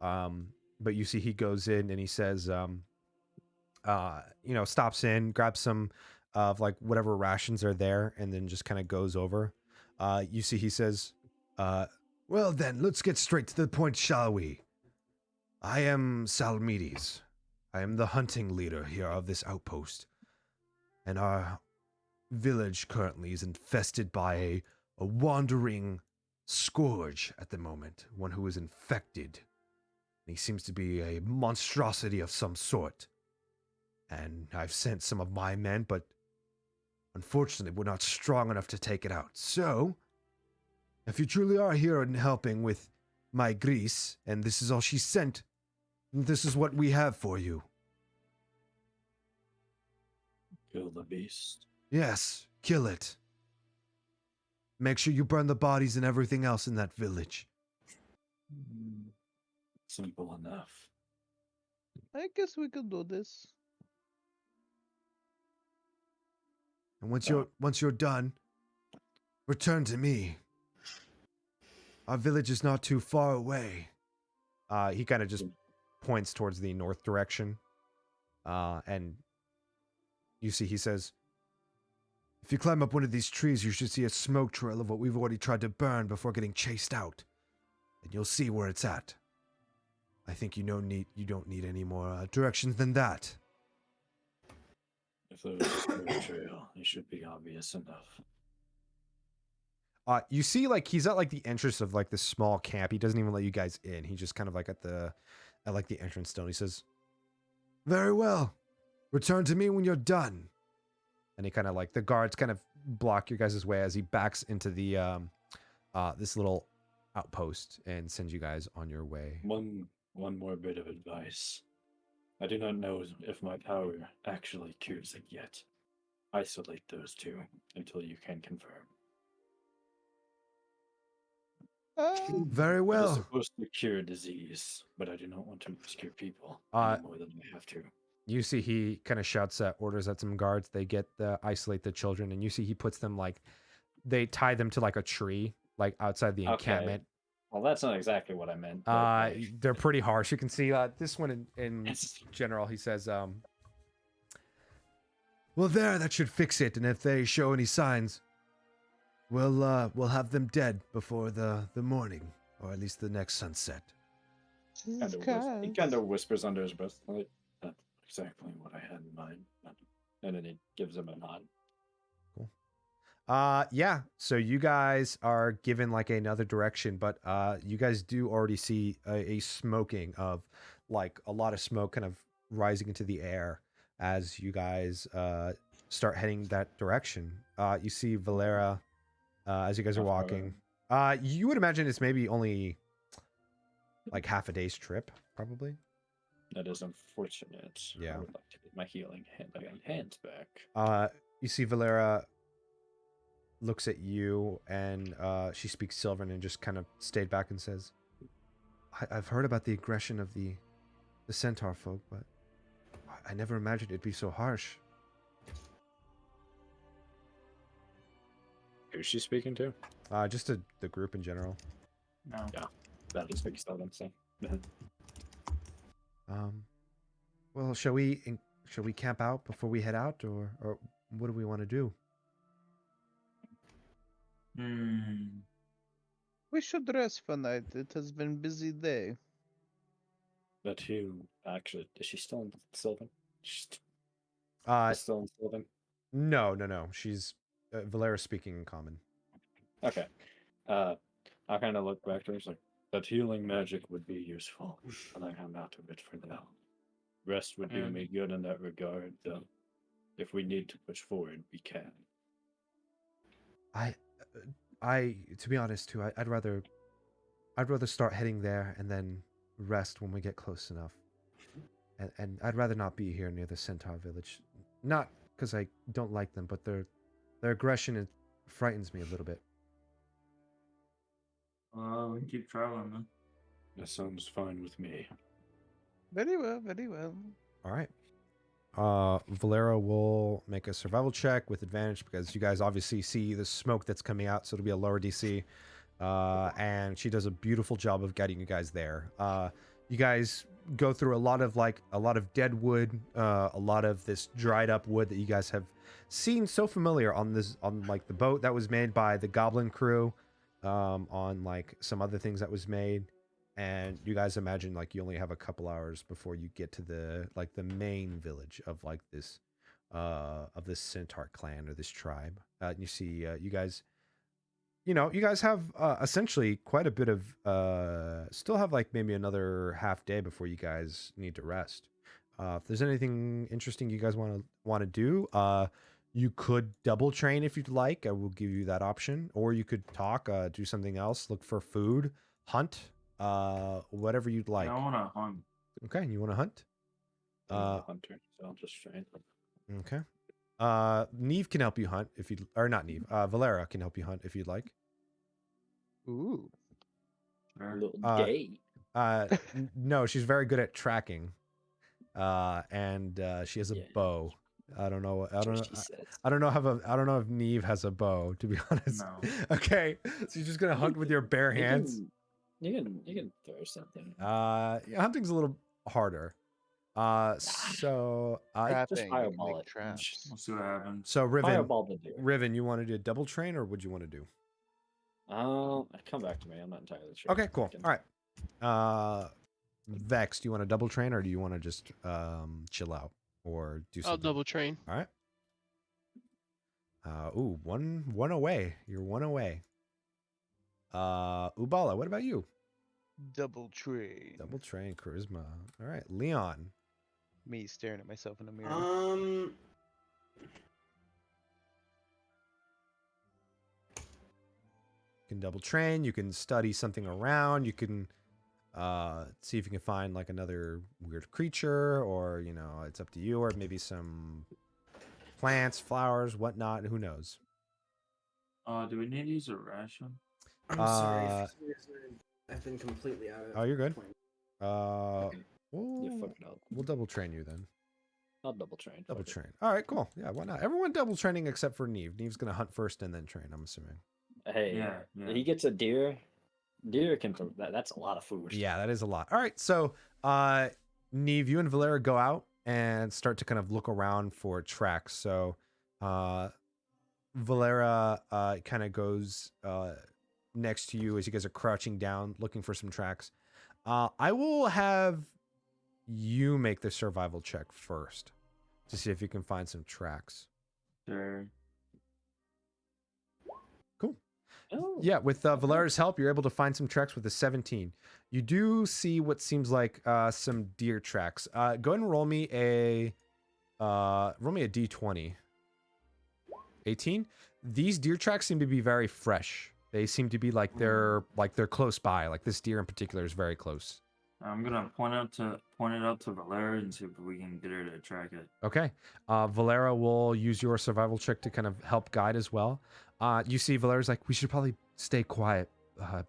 But you see he goes in and he says, stops in, grabs some of like whatever rations are there, and then just kind of goes over. You see he says, well then, let's get straight to the point, shall we? I am Salmides. I am the hunting leader here of this outpost. And our village currently is infested by a wandering scourge at the moment, one who is infected. He seems to be a monstrosity of some sort. And I've sent some of my men, but unfortunately we're not strong enough to take it out. So, if you truly are here and helping with my Greece, and this is all she sent, this is what we have for you. Kill the beast. Yes, kill it. Make sure you burn the bodies and everything else in that village. Simple enough. I guess we could do this. And once you're done, return to me. Our village is not too far away. He kind of just points towards the north direction. And you see he says, if you climb up one of these trees, you should see a smoke trail of what we've already tried to burn before getting chased out. And you'll see where it's at. I think you don't need any more directions than that. If there's a smoke trail, it should be obvious enough. You see, like, he's at like the entrance of like this small camp. He doesn't even let you guys in. He's just kind of like at the entrance stone. He says, very well. Return to me when you're done. And he kind of like, the guards kind of block your guys' way as he backs into the this little outpost and sends you guys on your way. One more bit of advice. I do not know if my power actually cures it yet. Isolate those two until you can confirm. Very It is well. supposed to cure disease, but I do not want to risk your people any more than I have to. You see he kind of shouts orders at some guards. They isolate the children, and you see he puts them like, they tie them to like a tree, like outside the encampment. Well, that's not exactly what I meant. But, They're pretty harsh. You can see this one in general. He says, well, that should fix it. And if they show any signs, we'll have them dead before the morning, or at least the next sunset. He kind of whispers under his breath, like, that's exactly what I had in mind. And then he gives him a nod. Yeah, so you guys are given like another direction, but you guys do already see a smoking of like a lot of smoke kind of rising into the air as you guys start heading that direction. You see Valera as you guys are walking. You would imagine it's maybe only like half a day's trip, probably. That is unfortunate. Yeah. I would like to get my healing hands back. You see Valera looks at you, and she speaks Sylvan and just kind of stayed back and says, I've heard about the aggression of the centaur folk, but I never imagined it'd be so harsh. Who's she speaking to? Just the group in general. No. Yeah, that is what you told them, so. Well, shall we camp out before we head out, or what do we want to do? We should rest for night. It has been a busy day. But who actually is she still in Sylvan? She's still in Sylvan? No. She's Valera's speaking in common. Okay. I kind of look back to her. It's like, that healing magic would be useful, and I'm out of it for now. Rest would do me good in that regard, though. If we need to push forward, we can. To be honest, too, I'd rather start heading there and then rest when we get close enough. and I'd rather not be here near the Centaur village. Not because I don't like them, but their aggression frightens me a little bit. We can keep traveling, man. That sounds fine with me. Very well, very well. All right. Valera will make a survival check with advantage because you guys obviously see the smoke that's coming out, so it'll be a lower DC. And she does a beautiful job of guiding you guys there. You guys go through a lot of dead wood, a lot of this dried up wood that you guys have seen so familiar on like the boat that was made by the Goblin crew, on like some other things that was made. And you guys imagine like you only have a couple hours before you get to the main village of like this Centaur clan or this tribe. You see, you guys have essentially quite a bit of still have like maybe another half day before you guys need to rest. If there's anything interesting you guys want to do, you could double train if you'd like. I will give you that option, or you could talk, do something else, look for food, hunt. Whatever you'd like. Yeah, I want to hunt. Okay, you want to hunt? I'm a hunter, so I'll just train. Okay. Neve can help you hunt if you, or not Neve. Valera can help you hunt if you'd like. Ooh. A little Uh, gay. No, she's very good at tracking. And she has a Yeah. bow. I don't know. I That's don't know. what she says. I don't know I don't know if Neve has a bow, to be honest. No. Okay, so you're just gonna hunt with your bare hands. You can throw something. Yeah, hunting's a little harder. So Just Trapping. You can fireball make it. traps. We'll see what happens. so Riven, Fireball the deer. Riven, you want to do a double train or would you want to do? Come back to me. I'm not entirely sure. Okay, cool. I can- All right. Vex, do you want to double train or do you want to just chill out or do something? I'll double train. All right. One away. You're one away. Ubala, what about you? Double trade. Double train charisma. All right, Leon. Me staring at myself in the mirror. Um, You can double train. You can study something around. You can see if you can find like another weird creature, or it's up to you, or maybe some plants, flowers, whatnot. Who knows? Do we need to use a ration? I'm sorry. Uh, For some reason, I've been completely out of. Oh, you're good. point. You We'll, fuck it up. we'll double train you then. I'll double train. Double fuck it. train. All right, cool. Yeah, why not? Everyone double training except for Neve. Neve's gonna hunt first and then train, I'm assuming. Hey, Yeah. he gets a deer. Deer can. That's a lot of food. Yeah, that is a lot. All right, so Neve, you and Valera go out and start to kind of look around for tracks. So Valera kind of goes next to you as you guys are crouching down looking for some tracks. I will have you make the survival check first to see if you can find some tracks. Sure. Cool. Oh. Yeah, with Valera's help, you're able to find some tracks with a 17. You do see what seems like some deer tracks. Go ahead and roll me a d20. 18. These deer tracks seem to be very fresh. They seem to be like they're close by. Like this deer in particular is very close. I'm gonna point it out to Valera and see if we can get her to track it. Okay. Valera will use your survival check to kind of help guide as well. You see Valera's like, we should probably stay quiet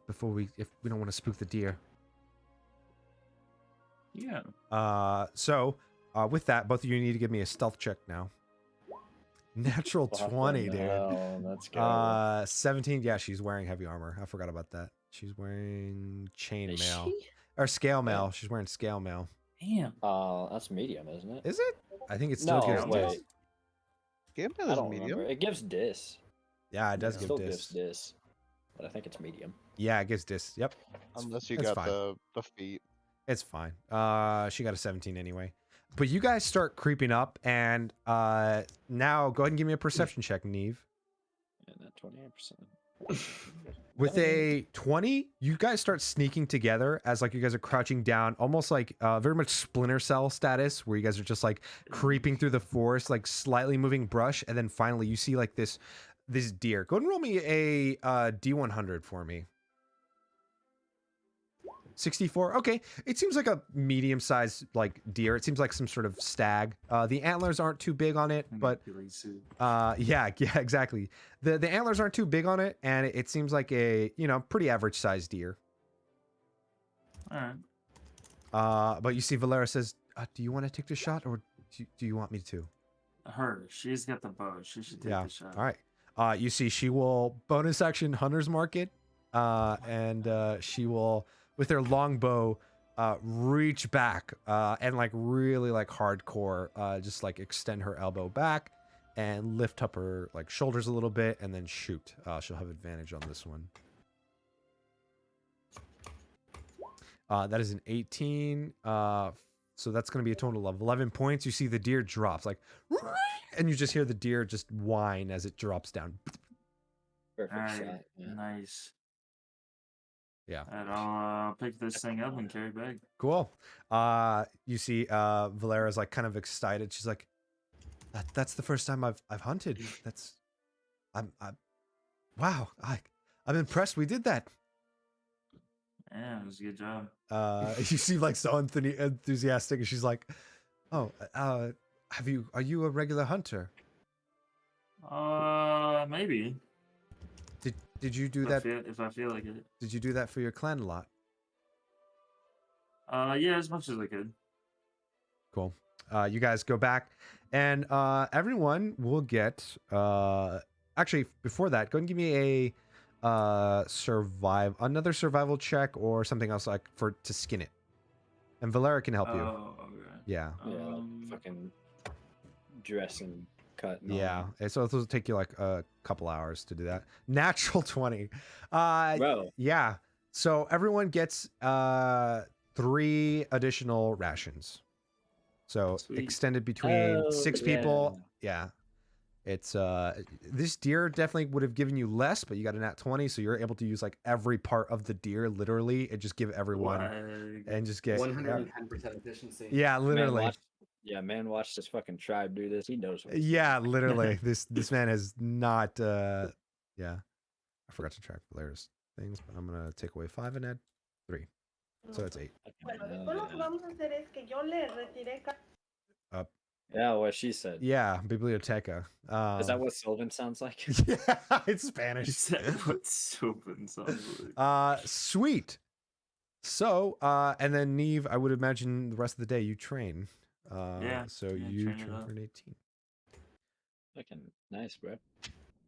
if we don't want to spook the deer. Yeah. So with that, both of you need to give me a stealth check now. Natural 20, dude. Let's go. 17. Yeah, she's wearing heavy armor. I forgot about that. She's wearing chain Is mail. she? Or scale mail. She's wearing scale mail. Damn. That's medium, isn't it? Is it? I think it still No, gives wait. dis. Game I is don't medium. remember. It gives dis. Yeah, it does It give still dis. gives dis, but I think it's medium. Yeah, it gives dis. Yep. Unless you it's got fine. the feet. It's fine. She got a 17 anyway. But you guys start creeping up, and now go ahead and give me a perception check, Neve. And that 28%. With a 20, you guys start sneaking together as like you guys are crouching down, almost like very much Splinter Cell status, where you guys are just like creeping through the forest, like slightly moving brush, and then finally you see like this deer. Go ahead and roll me a D100 for me. 64. Okay, it seems like a medium-sized like deer. It seems like some sort of stag. The antlers aren't too big on it, but yeah, exactly. The antlers aren't too big on it, and it seems like a pretty average-sized deer. All right. But you see, Valera says, "Do you want to take the shot, or do you want me to?" Her. She's got the bow. She should take Yeah. the shot. All right. You see, she will bonus action Hunter's Market, and she will, with her longbow, reach back and like really like hardcore, just like extend her elbow back and lift up her like shoulders a little bit, and then shoot. She'll have advantage on this one. That is an 18. So that's going to be a total of 11 points. You see the deer drops like, and you just hear the deer just whine as it drops down. Perfect All right. shot. Yeah. Nice. Yeah. And I'll pick this thing up and carry back. Cool. You see, Valera's like kind of excited. She's like, "That's the first time I've hunted. I'm wow. I'm impressed. We did that." Yeah, it was a good job. You seem like so enthusiastic, and she's like, "Oh, are you a regular hunter? Maybe. Did you do If that? if I feel like it. Did you do that for your clan a lot?" Yeah, as much as I could. Cool. You guys go back, and everyone will get. Actually, before that, go and give me a another survival check or something else like to skin it, and Valera can help you. Oh, okay. Yeah. Yeah, like fucking dress and cut. And all Yeah. that. And so this will take you like a couple hours to do that. Natural 20. Bro. Yeah. So everyone gets 3 additional rations. So Sweet. extended between Oh, 6 people. Yeah. It's this deer definitely would have given you less, but you got a nat 20, so you're able to use like every part of the deer literally and just give everyone and just get 110% efficiency. yeah, literally. Man watched this fucking tribe do this. He knows what he's Yeah, doing. literally. This man has not yeah. I forgot to track Valera's things, but I'm gonna take away 5 and add 3. So that's 8. Bueno, después lo que vamos a hacer es que yo le retiré. Yeah, what she said. Yeah, biblioteca. Is that what Sylvan sounds like? Yeah, it's Spanish. Is that what Sylvan sounds like? Sweet. So, and then Neve, I would imagine the rest of the day you train. Yeah. So yeah, you train it train up. for an 18. Fucking nice, bro.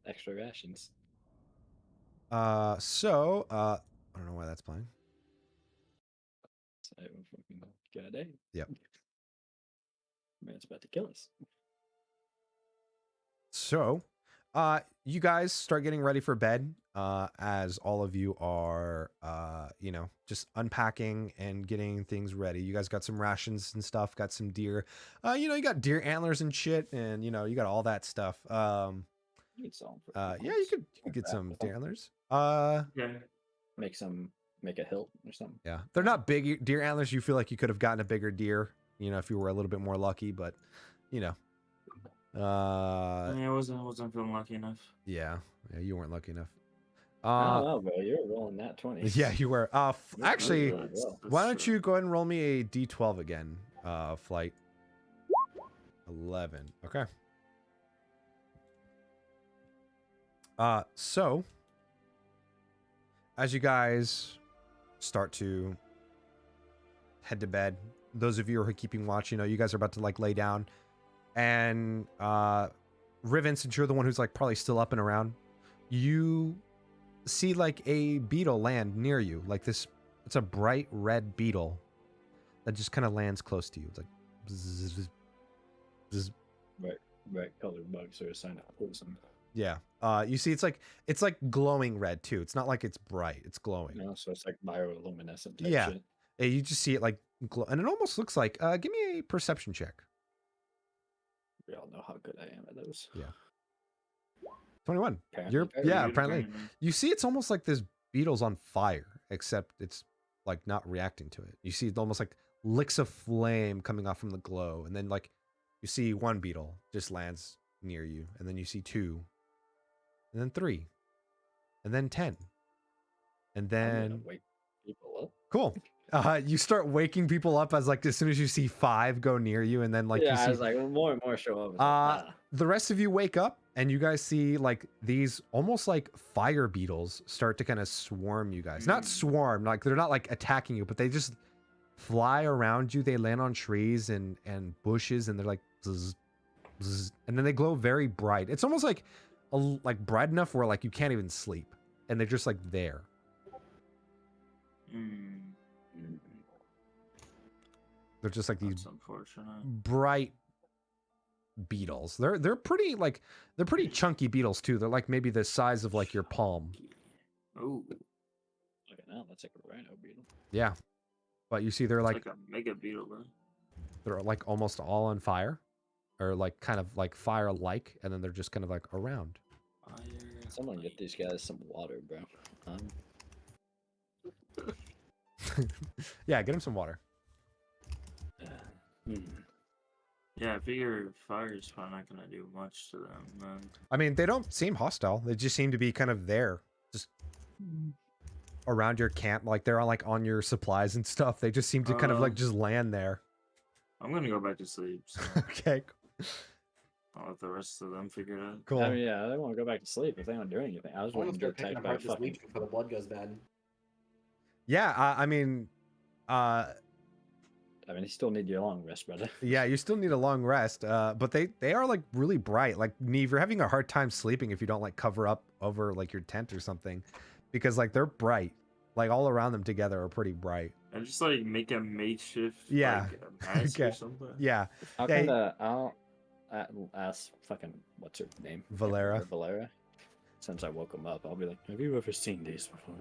Extra rations. I don't know why that's playing. So fucking good day. Yep. Man's about to kill us. So, you guys start getting ready for bed, as all of you are, just unpacking and getting things ready. You guys got some rations and stuff, got some deer. You got deer antlers and shit, and, you got all that stuff. You need some for Yeah, you could get some deer antlers. Yeah. Make a hilt or something. Yeah, they're not big deer antlers. You feel like you could have gotten a bigger deer, if you were a little bit more lucky, but, Yeah, I wasn't feeling lucky enough. yeah, you weren't lucky enough. I don't know, bro. You're rolling that 20. Yeah, you were. Actually, That's why don't true. you go ahead and roll me a d12 again? Flight 11. Okay. So as you guys start to head to bed, those of you who are keeping watch, you guys are about to like lay down, and Riven, since you're the one who's like probably still up and around, you see like a beetle land near you. Like this, it's a bright red beetle that just kind of lands close to you. It's like bzz, bzz. Right colored bugs are a sign of poison. Yeah. You see it's like glowing red too. It's not like it's bright, it's glowing. So it's like bioluminescent type Yeah. shit. You just see it like glow, and it almost looks like give me a perception check. We all know how good I am at those. Yeah. 21. Apparently, You're very yeah, good. apparently. You see it's almost like this beetle's on fire, except it's like not reacting to it. You see it's almost like licks of flame coming off from the glow, and then like you see one beetle just lands near you, and then you see 2, and then 3, and then 10, and I'm gonna then wake people up. cool. You start waking people up as like as soon as you see 5 go near you, and then like yeah, you I see was like, more and more show up. I was like, the rest of you wake up and you guys see like these almost like fire beetles start to kind of swarm you guys. Not swarm, like they're not like attacking you, but they just fly around you. They land on trees and bushes, and they're like zzz, zzz, and then they glow very bright. It's almost like like bright enough where like you can't even sleep, and they're just like there. They're just like these That's unfortunate. bright beetles. They're pretty like they're pretty chunky beetles too. They're like maybe the size of like your palm. Oh, look at that. That's like a rhino beetle. Yeah, but you see they're it's like like a mega beetle, bro. they're like almost all on fire, or like kind of like fire like, and then they're just kind of like around. Fire. Someone get these guys some water, bro. Yeah, get them some water. Yeah, I figure fire is probably not gonna do much to them, man. I mean, they don't seem hostile. They just seem to be kind of there, just around your camp. Like they're on like on your supplies and stuff. They just seem to kind of like just land there. I'm gonna go back to sleep. So Okay, I'll let the rest of them figure it out. cool. I mean, yeah, they want to go back to sleep if they don't do anything. I was I wonder waiting if to they're get picking attacked by a apart this fucking. leech before the blood goes bad. Yeah, I mean, I mean, you still need your long rest, brother. yeah, you still need a long rest. But they are like really bright. Like Neve, you're having a hard time sleeping if you don't like cover up over like your tent or something, because like they're bright. Like all around them together are pretty bright. And just like make a makeshift, Yeah. like a mask or Okay. something. Yeah, I'll Yeah, kind of. I'll ask fucking what's her name? Valera. Valera. Since I woke him up, I'll be like, "Have you ever seen these before?"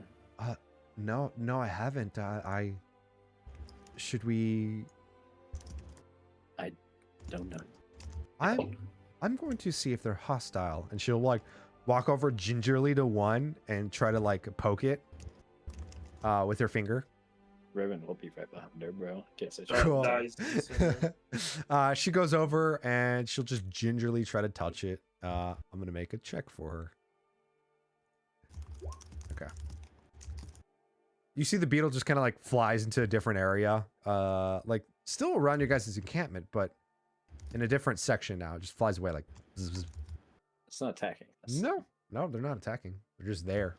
No, I haven't. I should we? Don't know. I'm going to see if they're hostile, and she'll like walk over gingerly to one and try to like poke it with her finger. Riven will be right behind her, bro. Can't say That Cool. dies decently. She goes over and she'll just gingerly try to touch it. I'm gonna make a check for her. Okay. You see the beetle just kind of like flies into a different area, like still around your guys' encampment, but in a different section now. It just flies away like. Zzz. It's not attacking us. No, they're not attacking. They're just there.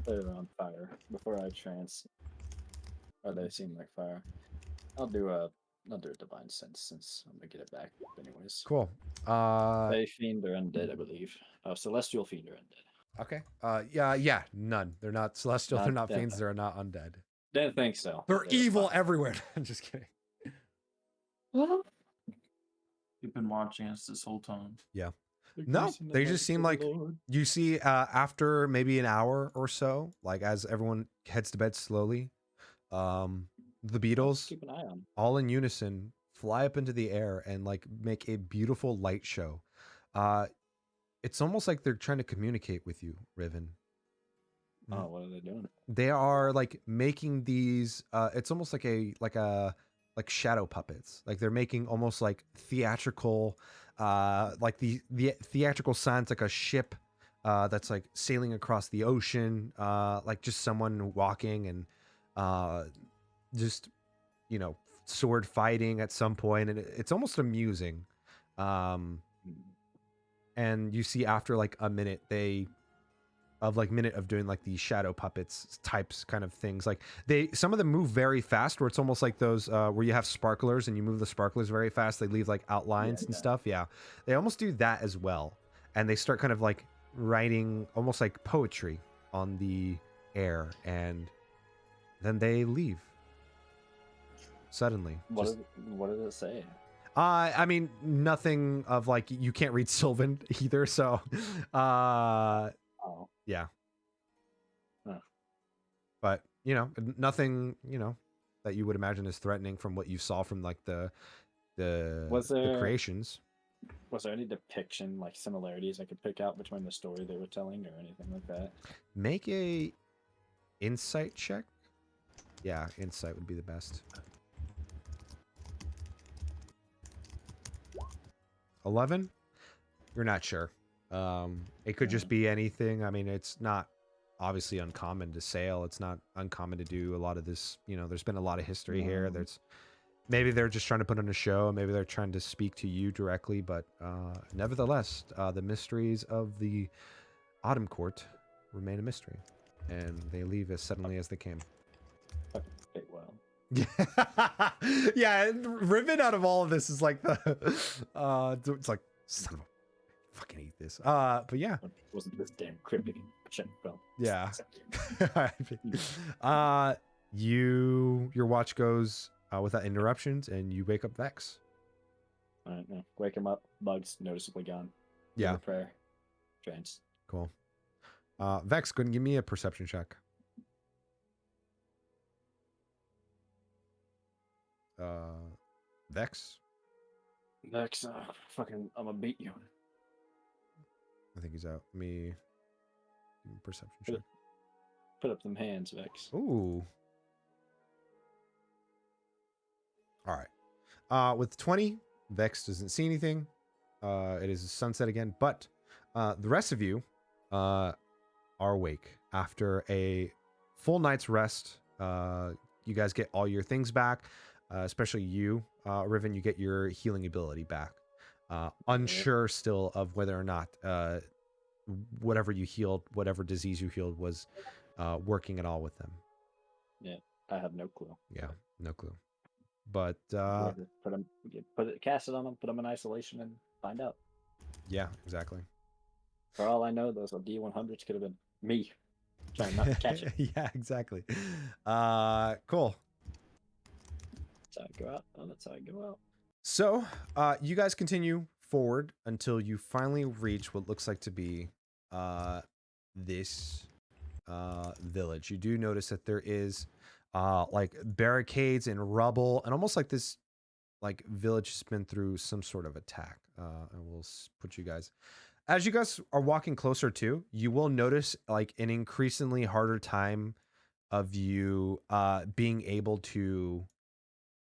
They're on fire before I trance. Or they seem like fire. I'll do a divine sense since I'm gonna get it back anyways. Cool. They fiend or undead, I believe. Celestial fiend or undead. Okay. Yeah. None. They're not celestial. Not They're not dead. fiends. They're not undead. Didn't think so. They're They were evil fine. everywhere. I'm just kidding. You've been watching us this whole time. No, they just seem like you see after maybe an hour or so, like as everyone heads to bed slowly, the beetles Keep an eye on. all in unison fly up into the air and like make a beautiful light show. It's almost like they're trying to communicate with you, Riven. Oh, what are they doing? They are like making these it's almost like shadow puppets. Like they're making almost like theatrical like the theatrical signs, like a ship that's like sailing across the ocean, like just someone walking and just sword fighting at some point, and it's almost amusing. And you see after like a minute minute of doing like these shadow puppets types kind of things, like some of them move very fast, where it's almost like those where you have sparklers and you move the sparklers very fast, they leave like outlines and stuff. Yeah, they almost do that as well, and they start kind of like writing almost like poetry on the air, and then they leave suddenly. What did it say? I mean, nothing of like, you can't read Sylvan either, so Oh. yeah. Huh. But nothing that you would imagine is threatening from what you saw from like the creations. Was there any depiction, like similarities I could pick out between the story they were telling or anything like that? Make a insight check. Yeah, insight would be the best. 11? You're not sure. It could just be anything. I mean, it's not obviously uncommon to sail. It's not uncommon to do a lot of this. You know, there's been a lot of history here. There's maybe they're just trying to put on a show. Maybe they're trying to speak to you directly. But nevertheless, the mysteries of the Autumn Court remain a mystery, and they leave as suddenly as they came. Feywild. Yeah, Riven out of all of this is like the it's like son of a fucking hate this. But yeah. It wasn't this damn cryptic shit. Well, Yeah. Your watch goes without interruptions, and you wake up Vex. All right, now wake him up. Bugs noticeably gone. Give Yeah. a prayer. Trance. Cool. Vex, go ahead and give me a perception check. Vex? Next, fucking, I'm gonna beat you. I think he's out. Let me give him a perception check. Put up them hands, Vex. Ooh. All right. With 20, Vex doesn't see anything. It is sunset again, but the rest of you are awake after a full night's rest. You guys get all your things back, especially you, Riven. You get your healing ability back. Unsure still of whether or not whatever you healed, whatever disease you healed, was working at all with them. Yeah, I have no clue. Yeah, no clue. But cast it on them, put them in isolation, and find out. Yeah, exactly. For all I know, those D100s could have been me trying not to catch it. Yeah, exactly. Cool. That's how I go out. Oh, that's how I go out. So, you guys continue forward until you finally reach what looks like to be this village. You do notice that there is like barricades and rubble, and almost like this like village has been through some sort of attack. And we'll put you guys, as you guys are walking closer to, you will notice like an increasingly harder time of you being able to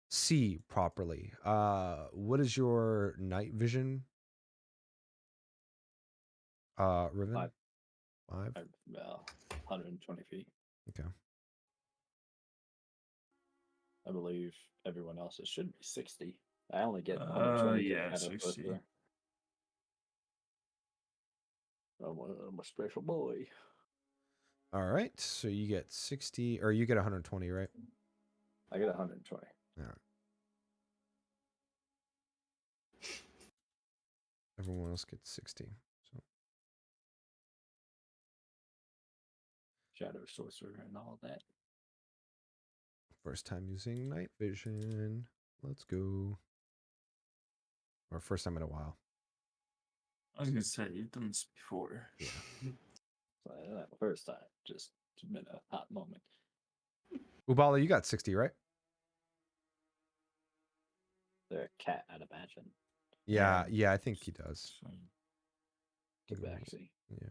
see properly. What is your night vision? Riven? 5. 5? Well, 120 feet. Okay. I believe everyone else's should be 60. I only get 120. Yeah, out of both 60. there. I'm a special boy. All right. So you get 60, or you get 120, right? I get 120. All right. Everyone else gets 60. So Shadow sorcerer and all that. first time using night vision. Let's go. Or first time in a while. I was gonna say you've done this before. Yeah. So, not the first time, just it's been a hot moment. Ubala, you got 60, right? They're a cat, I'd imagine. Yeah, I think he does. Tabaxi. Yeah.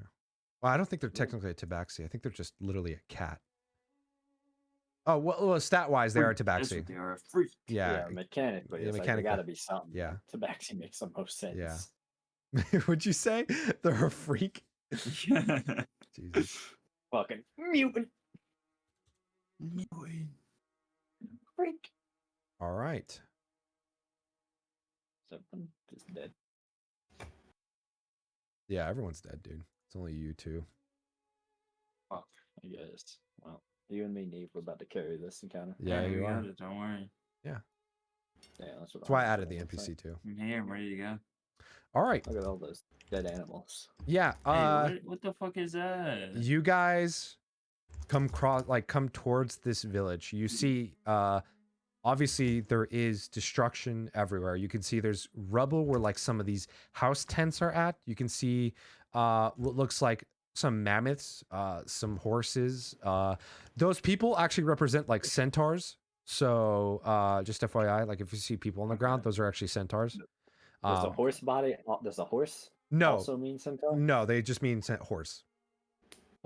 Well, I don't think they're technically a tabaxi. I think they're just literally a cat. Oh, well stat-wise, they are a That's tabaxi. what they are, a freak. Yeah. Mechanically, Yeah, it's like, mechanically. there gotta be something. Yeah. Tabaxi makes the most sense. Yeah. Would you say they're a freak? Jesus. Fucking mutant. Freak. All right. Something just dead. Yeah, everyone's dead, dude. It's only you two. Fuck, I guess. Well, you and me, Neve, we're about to carry this encounter. Yeah, you you got are. it, don't worry. Yeah, that's what. That's why I added the NPC too. I'm here, I'm ready to go. All right. Look at all those dead animals. Yeah. Hey, what the fuck is that? You guys come towards this village. You see, obviously there is destruction everywhere. You can see there's rubble where like some of these house tents are at. You can see what looks like some mammoths, some horses. Those people actually represent like centaurs. So just FYI, like if you see people on the ground, those are actually centaurs. Does a horse body? Does a horse No, also mean centaur? no, they just mean horse.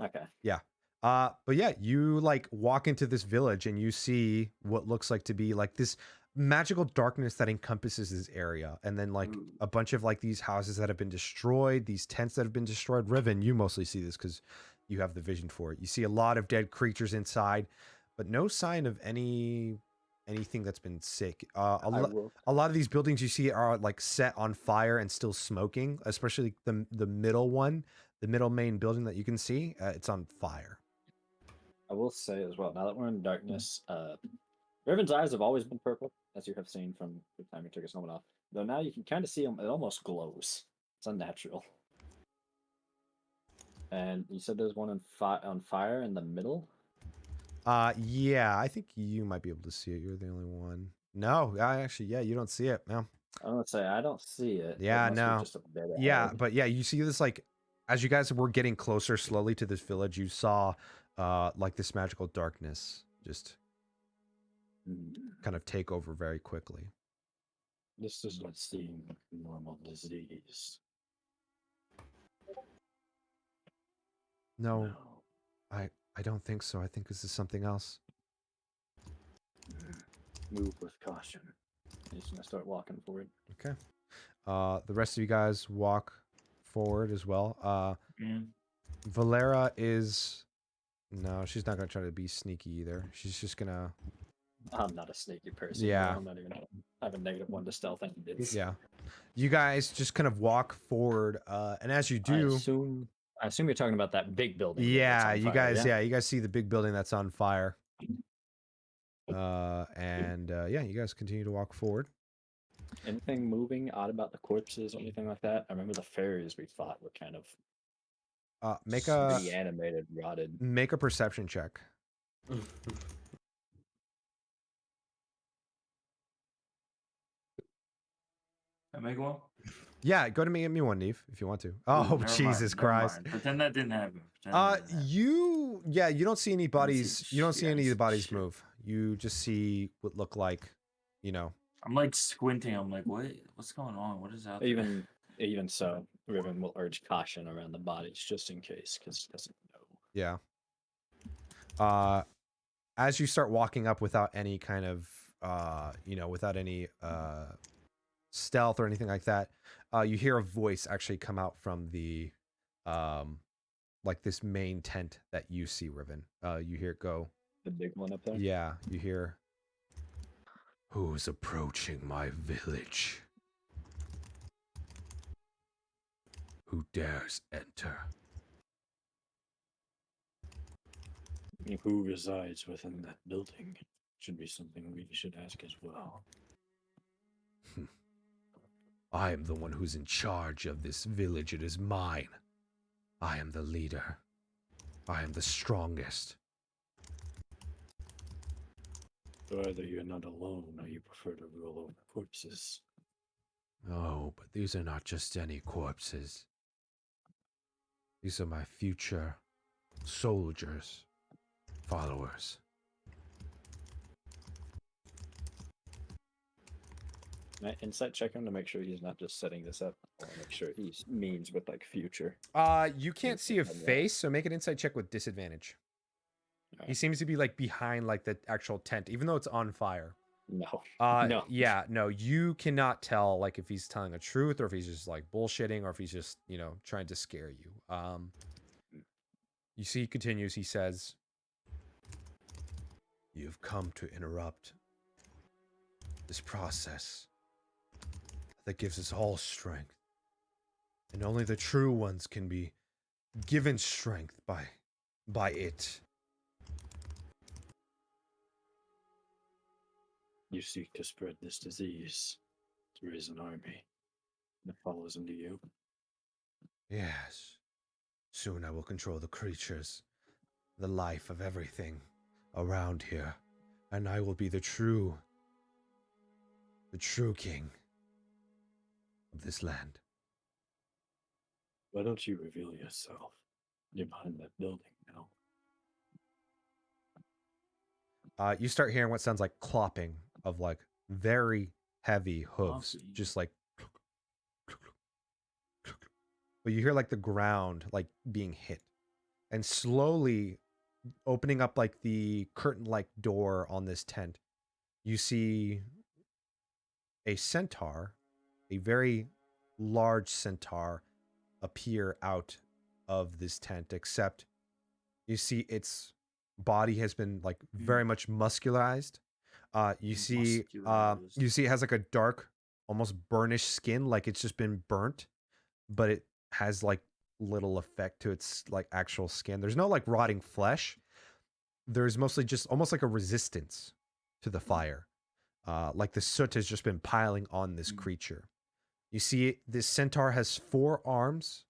Okay. Yeah. But yeah, you like walk into this village and you see what looks like to be like this magical darkness that encompasses this area. And then like a bunch of like these houses that have been destroyed, these tents that have been destroyed. Riven, you mostly see this because you have the vision for it. You see a lot of dead creatures inside, but no sign of anything that's been sick. I will. A lot of these buildings you see are like set on fire and still smoking, especially the middle one, the middle main building that you can see. It's on fire. I will say as well, now that we're in darkness, Riven's eyes have always been purple, as you have seen from the time he took his helmet off. Though now you can kind of see him, it almost glows. It's unnatural. And you said there's one on fire in the middle? Yeah, I think you might be able to see it. You're the only one. No, yeah, you don't see it. No. I don't say I don't see it. Yeah, It must be no. just a bit Yeah, ahead. but yeah, you see this like as you guys were getting closer slowly to this village, you saw like this magical darkness just kind of take over very quickly. This does not seem like a normal disease. No, I don't think so. I think this is something else. Move with caution. He's gonna start walking forward. Okay. The rest of you guys walk forward as well. Valera is no, she's not gonna try to be sneaky either. She's just gonna. I'm not a sneaky person. Yeah. I'm not even. I have a -1 to stealth. Yeah. You guys just kind of walk forward, and as you do, I assume you're talking about that big building. yeah, you guys, you guys see the big building that's on fire. And yeah, you guys continue to walk forward. Anything moving odd about the corpses or anything like that? I remember the fairies we fought were kind of Make a animated, rotted. Make a perception check. I make one? Yeah, go to me one, Neve, if you want to. Oh, Never Jesus mind, Christ. never mind. Pretend that didn't happen. Pretend that didn't happen. You don't see any bodies. You don't see any of the shit. bodies move. You just see what look like, I'm like squinting. I'm like, what's going on? What is out there? Even so, Riven will urge caution around the bodies just in case, because he doesn't know. Yeah. As you start walking up without any kind of, without any stealth or anything like that, you hear a voice actually come out from the, like this main tent that you see, Riven. You hear it go. The big one up there? Yeah, you hear. Who's approaching my village? Who dares enter? Who resides within that building? Should be something we should ask as well. I am the one who's in charge of this village. It is mine. I am the leader. I am the strongest. Either you're not alone or you prefer to rule over corpses. Oh, but these are not just any corpses. These are my future soldiers, followers. Can I insight check him to make sure he's not just setting this up? I want to make sure he means with like future. You can't see a face, so make an insight check with disadvantage. Right. He seems to be like behind like the actual tent, even though it's on fire. No. No. Yeah, no, you cannot tell like if he's telling the truth or if he's just like bullshitting or if he's just, trying to scare you. You see, he continues, he says, "You've come to interrupt this process that gives us all strength. And only the true ones can be given strength by it. You seek to spread this disease, to raise an army that follows into you. Yes. Soon I will control the creatures, the life of everything around here, and I will be the true king of this land." Why don't you reveal yourself? You're behind that building now. You start hearing what sounds like clopping of like very heavy hooves, Clopping. just like. But you hear like the ground like being hit, and slowly opening up like the curtain-like door on this tent, you see a centaur, a very large centaur, appear out of this tent, except You see its body has been like very much muscularized. You see it has like a dark, almost burnished skin, like it's just been burnt, but it has like little effect to its like actual skin. There's no like rotting flesh. There's mostly just almost like a resistance to the fire. Like the soot has just been piling on this creature. You see this centaur has 4 arms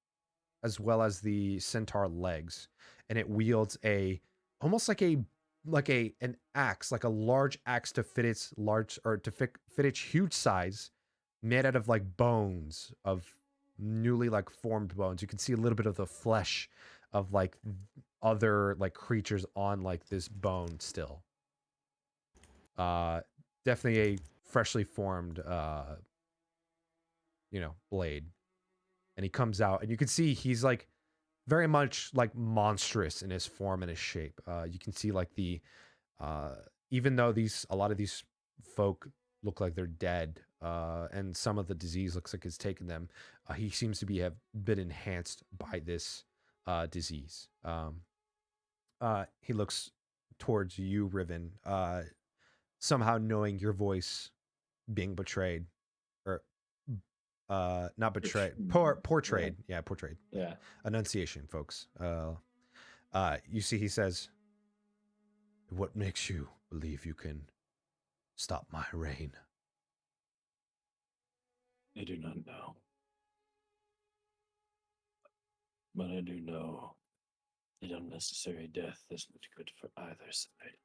as well as the centaur legs, and it wields a almost like an axe, like a large axe to fit its large or to fit its huge size, made out of like bones of newly like formed bones. You can see a little bit of the flesh of like other like creatures on like this bone still. Definitely a freshly formed blade. And he comes out and you can see he's like very much like monstrous in his form and his shape. You can see like the even though a lot of these folk look like they're dead, and some of the disease looks like it's taken them, he seems to have been enhanced by this disease. He looks towards you, Riven, somehow knowing your voice being betrayed, or not betrayed, portrayed. Yeah, portrayed. Yeah. Enunciation, folks. You see, he says, "What makes you believe you can stop my reign?" I do not know. But I do know that unnecessary death is not good for either side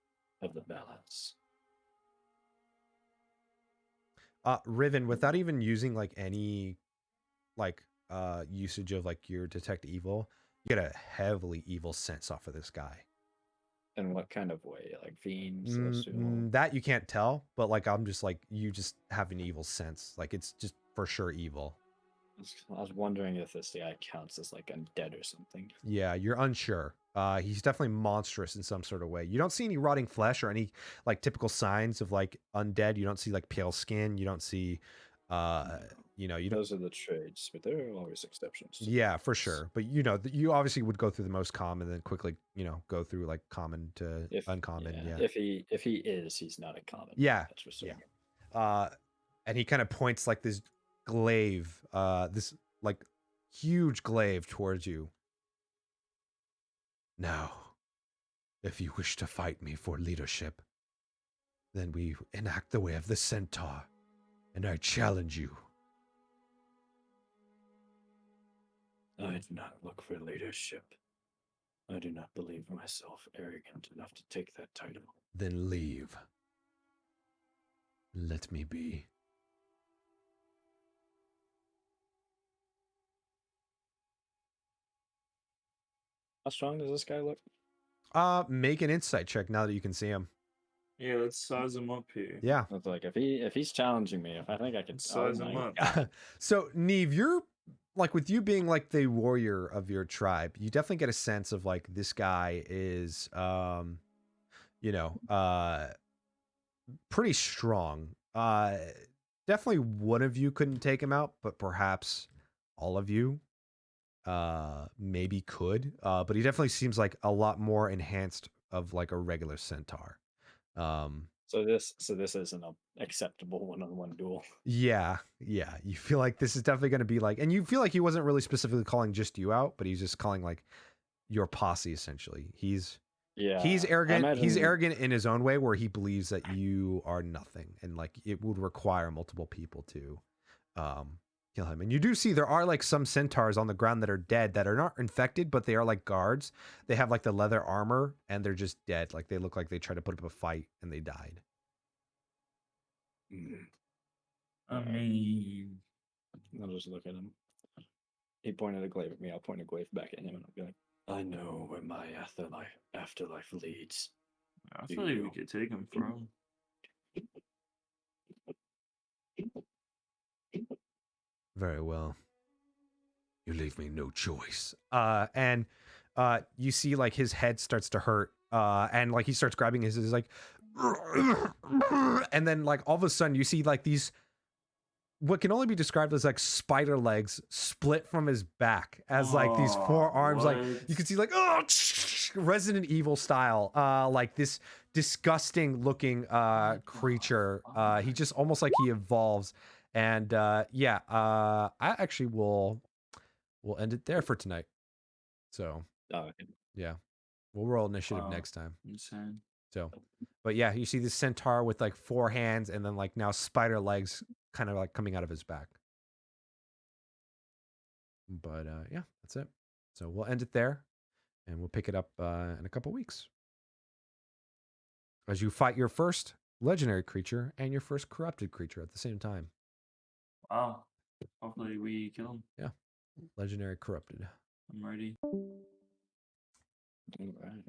of the balance. Riven, without even using like any like usage of like your detect evil, you get a heavily evil sense off of this guy. In what kind of way? Like fiends? Celestial? That you can't tell, but like I'm just like, you just have an evil sense. Like it's just for sure evil. I was wondering if this guy counts as like undead or something. Yeah, you're unsure. He's definitely monstrous in some sort of way. You don't see any rotting flesh or any like typical signs of like undead. You don't see like pale skin. You don't see, you don't. Those are the trades, but there are always exceptions. Yeah, for sure. But you obviously would go through the most common, then quickly, go through like common to uncommon. Yeah. If he is, he's not a common. Yeah. That's for sure. Yeah. And he kind of points like this glaive, this like huge glaive towards you. Now, if you wish to fight me for leadership, then we enact the way of the centaur, and I challenge you. I do not look for leadership. I do not believe myself arrogant enough to take that title. Then leave. Let me be. How strong does this guy look? Make an insight check now that you can see him. Yeah, let's size him up here. Yeah. It's like if he's challenging me, if I think I can Size him up. So Neve, you're like, with you being like the warrior of your tribe, you definitely get a sense of like this guy is pretty strong. Definitely one of you couldn't take him out, but perhaps all of you maybe could. But he definitely seems like a lot more enhanced of like a regular centaur. So this isn't an acceptable one-on-one duel. Yeah. You feel like this is definitely going to be like, and you feel like he wasn't really specifically calling just you out, but he's just calling like your posse essentially. He's arrogant. He's arrogant in his own way, where he believes that you are nothing, and like it would require multiple people to kill him. And you do see there are like some centaurs on the ground that are dead, that are not infected, but they are like guards. They have like the leather armor and they're just dead. Like they look like they tried to put up a fight and they died. I mean, I'll just look at him. He pointed a glaive at me. I'll point a glaive back at him, and I'll be like, "I know where my afterlife leads." I feel like we could take him from. Very well. You leave me no choice. And you see like his head starts to hurt. And like he starts grabbing his like, and then like all of a sudden you see like these what can only be described as like spider legs split from his back as like these four arms, like you can see like Resident Evil style, like this disgusting looking creature. He just almost like he evolves, and yeah, I actually we'll end it there for tonight. So yeah, we'll roll initiative next time. Insane. So, but yeah, you see this centaur with like 4 hands and then like now spider legs kind of like coming out of his back. But yeah, that's it. So we'll end it there and we'll pick it up in a couple weeks as you fight your first legendary creature and your first corrupted creature at the same time. Wow. Hopefully we kill him. Yeah. Legendary corrupted. I'm ready. All right.